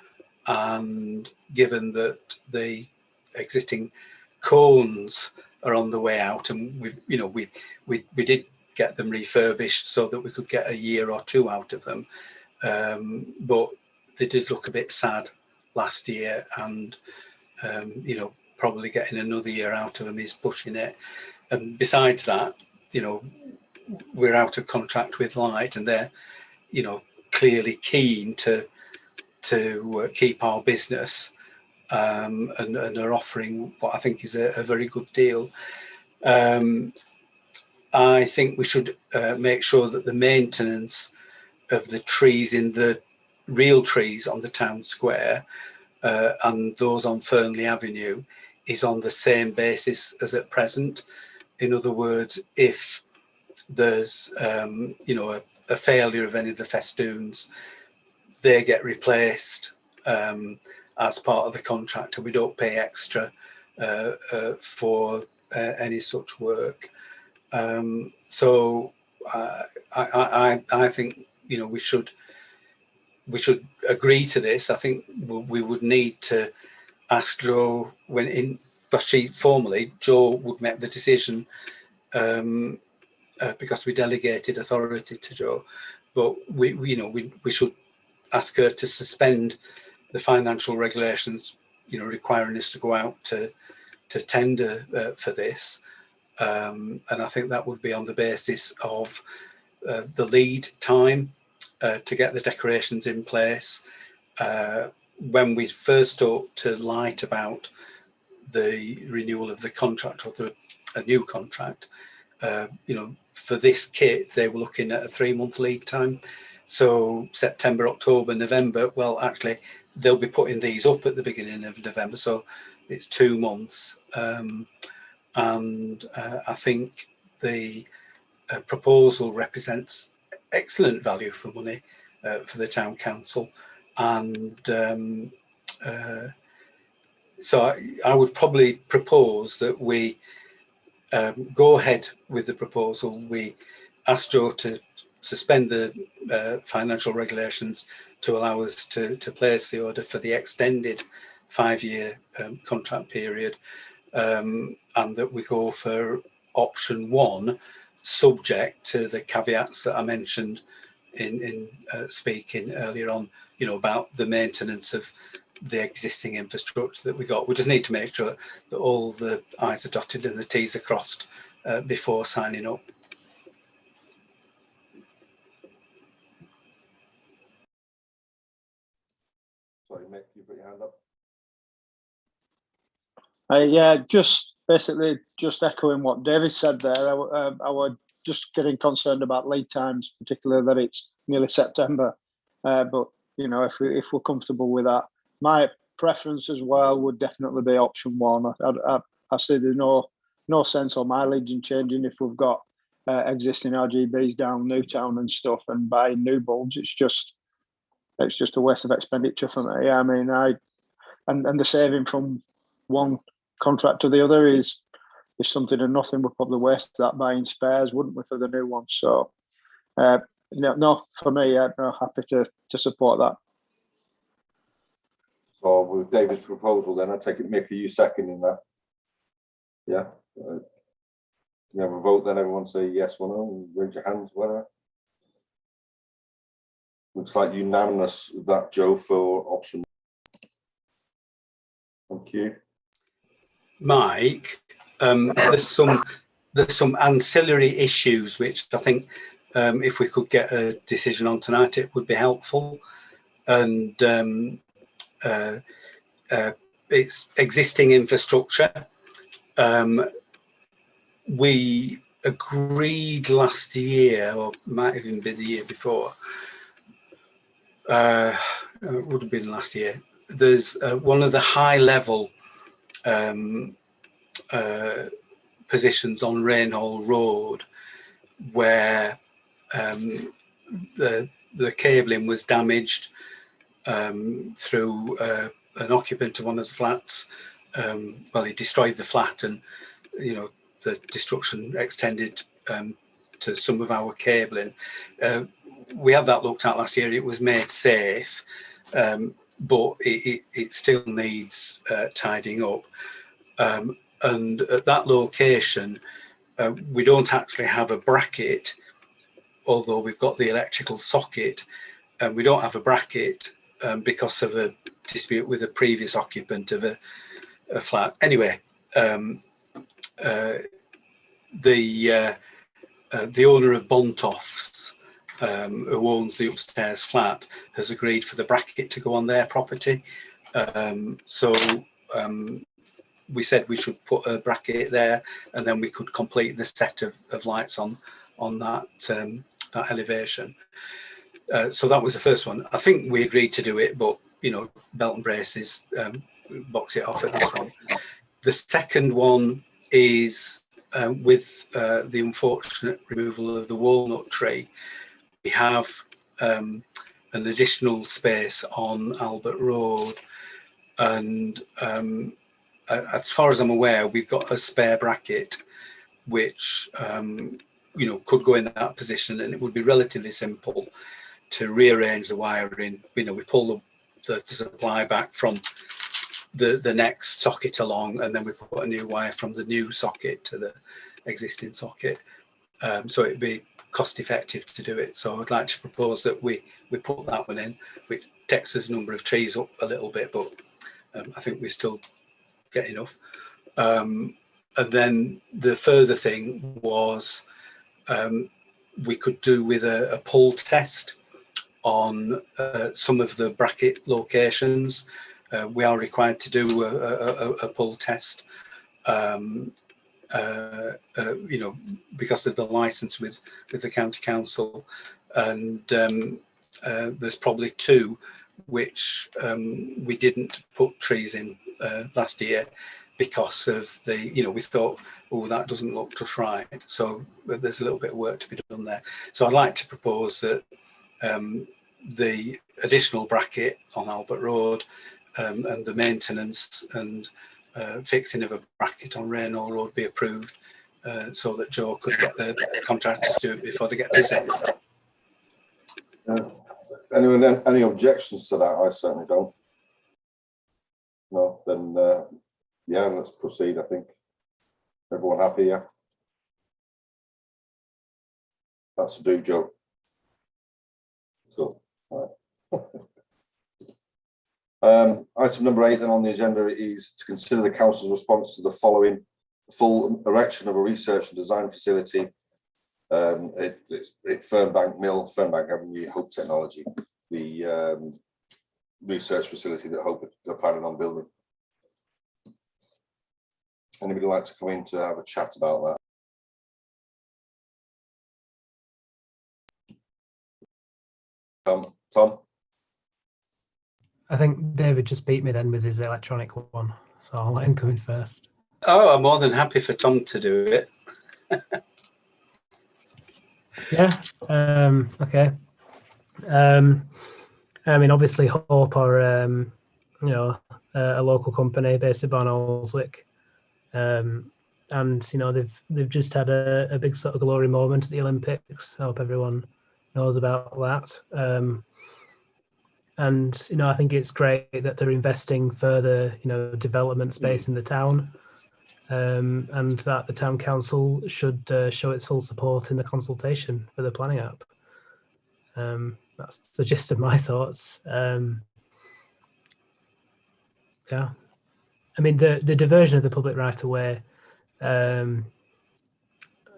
And given that the existing cones are on the way out, and we did get them refurbished so that we could get a year or two out of them, but they did look a bit sad last year, and you know, probably getting another year out of them is pushing it. And besides that, you know, we're out of contract with Light, and they're, you know, clearly keen to keep our business, and are offering what I think is a very good deal. I think we should make sure that the maintenance of the trees, in the real trees on the town square and those on Fernley Avenue, is on the same basis as at present. In other words, if there's you know, a failure of any of the festoons, they get replaced as part of the contract, and we don't pay extra for any such work. So I think, you know, we should agree to this. I think we would need to ask Jo formally, Jo would make the decision, because we delegated authority to Jo, but we should ask her to suspend the financial regulations, you know, requiring us to go out to tender for this. And I think that would be on the basis of the lead time to get the decorations in place. When we first talked to Light about the renewal of the contract, or a new contract, you know, for this kit, they were looking at a 3-month lead time. So September, October, November, well, actually, they'll be putting these up at the beginning of November. So it's 2 months. And I think the proposal represents excellent value for money for the town council. And so I would probably propose that we go ahead with the proposal. We ask Jo to suspend the financial regulations to allow us to place the order for the extended 5-year contract period, and that we go for option 1, subject to the caveats that I mentioned in speaking earlier on, you know, about the maintenance of the existing infrastructure that we got. We just need to make sure that all the I's are dotted and the T's are crossed before signing up. Sorry, Mick, you put your hand up. Yeah, just basically just echoing what David said there. I was just getting concerned about lead times, particularly that it's nearly September. But you know, if we're comfortable with that, my preference as well would definitely be option 1. I see there's no sense or mileage in changing if we've got existing RGBs down Newtown and stuff and buying new bulbs. It's just a waste of expenditure for me. I mean, and the saving from one contract to the other is something and nothing. We'd probably waste that buying spares, wouldn't we, for the new ones? So no, for me, I'm happy to support that. So with David's proposal, then I take it, Mick, are you seconding that? Yeah. Can you have a vote then? Everyone say yes or no, raise your hands, whatever. Looks like unanimous that, Jo, for option. Thank you. Mike, there's some ancillary issues which I think if we could get a decision on tonight, it would be helpful. And it's existing infrastructure. We agreed last year, or might even be the year before, it would have been last year, there's one of the high level positions on Rainhall Road where the cabling was damaged through an occupant of one of the flats. Well, he destroyed the flat, and the destruction extended to some of our cabling. We had that looked at last year. It was made safe, but it still needs tidying up. And at that location, we don't actually have a bracket, although we've got the electrical socket, and we don't have a bracket because of a dispute with a previous occupant of a flat. Anyway, the owner of Bontoffs, who owns the upstairs flat, has agreed for the bracket to go on their property. So we said we should put a bracket there, and then we could complete the set of lights on that that elevation. So that was the first one. I think we agreed to do it, but belt and braces, box it off at this one. The second one is with the unfortunate removal of the walnut tree. We have an additional space on Albert Road, and as far as I'm aware, we've got a spare bracket which could go in that position, and it would be relatively simple to rearrange the wiring. We pull the supply back from the next socket along, and then we put a new wire from the new socket to the existing socket. So it'd be cost effective to do it. So I'd like to propose that we put that one in, which takes us number of trees up a little bit, but I think we still get enough. And then the further thing was we could do with a pull test on some of the bracket locations. We are required to do a pull test, because of the license with the county council, and there's probably two which we didn't put trees in last year because of we thought, oh, that doesn't look just right. So there's a little bit of work to be done there. So I'd like to propose that the additional bracket on Albert Road and the maintenance and fixing of a bracket on Rainhall Road be approved, so that Joe could get the contractors to do it before they get busy. Anyone, any objections to that? I certainly don't. No, then yeah, let's proceed. I think everyone happy, yeah? That's to do, Joe. Cool. All right. Item number 8 then on the agenda is to consider the council's response to the following: full erection of a research and design facility at Fernbank Mill, Fernbank Avenue, Hope Technology, the research facility that Hope are planning on building. Anybody like to come in to have a chat about that? Tom? I think David just beat me then with his electronic one, so I'll let him come in first. Oh, I'm more than happy for Tom to do it. Yeah. Okay. I mean, obviously, Hope are a local company based in Barnoldswick, and they've just had a big sort of glory moment at the Olympics. I hope everyone knows about that. And I think it's great that they're investing further, development space in the town, and that the town council should show its full support in the consultation for the planning app. That's the gist of my thoughts. Yeah, I mean the diversion of the public right of way. I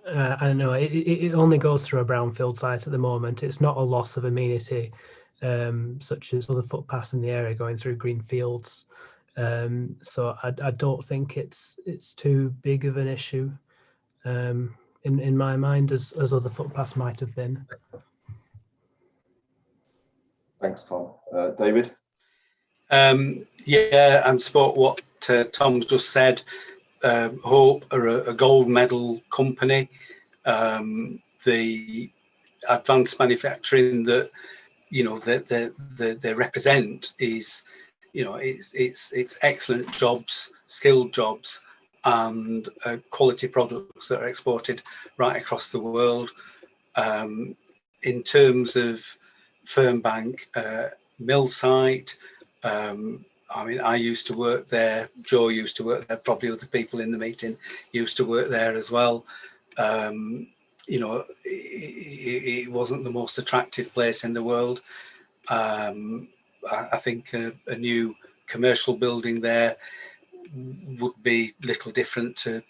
don't know. It only goes through a brownfield site at the moment. It's not a loss of amenity, such as other footpaths in the area going through Greenfields. So I don't think it's too big of an issue in my mind as other footpaths might have been. Thanks, Tom. David? Yeah, and support what Tom's just said. Hope are a gold medal company. The advanced manufacturing that they represent is, it's excellent jobs, skilled jobs, and quality products that are exported right across the world. In terms of Fernbank mill site, I mean, I used to work there, Joe used to work there, probably other people in the meeting used to work there as well. It wasn't the most attractive place in the world. I think a new commercial building there would be little different to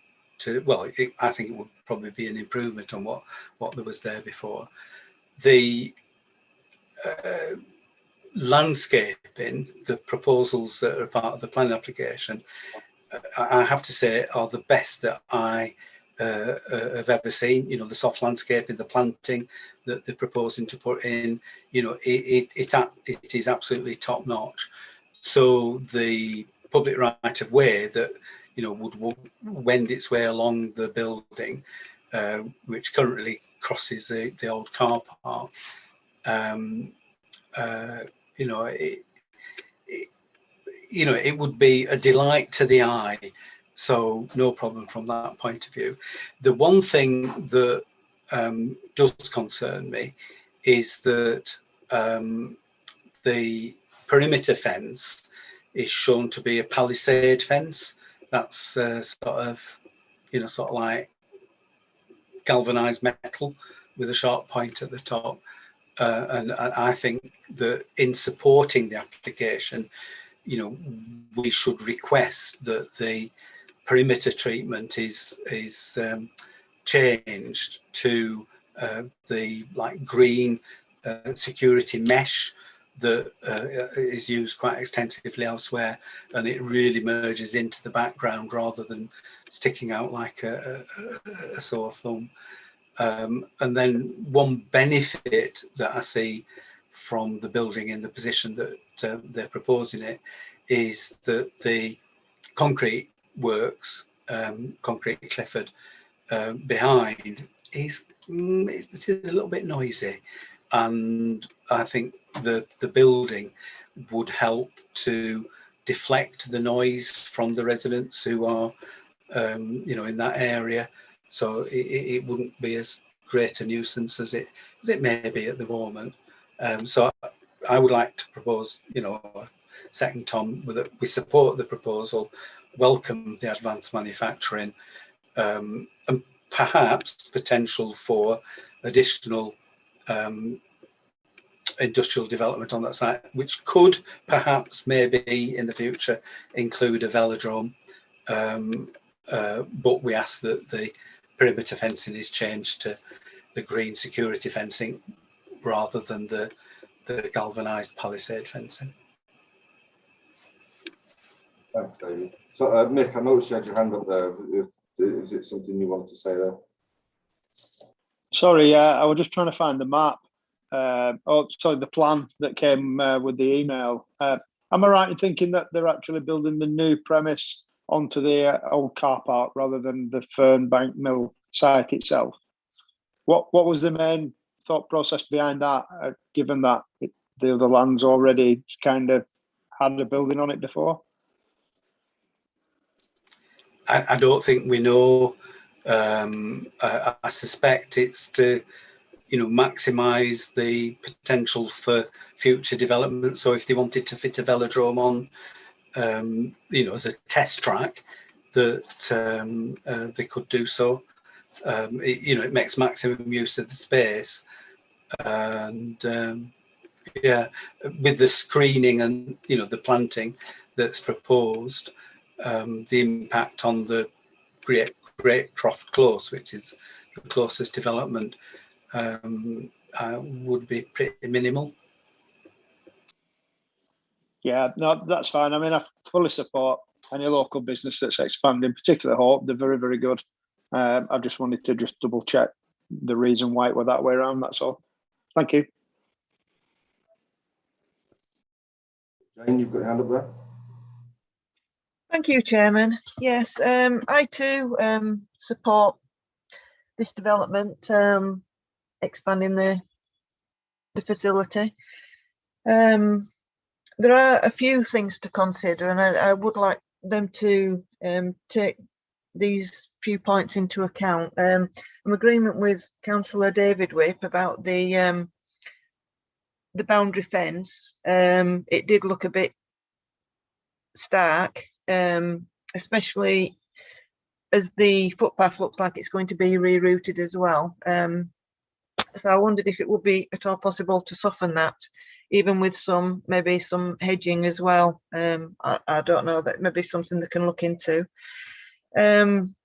well, I think it would probably be an improvement on what there was there before. The landscaping, the proposals that are part of the planning application, I have to say are the best that I have ever seen. The soft landscaping, the planting that they're proposing to put in, it is absolutely top notch. So the public right of way that would wend its way along the building, which currently crosses the old car park, it would be a delight to the eye. So no problem from that point of view. The one thing that does concern me is that the perimeter fence is shown to be a palisade fence. That's sort of like galvanized metal with a sharp point at the top. And I think that in supporting the application, we should request that the perimeter treatment is changed to the green security mesh that is used quite extensively elsewhere, and it really merges into the background rather than sticking out like a sore thumb. And then one benefit that I see from the building in the position that they're proposing it is that the concrete works, Concrete Clifford, behind it's a little bit noisy, and I think the building would help to deflect the noise from the residents who are in that area, so it wouldn't be as great a nuisance as it may be at the moment. So I would like to propose, second Tom, that we support the proposal, welcome the advanced manufacturing, and perhaps potential for additional industrial development on that site, which could perhaps maybe in the future include a velodrome. But we ask that the perimeter fencing is changed to the green security fencing rather than the galvanized palisade fencing. Thanks, David. So, Mick, I noticed you had your hand up there. Is it something you wanted to say there? Sorry, I was just trying to find the map. The plan that came with the email. Am I right in thinking that they're actually building the new premise onto the old car park rather than the Fernbank Mill site itself? What was the main thought process behind that, given that the other land's already kind of had a building on it before? I don't think we know. I suspect it's to maximise the potential for future development. So if they wanted to fit a velodrome on, as a test track, that they could do so. It makes maximum use of the space, and with the screening and the planting that's proposed, the impact on the Great Croft Close, which is the closest development, would be pretty minimal. Yeah, no, that's fine. I mean, I fully support any local business that's expanding, particularly Hope. They're very, very good. I just wanted to double check the reason why it were that way around. That's all. Thank you. Jane, you've got your hand up there. Thank you, Chairman. Yes, I too support this development, expanding the facility. There are a few things to consider, and I would like them to take these few points into account. I'm in agreement with Councillor David Whip about the boundary fence. It did look a bit stark, especially as the footpath looks like it's going to be rerouted as well. So I wondered if it would be at all possible to soften that, even with maybe some hedging as well. I don't know, that may be something they can look into. In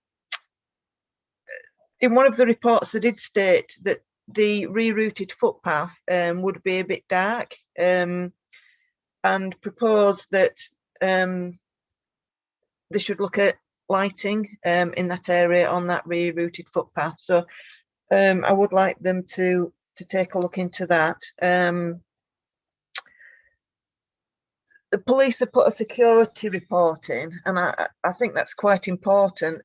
one of the reports, they did state that the rerouted footpath would be a bit dark, and proposed that they should look at lighting in that area on that rerouted footpath. So I would like them to take a look into that. The police have put a security report in, and I think that's quite important.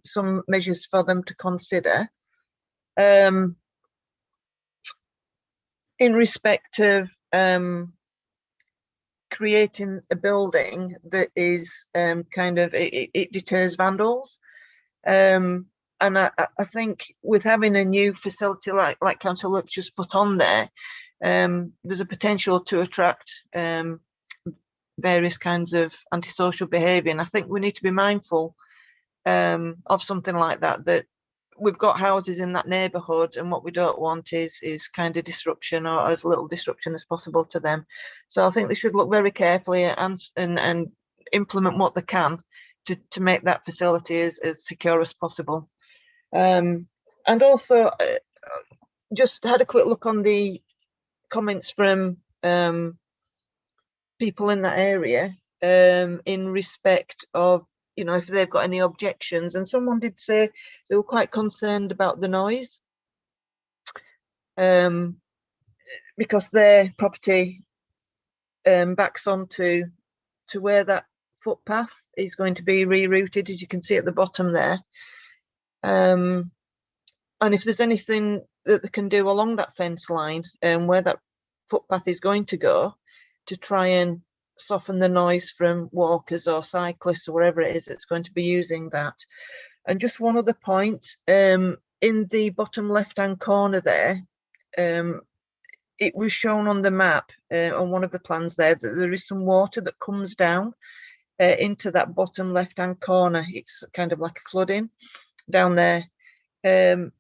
Some measures for them to consider in respect of creating a building that is it deters vandals. And I think with having a new facility like Councillor Lutz just put on there, there's a potential to attract various kinds of antisocial behaviour, and I think we need to be mindful of something like that. That we've got houses in that neighbourhood, and what we don't want is kind of disruption, or as little disruption as possible to them. So I think they should look very carefully and implement what they can to make that facility as secure as possible. And also, just had a quick look on the comments from people in that area in respect of, if they've got any objections, and someone did say they were quite concerned about the noise because their property backs onto where that footpath is going to be rerouted, as you can see at the bottom there. And if there's anything that they can do along that fence line and where that footpath is going to go, to try and soften the noise from walkers or cyclists or wherever it is that's going to be using that. And just one other point, in the bottom left hand corner there, it was shown on the map on one of the plans there that there is some water that comes down into that bottom left hand corner. It's kind of like a flooding down there, and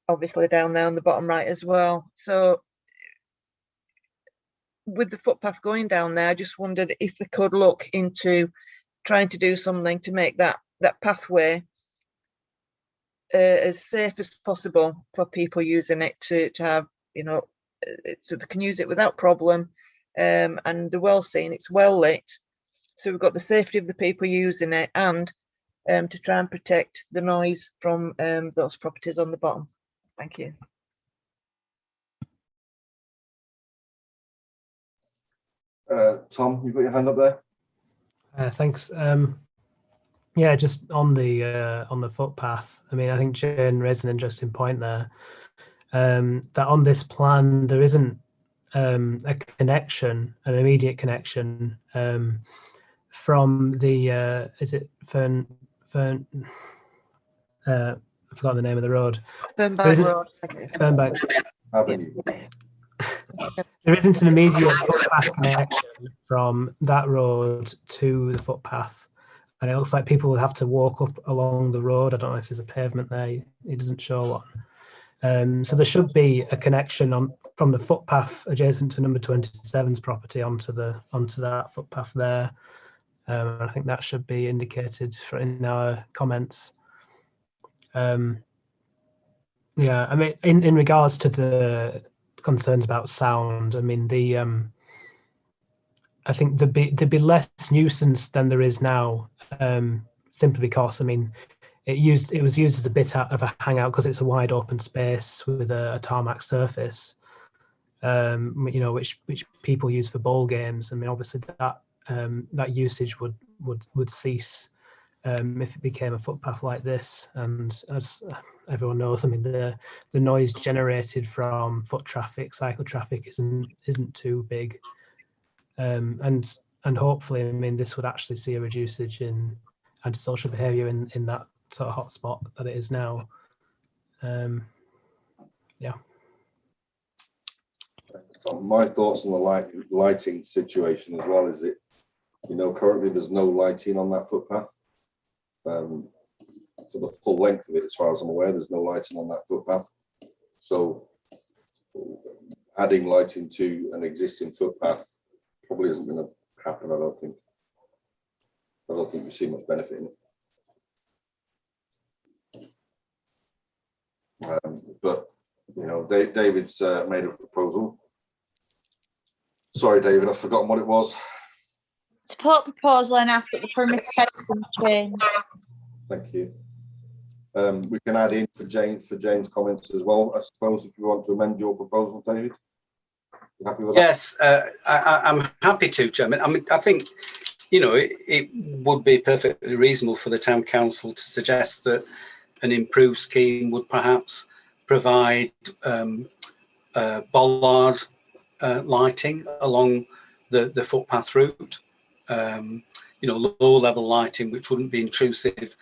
obviously down there on the bottom right as well. So with the footpath going down there, I just wondered if they could look into trying to do something to make that pathway as safe as possible for people using it, to have, so they can use it without problem, and they're well seen, it's well lit, so we've got the safety of the people using it, and to try and protect the noise from those properties on the bottom. Thank you. Tom, you've got your hand up there. Thanks. Yeah, just on the footpath. I mean, I think Jane raised an interesting point there. That on this plan there isn't a connection, an immediate connection from the is it Fern I forgot the name of the road. Fernbank Road. Fernbank Avenue. There isn't an immediate footpath connection from that road to the footpath, and it looks like people will have to walk up along the road. I don't know if there's a pavement there. It doesn't show one. So there should be a connection from the footpath adjacent to number 27's property onto that footpath there. I think that should be indicated in our comments. Yeah, I mean, in regards to the concerns about sound, I mean, I think there'd be less nuisance than there is now, simply because, I mean, it was used as a bit of a hangout because it's a wide open space with a tarmac surface. you know, which people use for bowl games. I mean, obviously that that usage would cease if it became a footpath like this. And as everyone knows, I mean, the noise generated from foot traffic, cycle traffic isn't too big. And hopefully, I mean, this would actually see a reducing in antisocial behaviour in that sort of hotspot that it is now. Yeah. So my thoughts on the lighting situation as well is that, you know, currently there's no lighting on that footpath. For the full length of it, as far as I'm aware, there's no lighting on that footpath. So adding lighting to an existing footpath probably isn't going to happen, I don't think. I don't think we see much benefit in it. But, you know, David's made a proposal. Sorry, David, I've forgotten what it was. Support proposal and ask that the perimeter fencing change. Thank you. We can add in for Jane's comments as well, I suppose, if you want to amend your proposal, David. You happy with that? Yes, I'm happy to, Chairman. I mean, I think, you know, it would be perfectly reasonable for the Town Council to suggest that an improved scheme would perhaps provide bollard lighting along the footpath route. You know, low-level lighting, which wouldn't be intrusive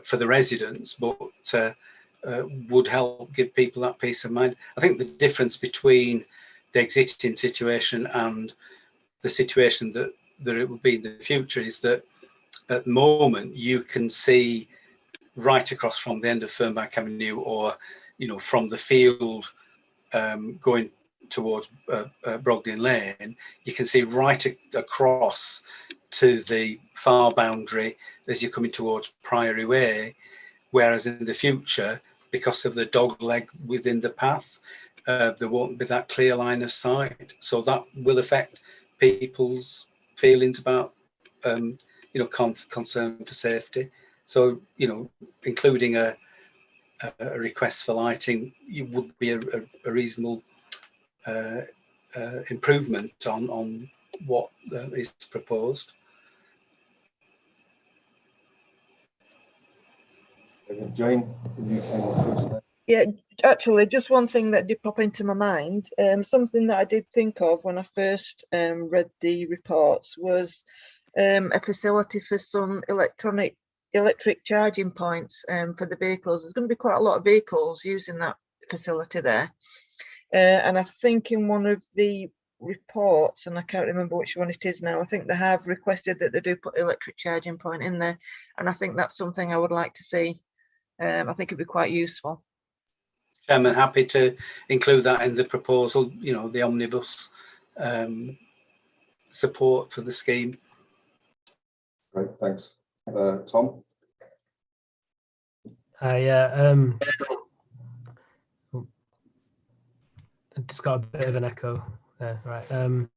for the residents, but would help give people that peace of mind. I think the difference between the existing situation and the situation that it will be in the future is that at the moment you can see right across from the end of Fernbank Avenue, or, you know, from the field going towards Brogden Lane, you can see right across to the far boundary as you're coming towards Priory Way, whereas in the future, because of the dog leg within the path, there won't be that clear line of sight. So that will affect people's feelings about, you know, concern for safety. So, you know, including a request for lighting, it would be a reasonable improvement on what is proposed. Jane, you came first there. Yeah, actually, just one thing that did pop into my mind, something that I did think of when I first read the reports was a facility for some electric charging points for the vehicles. There's going to be quite a lot of vehicles using that facility there. And I think in one of the reports, and I can't remember which one it is now, I think they have requested that they do put electric charging point in there. And I think that's something I would like to see. I think it'd be quite useful. Chairman, happy to include that in the proposal, you know, the omnibus support for the scheme. Great, thanks. Tom? Yeah, I just got a bit of an echo there, right. I'm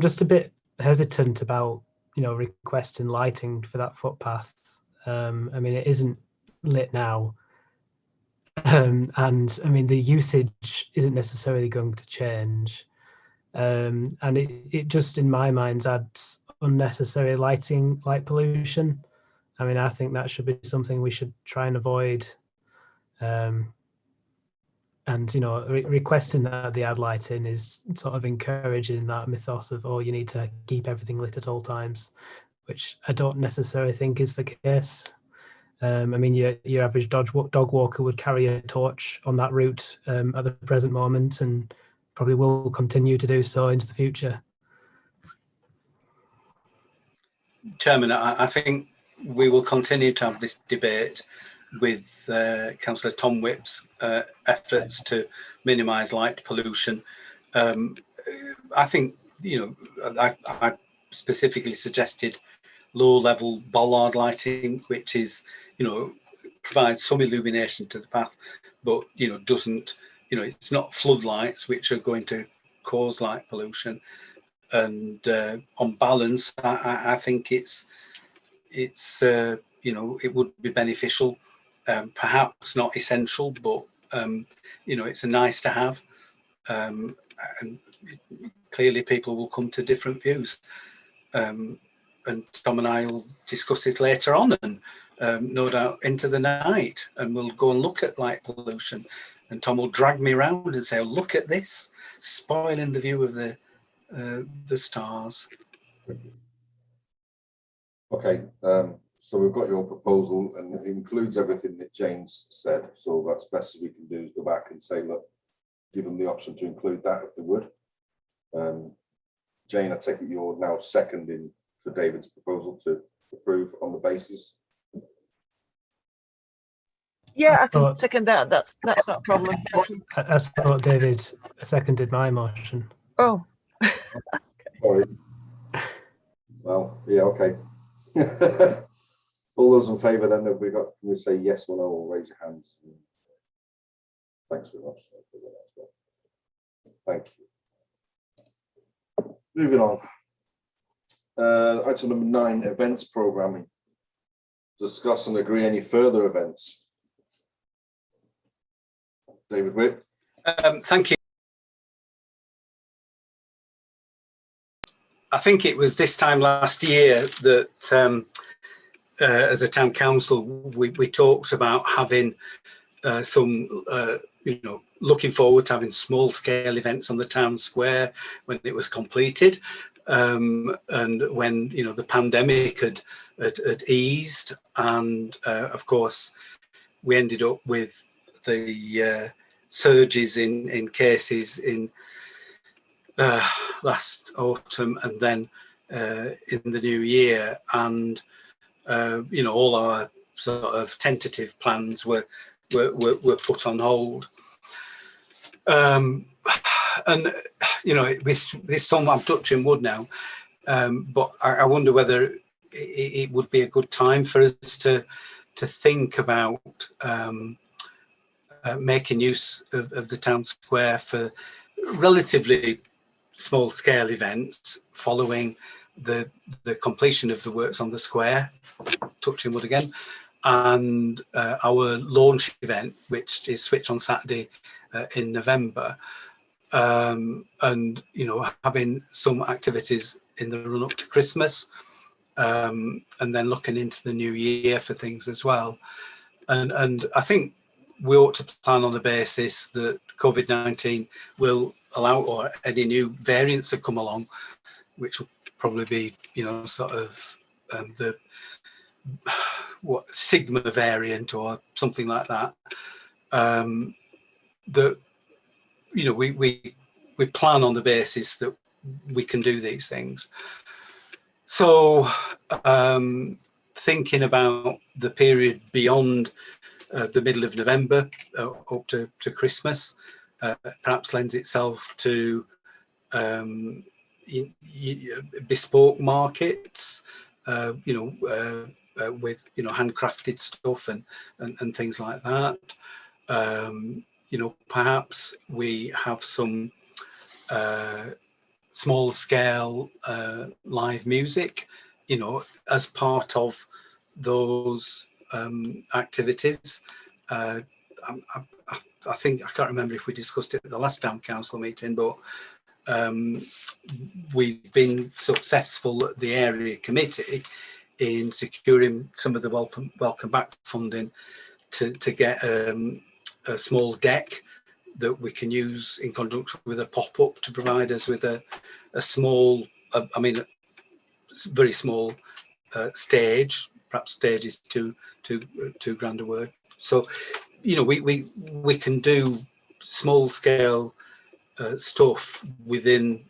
just a bit hesitant about, you know, requesting lighting for that footpath. I mean, it isn't lit now. And I mean, the usage isn't necessarily going to change. And it just, in my mind, adds unnecessary light pollution. I mean, I think that should be something we should try and avoid. And, you know, requesting that the add lighting is sort of encouraging that mythos of, oh, you need to keep everything lit at all times, which I don't necessarily think is the case. I mean, your average dog walker would carry a torch on that route at the present moment, and probably will continue to do so into the future. Chairman, I think we will continue to have this debate with Councillor Tom Whipp's efforts to minimise light pollution. I think, you know, I specifically suggested low-level bollard lighting, which is, you know, provides some illumination to the path, but, you know, doesn't, you know, it's not floodlights which are going to cause light pollution. And on balance, I think it's you know, it would be beneficial, perhaps not essential, but you know, it's a nice to have. and clearly people will come to different views. And Tom and I will discuss this later on, and no doubt into the night, and we'll go and look at light pollution, and Tom will drag me around and say, oh, look at this, spoiling the view of the stars. Okay, so we've got your proposal, and it includes everything that James said, so that's best we can do is go back and say, look, give them the option to include that if they would. Jane, I take it you're now seconding for David's proposal to approve on the basis. Yeah, I can second that. That's not a problem. I thought David seconded my motion. Oh. Sorry. Well, yeah, okay. All those in favour then, have we got, can we say yes or no, or raise your hands? Thanks very much. Thank you. Moving on. Item number 9, events programming. Discuss and agree any further events. David Witt. Thank you. I think it was this time last year that as a town council, we talked about having some, looking forward to having small scale events on the town square when it was completed. And when, the pandemic had eased, and of course, we ended up with the surges in cases in last autumn, and then in the new year, and all our sort of tentative plans were put on hold. And this some I'm touching wood now, but I wonder whether it would be a good time for us to think about making use of the town square for relatively small scale events following the completion of the works on the square, touching wood again, and our launch event, which is Switch on Saturday in November, and having some activities in the run up to Christmas, and then looking into the new year for things as well. And I think we ought to plan on the basis that COVID-19 will allow, or any new variants that come along, which will probably be, the Sigma variant or something like that. That we plan on the basis that we can do these things. So thinking about the period beyond the middle of November up to Christmas perhaps lends itself to bespoke markets, with handcrafted stuff and things like that. Perhaps we have some small scale live music, as part of those activities. I think, I can't remember if we discussed it at the last town council meeting, but we've been successful at the area committee in securing some of the welcome back funding to get a small deck that we can use in conjunction with a pop-up to provide us with a small, very small stage. Perhaps stage is too grand a word. So, we can do small scale stuff within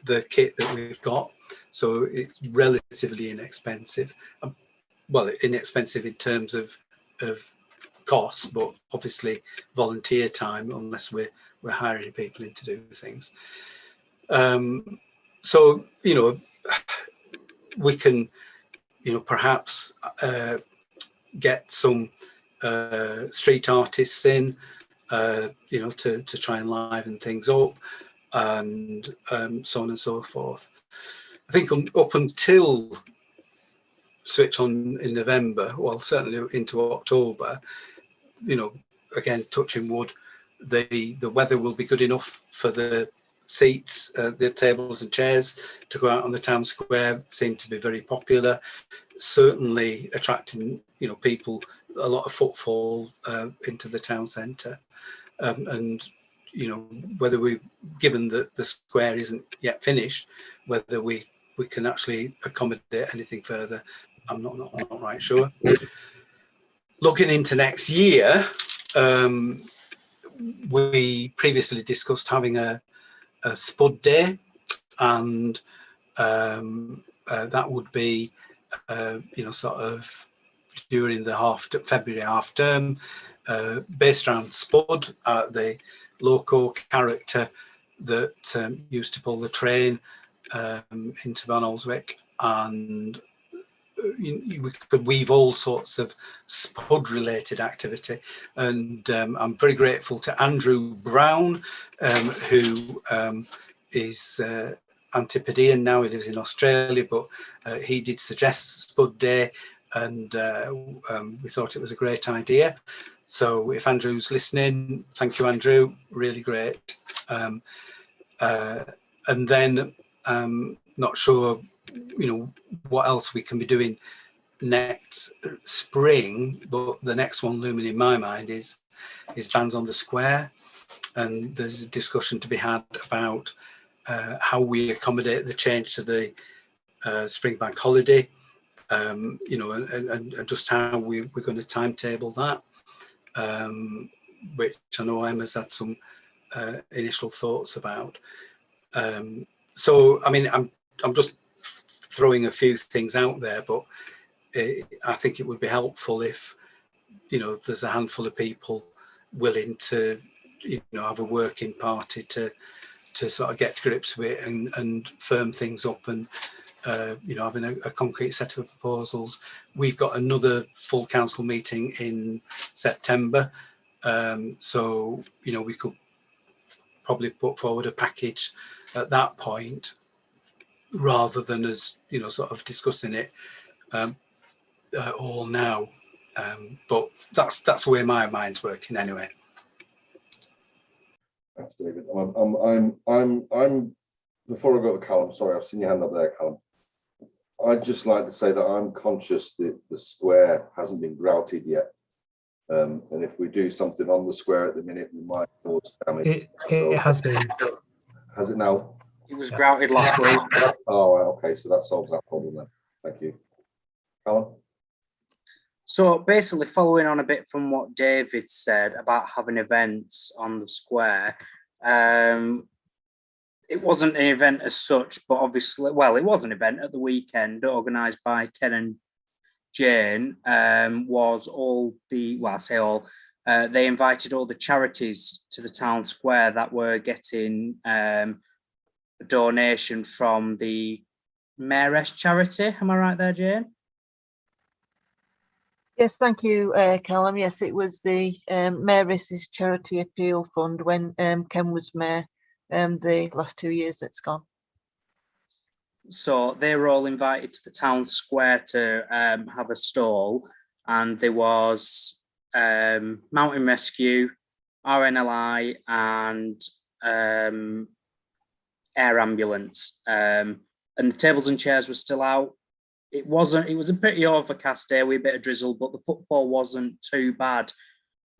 the kit that we've got. So it's relatively inexpensive. Well, inexpensive in terms of cost, but obviously volunteer time, unless we're hiring people in to do things. So, we can, perhaps get some street artists in, to try and liven things up, and so on and so forth. I think up until Switch on in November, well, certainly into October, again, touching wood, the weather will be good enough for the seats, the tables and chairs to go out on the town square. Seem to be very popular, certainly attracting, you know, people, a lot of footfall into the town centre. And you know, whether we, given that the square isn't yet finished, whether we can actually accommodate anything further, I'm not right sure. Looking into next year, we previously discussed having a Spud day, and that would be, you know, sort of during the February half term, based around Spud, the local character that used to pull the train into Barnoldswick, and we could weave all sorts of Spud related activity. And I'm very grateful to Andrew Brown, who is Antipodean now. He lives in Australia, but he did suggest Spud Day, and we thought it was a great idea. So if Andrew's listening, thank you, Andrew, really great. And then not sure, you know, what else we can be doing next spring, but the next one looming in my mind is Bands on the Square, and there's a discussion to be had about how we accommodate the change to the spring bank holiday, you know, and just how we're going to timetable that, which I know Emma's had some initial thoughts about. So I mean, I'm just throwing a few things out there, but I think it would be helpful if, you know, there's a handful of people willing to, you know, have a working party to sort of get to grips with and firm things up, and you know, having a concrete set of proposals. We've got another full council meeting in September, so you know, we could probably put forward a package at that point, rather than as, you know, sort of discussing it all now. But that's where my mind's working anyway. Thanks, David. I'm before I go to Callum, sorry, I've seen your hand up there, Callum. I'd just like to say that I'm conscious that the square hasn't been grouted yet. And if we do something on the square at the minute, we might cause damage. It has been. Has it now? It was grouted last week. Oh, right, okay, so that solves that problem then. Thank you. Callum? So basically, following on a bit from what David said about having events on the square, it wasn't an event as such, but obviously, well, it was an event at the weekend organised by Ken and Jane. Was all the, well, I say all, they invited all the charities to the town square that were getting a donation from the Mayoress charity. Am I right there, Jane? Yes, thank you, Callum. Yes, it was the Mayoress's Charity Appeal Fund when Ken was mayor the last 2 years that's gone. So they were all invited to the town square to have a stall, and there was Mountain Rescue, RNLI, and Air Ambulance, and the tables and chairs were still out. It was a pretty overcast day with a bit of drizzle, but the footfall wasn't too bad.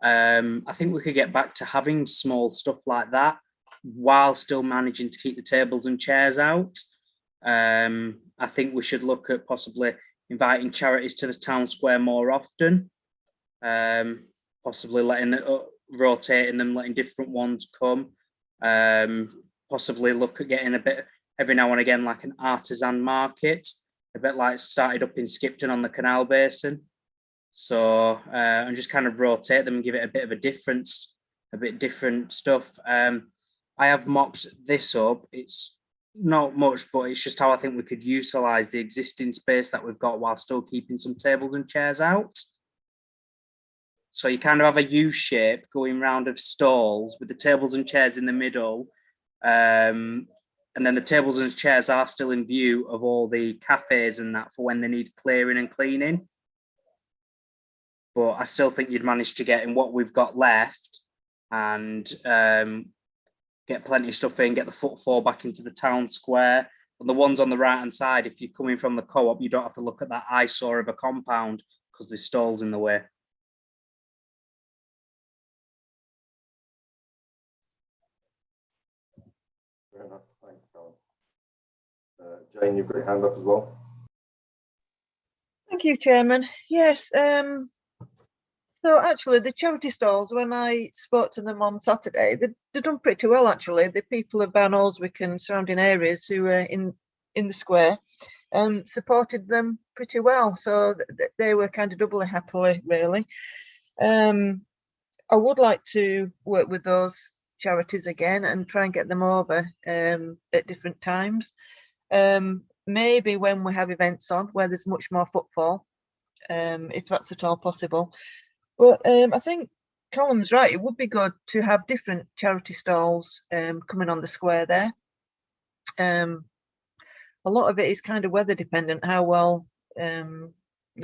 I think we could get back to having small stuff like that while still managing to keep the tables and chairs out. I think we should look at possibly inviting charities to the town square more often, possibly rotating them, letting different ones come, possibly look at getting a bit every now and again like an artisan market, a bit like started up in Skipton on the Canal Basin. So and just kind of rotate them and give it a bit of a difference, a bit different stuff. I have mocked this up. It's not much, but it's just how I think we could utilise the existing space that we've got while still keeping some tables and chairs out. So you kind of have a U shape going round of stalls with the tables and chairs in the middle. And then the tables and chairs are still in view of all the cafes and that for when they need clearing and cleaning. But I still think you'd manage to get in what we've got left, and get plenty of stuff in, get the footfall back into the town square. And the ones on the right hand side, if you're coming from the co-op, you don't have to look at that eyesore of a compound because there's stalls in the way. Fair enough. Thanks, Colin. Jane, you've got your hand up as well. Thank you, Chairman. Yes, so actually the charity stalls, when I spoke to them on Saturday, they've done pretty well actually. The people of Barnoldswick and surrounding areas who were in the square supported them pretty well. So they were kind of doubly happily, really. I would like to work with those charities again and try and get them over at different times. Maybe when we have events on where there's much more footfall, if that's at all possible. But I think Colum's right, it would be good to have different charity stalls coming on the square there. A lot of it is kind of weather dependent, how well they're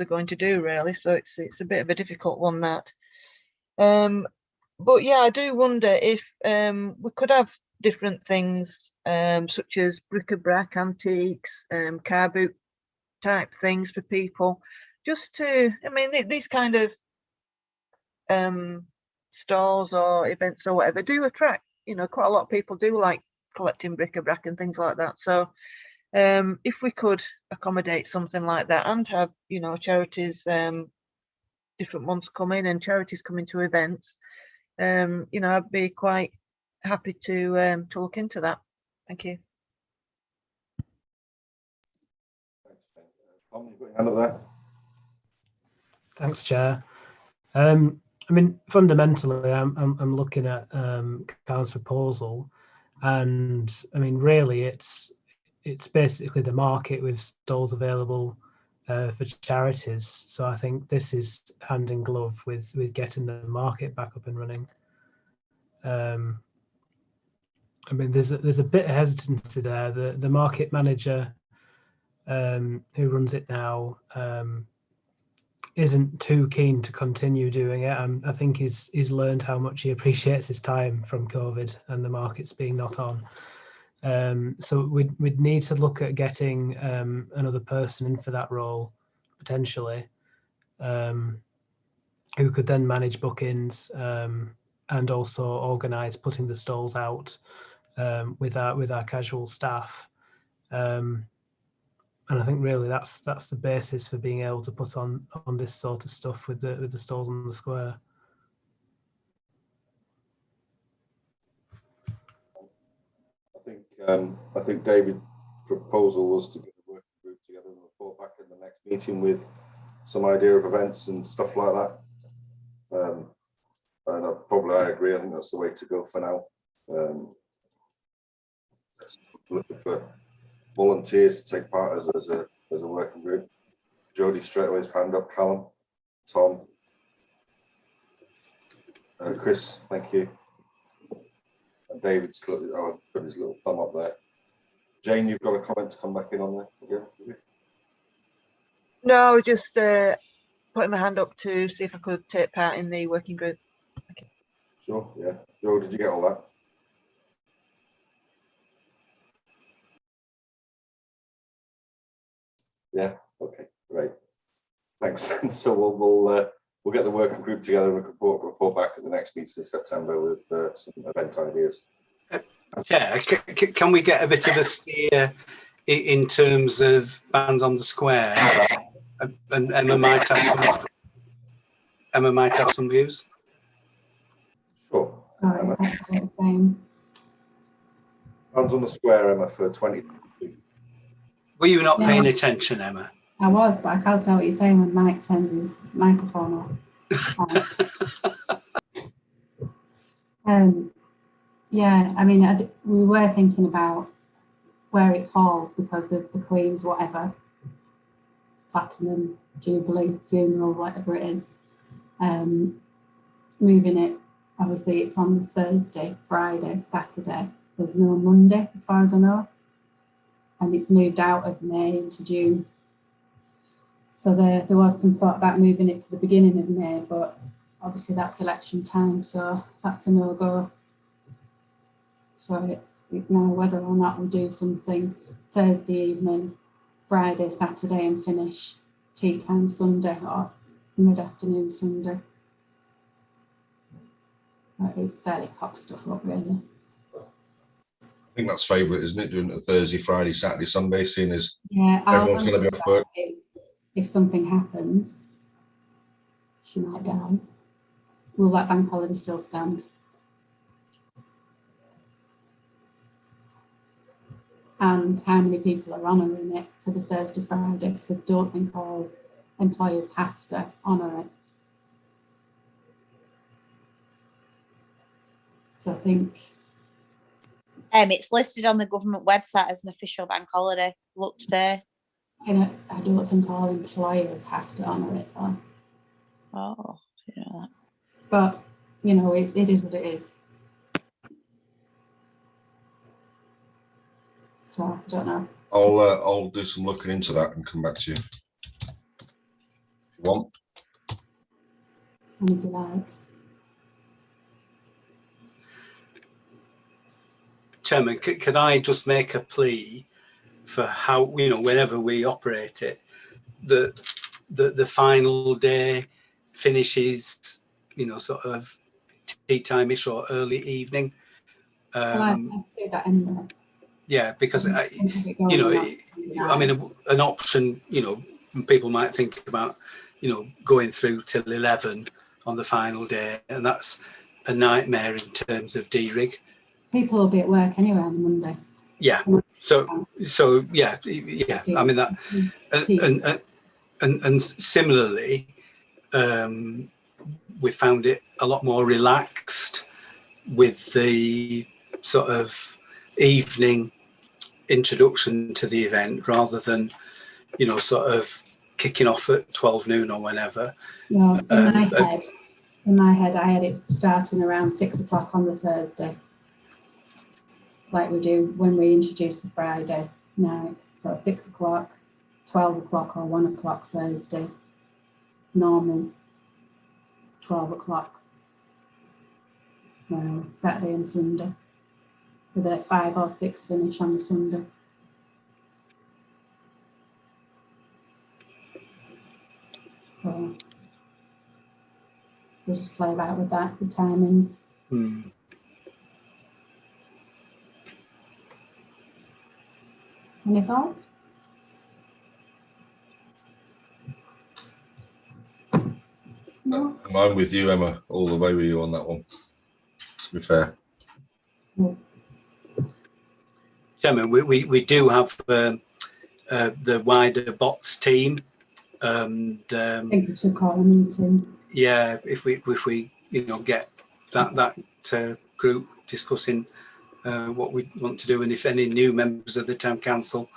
going to do, really. So it's a bit of a difficult one, that. But yeah, I do wonder if we could have different things, such as bric-a-brac, antiques, car boot type things for people, just to, I mean, these kind of stores or events or whatever do attract, you know, quite a lot of people do like collecting bric-a-brac and things like that. So if we could accommodate something like that and have, you know, charities, different ones come in and charities coming to events, you know, I'd be quite happy to look into that. Thank you. Thanks, Jane. Tom, you've got your hand up there. Thanks, Chair. I mean, fundamentally, I'm looking at Carl's proposal, and I mean, really, it's basically the market with stalls available for charities. So I think this is hand in glove with getting the market back up and running. I mean, there's a bit of hesitancy there. The market manager who runs it now isn't too keen to continue doing it. I think he's learned how much he appreciates his time from COVID and the markets being not on. So we'd need to look at getting another person in for that role, potentially, who could then manage bookings and also organise putting the stalls out with our casual staff. And I think really that's the basis for being able to put on this sort of stuff with the stalls on the square. I think David's proposal was to get a working group together and report back in the next meeting with some idea of events and stuff like that. And I agree. I think that's the way to go for now. Looking for volunteers to take part as a working group. Jody straight away his hand up. Callum, Tom, Chris, thank you. And David's put his little thumb up there. Jane, you've got a comment to come back in on there again? No, just putting my hand up to see if I could take part in the working group. Okay. Sure, yeah. Joe, did you get all that? Yeah, okay, great. Thanks. So we'll get the working group together and report back at the next meeting in September with some event ideas. Yeah, can we get a bit of a steer in terms of bands on the square? And Emma might have some views. Sure. Sorry, Emma. I feel the same. Bands on the square, Emma, for 2022. Were you not paying attention, Emma? I was, but I can't tell what you're saying when Mike turns his microphone off. Yeah, I mean, we were thinking about where it falls because of the Queen's whatever, platinum, jubilee, funeral, whatever it is. Moving it, obviously it's on Thursday, Friday, Saturday. There's no Monday, as far as I know. And it's moved out of May into June. So there was some thought about moving it to the beginning of May, but obviously that's election time, so that's a no-go. So it's now whether or not we do something Thursday evening, Friday, Saturday, and finish tea time Sunday or mid-afternoon Sunday. It's fairly cock stuff up, really. I think that's favourite, isn't it? Doing it a Thursday, Friday, Saturday, Sunday, seeing as Yeah, everyone's going to be off work. If something happens, she might die. Will that bank holiday still stand? And how many people are honouring it for the Thursday, Friday? Because I don't think all employers have to honour it. So I think It's listed on the government website as an official bank holiday. Look today. I don't think all employers have to honour it though. Oh, yeah. But you know, it is what it is. So I don't know. I'll do some looking into that and come back to you. If you want. And if you like. Chairman, could I just make a plea for how, you know, whenever we operate it, the final day finishes, you know, sort of tea time-ish or early evening. Well, I do that anyway. Yeah, because you know, I mean, an option, you know, people might think about, you know, going through till 11 on the final day, and that's a nightmare in terms of DRIG. People will be at work anyway on Monday. Yeah. So yeah. I mean that, and similarly, we found it a lot more relaxed with the sort of evening introduction to the event rather than, you know, sort of kicking off at 12 noon or whenever. No, in my head, I had it starting around 6 o'clock on the Thursday, like we do when we introduce the Friday night. So 6 o'clock, 12 o'clock or 1 o'clock Thursday, normal 12 o'clock Saturday and Sunday, with a 5 or 6 finish on the Sunday. So we'll just play about with that, the timings. Any thoughts? No. I'm with you, Emma, all the way with you on that one, to be fair. No. Chairman, we do have the wider bots team, and I think we should call a meeting. yeah, if we you know get that group discussing what we want to do, and if any new members of the town council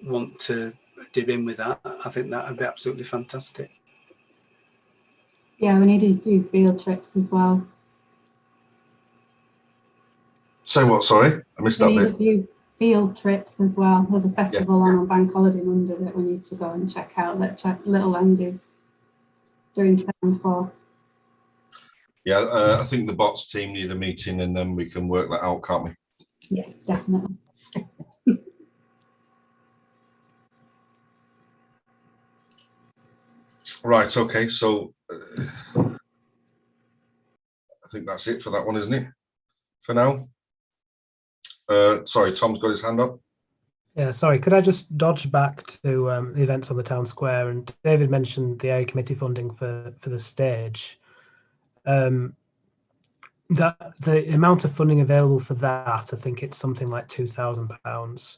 want to dip in with that, I think that would be absolutely fantastic. Yeah, we need to do field trips as well. Say what? Sorry, I missed that bit. We need a few field trips as well. There's a festival on bank holiday Monday that we need to go and check out, that Little Andy's doing sound for. Yeah, I think the bots team need a meeting and then we can work that out, can't we? Yeah, definitely. Right, okay, so I think that's it for that one, isn't it? For now. Sorry, Tom's got his hand up. Yeah, sorry, could I just dodge back to the events on the town square? And David mentioned the area committee funding for the stage. That the amount of funding available for that, I think it's something like £2,000.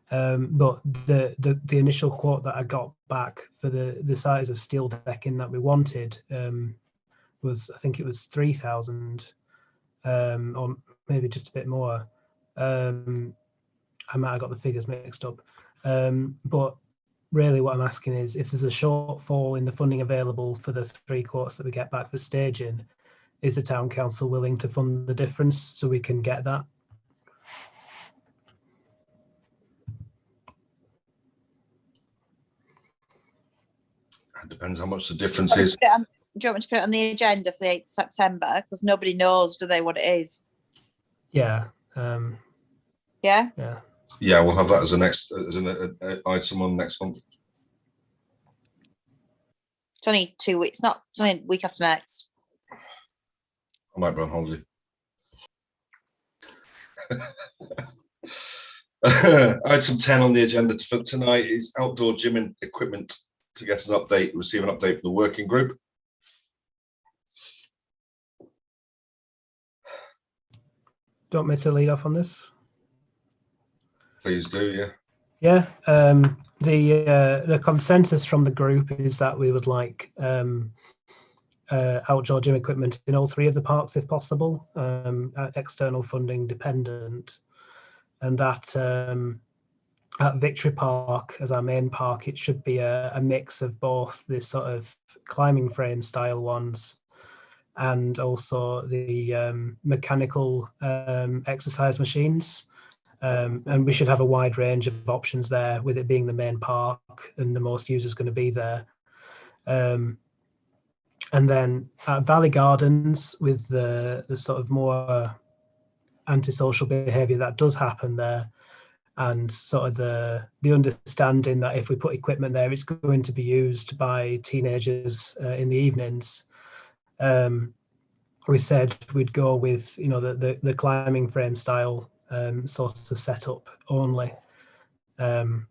But the initial quote that I got back for the size of steel decking that we wanted was, I think it was 3,000, or maybe just a bit more. I might have got the figures mixed up. But really what I'm asking is, if there's a shortfall in the funding available for the 3 quotes that we get back for staging, is the town council willing to fund the difference so we can get that? It depends how much the difference is. Do you want me to put it on the agenda for the 8th of September? Because nobody knows, do they, what it is? Yeah. Yeah. Yeah. Yeah, we'll have that as an item on next month. It's only 2 weeks. It's only week after next. I might be on holiday. Item 10 on the agenda for tonight is outdoor gym and equipment. To get an update, receive an update from the working group. Do you want me to lead off on this? Please do, yeah. Yeah. The consensus from the group is that we would like outdoor gym equipment in all 3 of the parks if possible, external funding dependent, and that at Victory Park as our main park, it should be a mix of both the sort of climbing frame style ones and also the mechanical exercise machines. And we should have a wide range of options there, with it being the main park and the most users going to be there. And then at Valley Gardens, with the sort of more antisocial behaviour that does happen there, and sort of the understanding that if we put equipment there, it's going to be used by teenagers in the evenings. We said we'd go with, you know, the climbing frame style sorts of setup only. And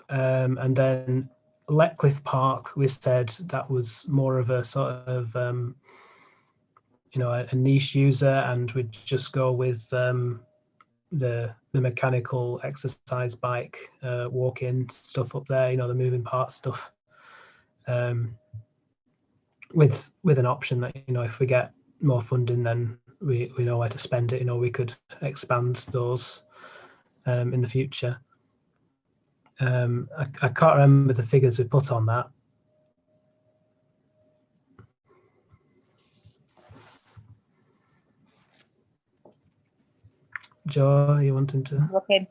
then Letcliffe Park, we said that was more of a sort of you know, a niche user, and we'd just go with the mechanical exercise bike walk-in stuff up there, you know, the moving part stuff, with an option that, you know, if we get more funding, then we know where to spend it. You know, we could expand those in the future. I can't remember the figures we put on that. Joe, are you wanting to? Looking.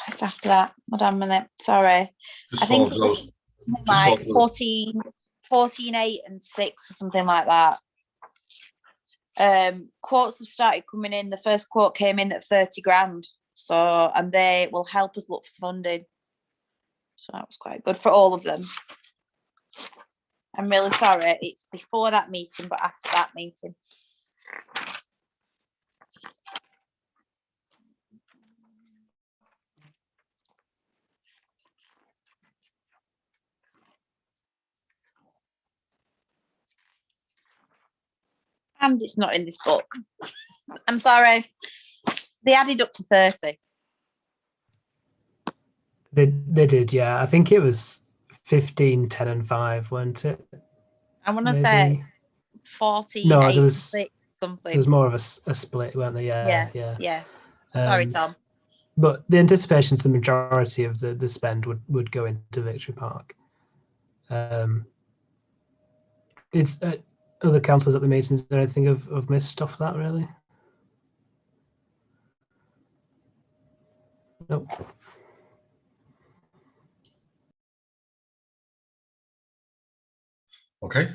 It's after that. Hold on a minute. Sorry. Just I think follow those. like 14, 8 and 6 or something like that. Quotes have started coming in. The first quote came in at 30 grand. So, and they will help us look for funding. So that was quite good for all of them. I'm really sorry. It's before that meeting, but after that meeting. And it's not in this book. I'm sorry. They added up to 30. They did, yeah. I think it was 15, 10 and 5, weren't it? I want to say 14, no, 8 there was, and 6 something. There was more of a split, weren't there? Yeah. Sorry, Tom. But the anticipation is the majority of the spend would go into Victory Park. Is other councillors at the meeting, is there anything of missed off that, really? Nope. Okay.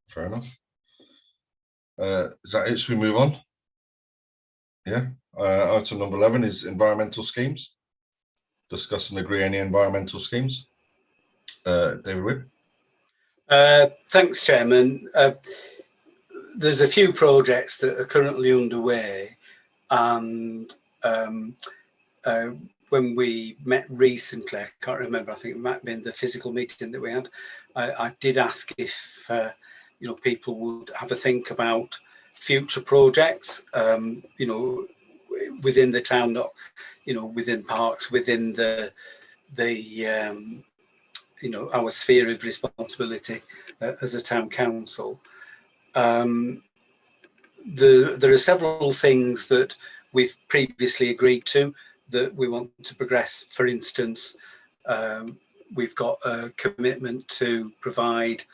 Fair enough. Is that it? Should we move on? Yeah. Item number 11 is environmental schemes. Discuss and agree any environmental schemes. David Whibb. Thanks, Chairman. There's a few projects that are currently underway, and when we met recently, I can't remember, I think it might have been the physical meeting that we had, I did ask if you know, people would have a think about future projects, you know, within the town, not, you know, within parks, within the you know, our sphere of responsibility as a town council. There are several things that we've previously agreed to that we want to progress. For instance, we've got a commitment to provide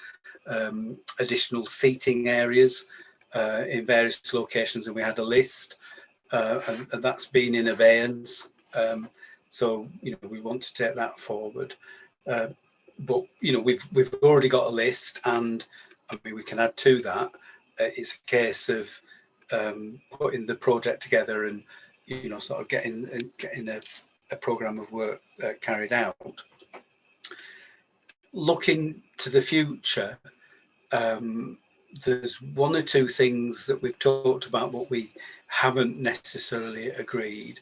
additional seating areas in various locations, and we had a list, and that's been in abeyance. So we want to take that forward, but we've already got a list, and I mean we can add to that. It's a case of putting the project together and sort of getting a program of work carried out. Looking to the future, there's one or two things that we've talked about but we haven't necessarily agreed,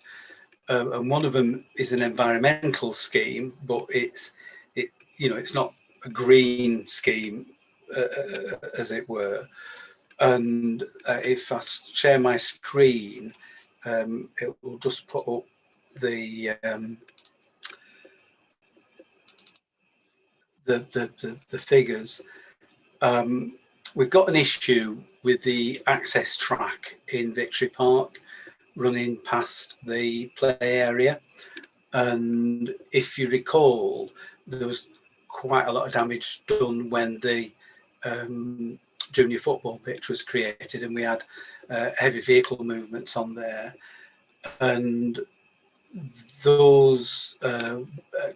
and one of them is an environmental scheme, but it's not a green scheme as it were. And if I share my screen, it will just put up the figures. We've got an issue with the access track in Victory Park running past the play area, and if you recall, there was quite a lot of damage done when the junior football pitch was created, and we had heavy vehicle movements on there, and those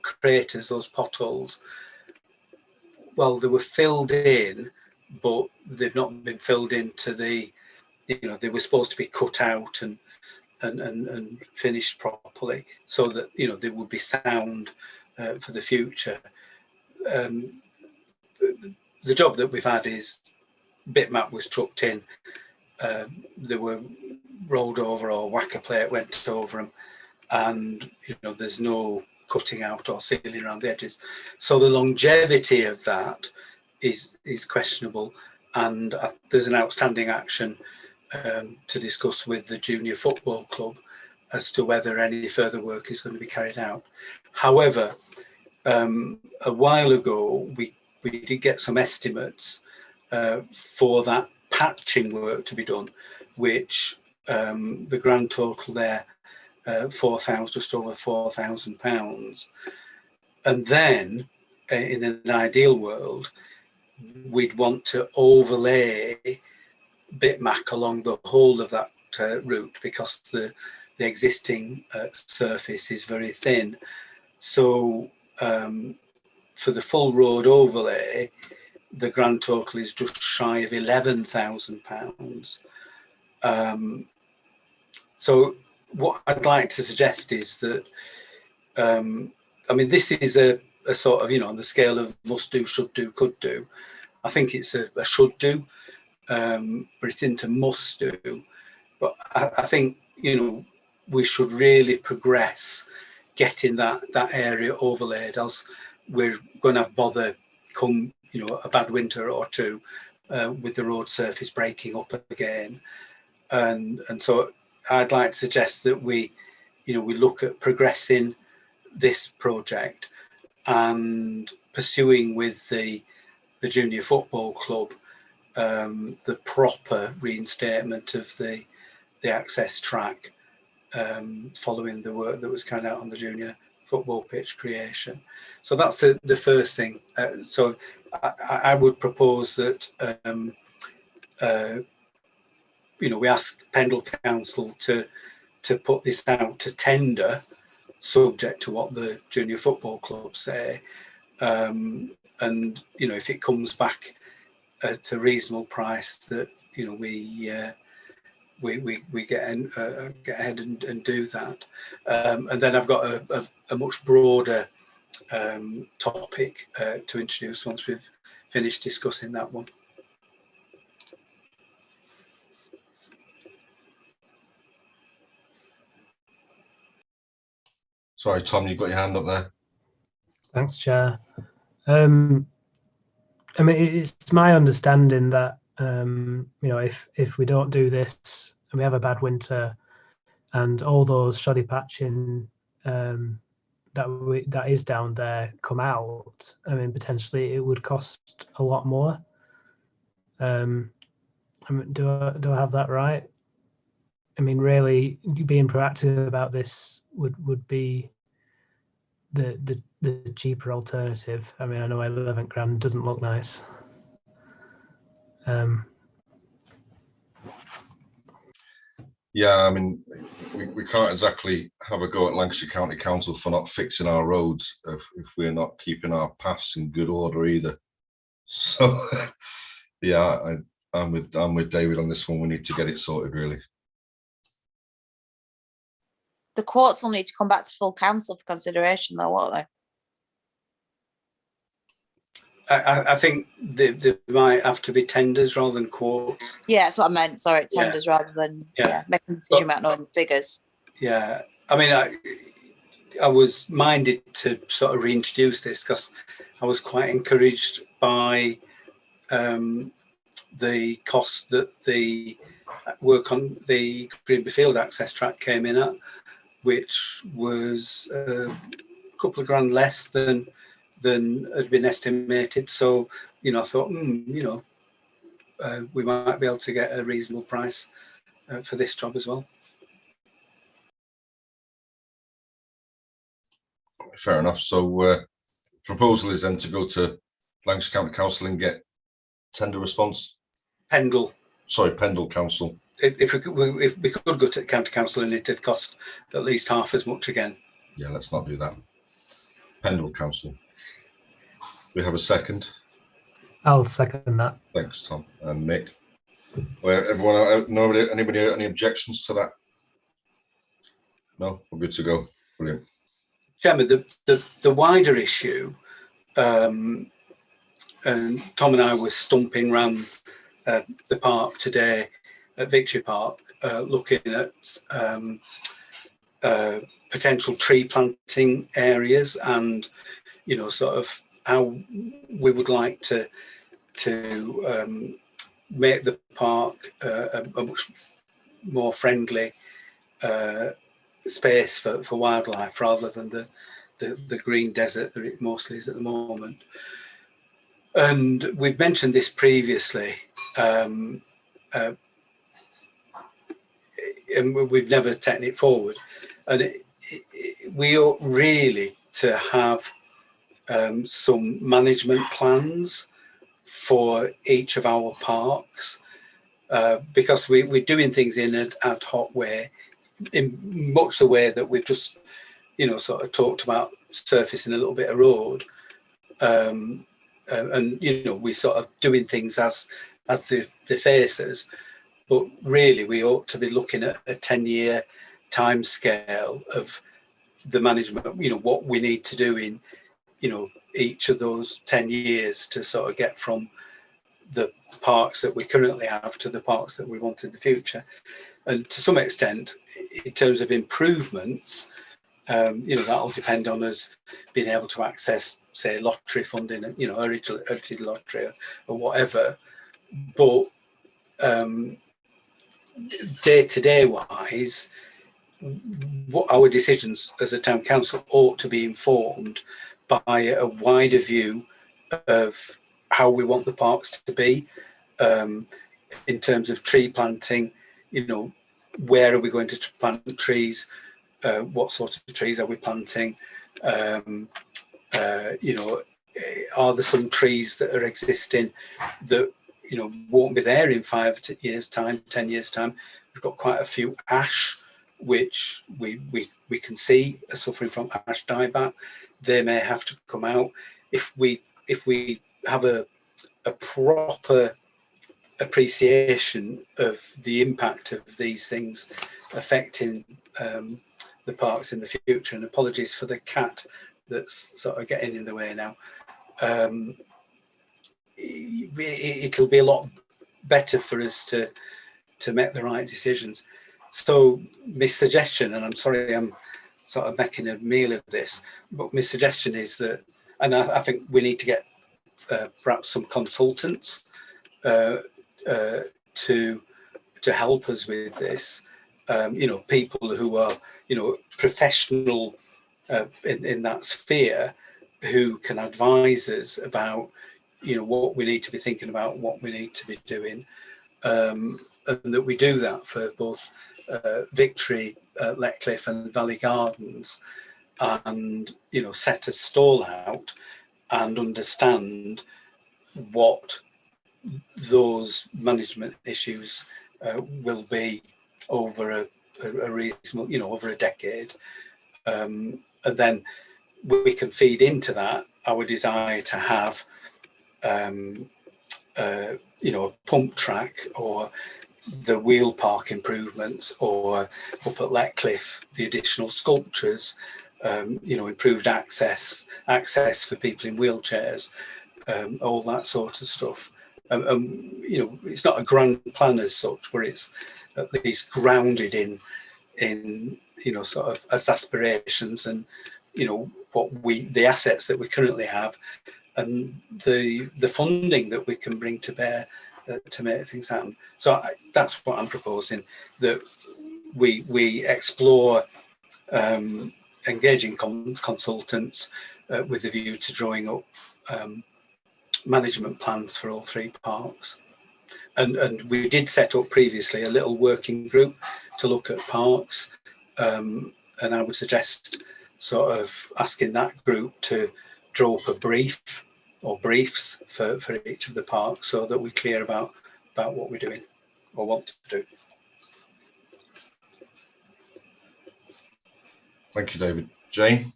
craters, those potholes, well, they were filled in, but they've not been filled into the, they were supposed to be cut out and finished properly, so that they would be sound for the future. The job that we've had is bitmap was trucked in, they were rolled over, or whacker plate went over them, and there's no cutting out or sealing around the edges, so the longevity of that is questionable, and there's an outstanding action to discuss with the junior football club as to whether any further work is going to be carried out. However, a while ago we did get some estimates for that patching work to be done, which the grand total there, just over £4,000. And then in an ideal world, we'd want to overlay bitmac along the whole of that route, because the existing surface is very thin. So for the full road overlay, the grand total is just shy of £11,000. So what I'd like to suggest is that, I mean, this is a sort of, on the scale of must do, should do, could do. I think it's a should do, but it's into must do. But I think, we should really progress getting that area overlaid, else we're going to have bother come, a bad winter or two with the road surface breaking up again. And so I'd like to suggest that we look at progressing this project and pursuing with the junior football club the proper reinstatement of the access track following the work that was carried out on the junior football pitch creation. So that's the first thing. So I would propose that we ask Pendle Council to put this out to tender, subject to what the junior football club say, and if it comes back at a reasonable price, that we get ahead and do that. And then I've got a much broader topic to introduce once we've finished discussing that one. Sorry, Tom, you've got your hand up there. Thanks, Chair. I mean, it's my understanding that if we don't do this and we have a bad winter, and all those shoddy patching that is down there come out, I mean, potentially it would cost a lot more. I mean, do I have that right? I mean, really being proactive about this would be the cheaper alternative. I mean, I know 11 grand doesn't look nice. Yeah, I mean, we can't exactly have a go at Lancashire County Council for not fixing our roads if we're not keeping our paths in good order either. So, yeah, I'm with David on this one. We need to get it sorted, really. The quotes will need to come back to full council for consideration, though, won't they? I think there might have to be tenders rather than quotes. Yeah, that's what I meant. Sorry, tenders rather than making a decision about knowing figures. Yeah, I mean, I was minded to sort of reintroduce this because I was quite encouraged by the cost that the work on the Greenfield access track came in at, which was a couple of grand less than had been estimated. So, you know, I thought, we might be able to get a reasonable price for this job as well. Fair enough. So proposal is then to go to Lancashire County Council and get tender response. Pendle Council. If we could go to the county council and it'd cost at least half as much again. Yeah, let's not do that. Pendle Council. We have a second. I'll second that. Thanks, Tom and Mick. Well, everyone, anybody, any objections to that? No, we're good to go. Brilliant. Chairman, the wider issue, and Tom and I were stumping around the park today at Victory Park, looking at potential tree planting areas and, you know, sort of how we would like to make the park a much more friendly space for wildlife rather than the green desert that it mostly is at the moment. And we've mentioned this previously, and we've never taken it forward. And we ought really to have some management plans for each of our parks, because we're doing things in an ad hoc way, in much the way that we've just, you know, sort of talked about surfacing a little bit of road, and you know, we're sort of doing things as the faces, but really we ought to be looking at a 10-year time scale of the management, you know, what we need to do in, you know, each of those 10 years to sort of get from the parks that we currently have to the parks that we want in the future. And to some extent, in terms of improvements, you know, that'll depend on us being able to access, say, lottery funding, you know, heritage lottery or whatever. But day-to-day wise, what our decisions as a town council ought to be informed by a wider view of how we want the parks to be, in terms of tree planting. You know, where are we going to plant the trees? What sort of trees are we planting? You know, are there some trees that are existing that, you know, won't be there in 5 years' time, 10 years' time? We've got quite a few ash, which we can see are suffering from ash dieback. They may have to come out. If we have a proper appreciation of the impact of these things affecting the parks in the future, and apologies for the cat that's sort of getting in the way now, it'll be a lot better for us to make the right decisions. So my suggestion, and I'm sorry I'm sort of making a meal of this, but my suggestion is that, and I think we need to get perhaps some consultants to help us with this, you know, people who are, you know, professional in that sphere, who can advise us about, you know, what we need to be thinking about, what we need to be doing, and that we do that for both Victory, Letcliffe and Valley Gardens, and, you know, set a stall out and understand what those management issues will be over a reasonable, over a decade. And then we can feed into that our desire to have, a pump track, or the wheel park improvements, or up at Letcliffe, the additional sculptures, improved access for people in wheelchairs, all that sort of stuff. It's not a grand plan as such, where it's at least grounded in sort of as aspirations, and what the assets that we currently have, and the funding that we can bring to bear to make things happen. So that's what I'm proposing, that we explore engaging consultants with a view to drawing up management plans for all three parks. And we did set up previously a little working group to look at parks, and I would suggest sort of asking that group to draw up a brief or briefs for each of the parks, so that we're clear about what we're doing or want to do. Thank you, David. Jane?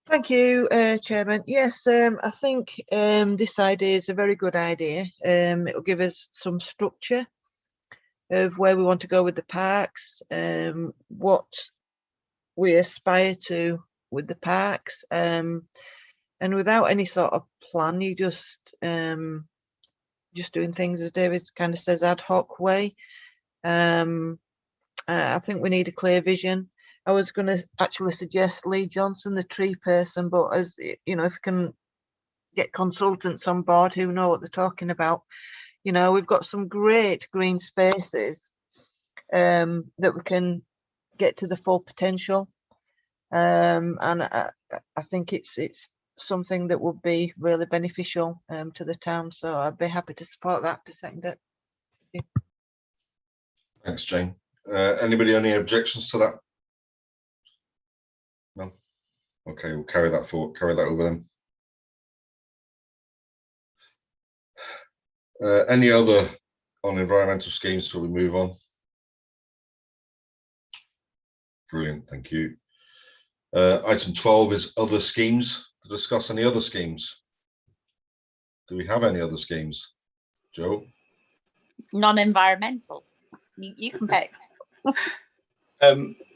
Thank you, Chairman. Yes, I think this idea is a very good idea. It'll give us some structure of where we want to go with the parks, what we aspire to with the parks, and without any sort of plan, you just doing things, as David kind of says, ad hoc way. I think we need a clear vision. I was going to actually suggest Lee Johnson, the tree person, but as if we can get consultants on board who know what they're talking about, we've got some great green spaces that we can get to the full potential, and I think it's something that would be really beneficial to the town. So I'd be happy to support that, to second it. Thanks, Jane. Anybody any objections to that? No. Okay, we'll carry that forward. Carry that over then. Any other on environmental schemes before we move on? Brilliant, thank you. Item 12 is other schemes. To discuss any other schemes. Do we have any other schemes? Joe? Non-environmental. You can pick.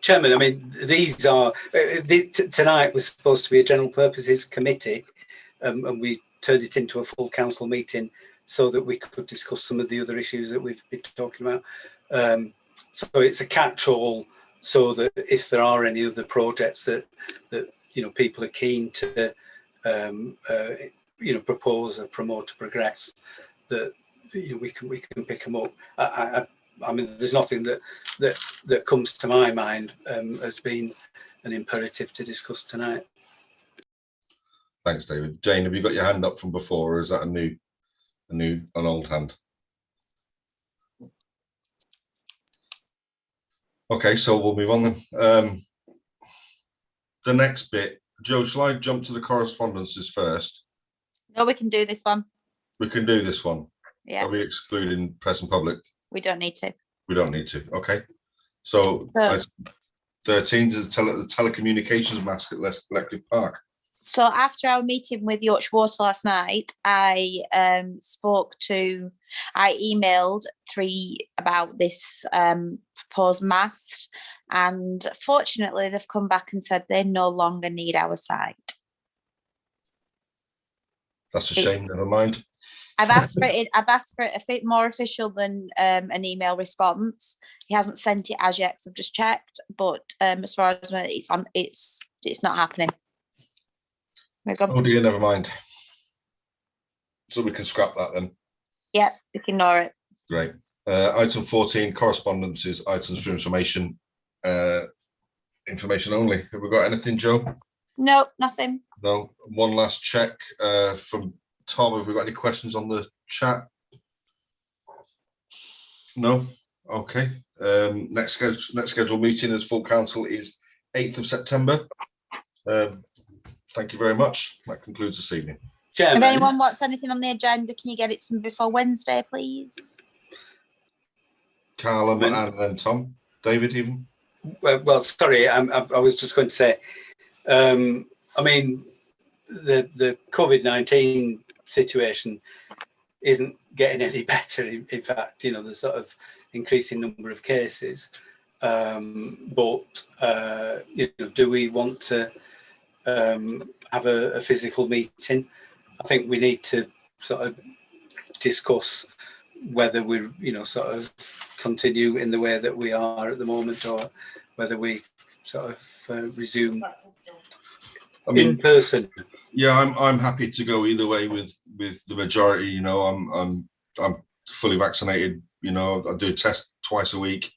Chairman, I mean, these are tonight was supposed to be a general purposes committee, and we turned it into a full council meeting so that we could discuss some of the other issues that we've been talking about. So it's a catch-all, so that if there are any other projects that people are keen to propose or promote to progress, that we can pick them up. I mean, there's nothing that comes to my mind as being an imperative to discuss tonight. Thanks, David. Jane, have you got your hand up from before, or is that an old hand? Okay, so we'll move on then. The next bit, Joe, shall I jump to the correspondences first? No, we can do this one. We can do this one. Yeah. Are we excluding press and public? We don't need to. We don't need to. Okay. So 13 is the telecommunications mask at Letcliffe Park. So after our meeting with Yorkshire Water last night, I emailed 3 about this proposed mast, and fortunately they've come back and said they no longer need our site. That's a shame. Never mind. I've asked for it a bit more official than an email response. He hasn't sent it as yet, so I've just checked. But as far as it's not happening. Oh dear, never mind. So we can scrap that then. Yeah, we can ignore it. Great. Item 14, correspondences, items for information. Information only. Have we got anything, Joe? No, nothing. No. One last check from Tom. Have we got any questions on the chat? No. Okay. Next scheduled meeting as full council is 8th of September. Thank you very much. That concludes this evening. Chairman, If anyone wants anything on the agenda, can you get it to me before Wednesday, please? Callum and then Tom, David even. well, sorry, I was just going to say, I mean, the COVID-19 situation isn't getting any better. In fact, you know, the sort of increasing number of cases. But you know, do we want to have a physical meeting? I think we need to sort of discuss whether we, you know, sort of continue in the way that we are at the moment, or whether we sort of resume in person. Yeah, I'm happy to go either way with the majority. You know, I'm fully vaccinated. You know, I do a test twice a week.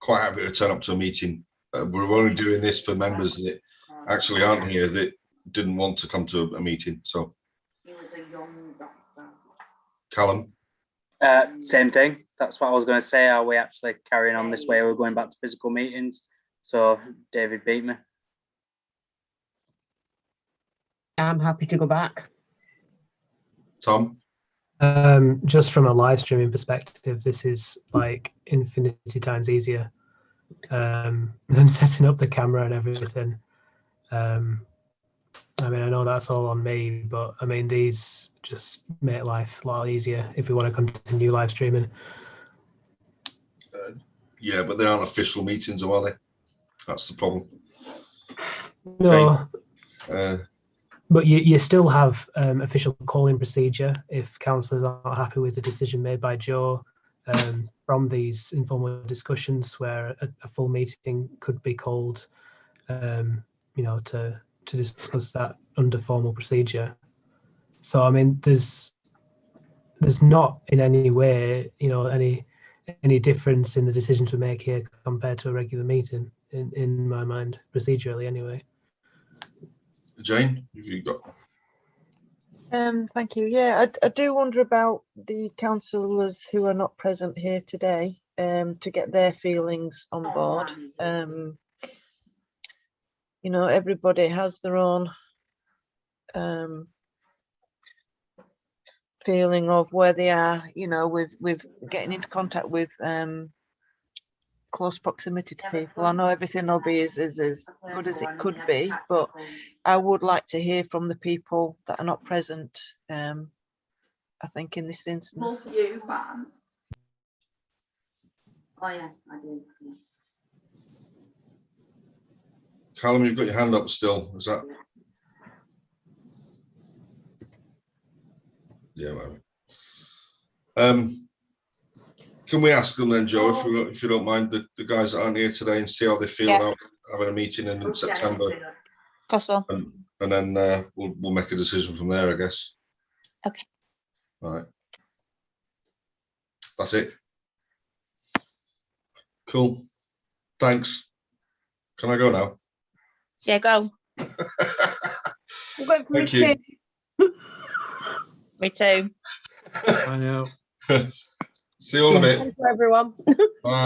Quite happy to turn up to a meeting. We're only doing this for members that actually aren't here, that didn't want to come to a meeting. So, Callum. Same thing. That's what I was going to say. Are we actually carrying on this way? We're going back to physical meetings. So David beat me. I'm happy to go back. Tom? Just from a live streaming perspective, this is like infinity times easier than setting up the camera and everything. I mean, I know that's all on me, but I mean, these just make life a lot easier if we want to continue live streaming. Yeah, but they aren't official meetings, are they? That's the problem. No. Okay. But you still have official calling procedure if councillors aren't happy with the decision made by Joe from these informal discussions, where a full meeting could be called, you know, to discuss that under formal procedure. So I mean, there's not in any way, you know, any difference in the decisions we make here compared to a regular meeting in my mind, procedurally anyway. Jane, have you got? Thank you. Yeah, I do wonder about the councillors who are not present here today, to get their feelings on board. You know, everybody has their own feeling of where they are, you know, with getting into contact with close proximity to people. I know everything will be as good as it could be, but I would like to hear from the people that are not present, I think, in this instance. Oh yeah, I do. Callum, you've got your hand up still. Is that? Yeah, maybe. Can we ask them then, Joe, if you don't mind, the guys that aren't here today, and see how they feel about having a meeting in September? Possible. And then we'll make a decision from there, I guess. Okay. All right. That's it. Cool. Thanks. Can I go now? Yeah, go. I'm going for Thank you. Me too. I know. See you all in a bit. Thank you, everyone. Bye.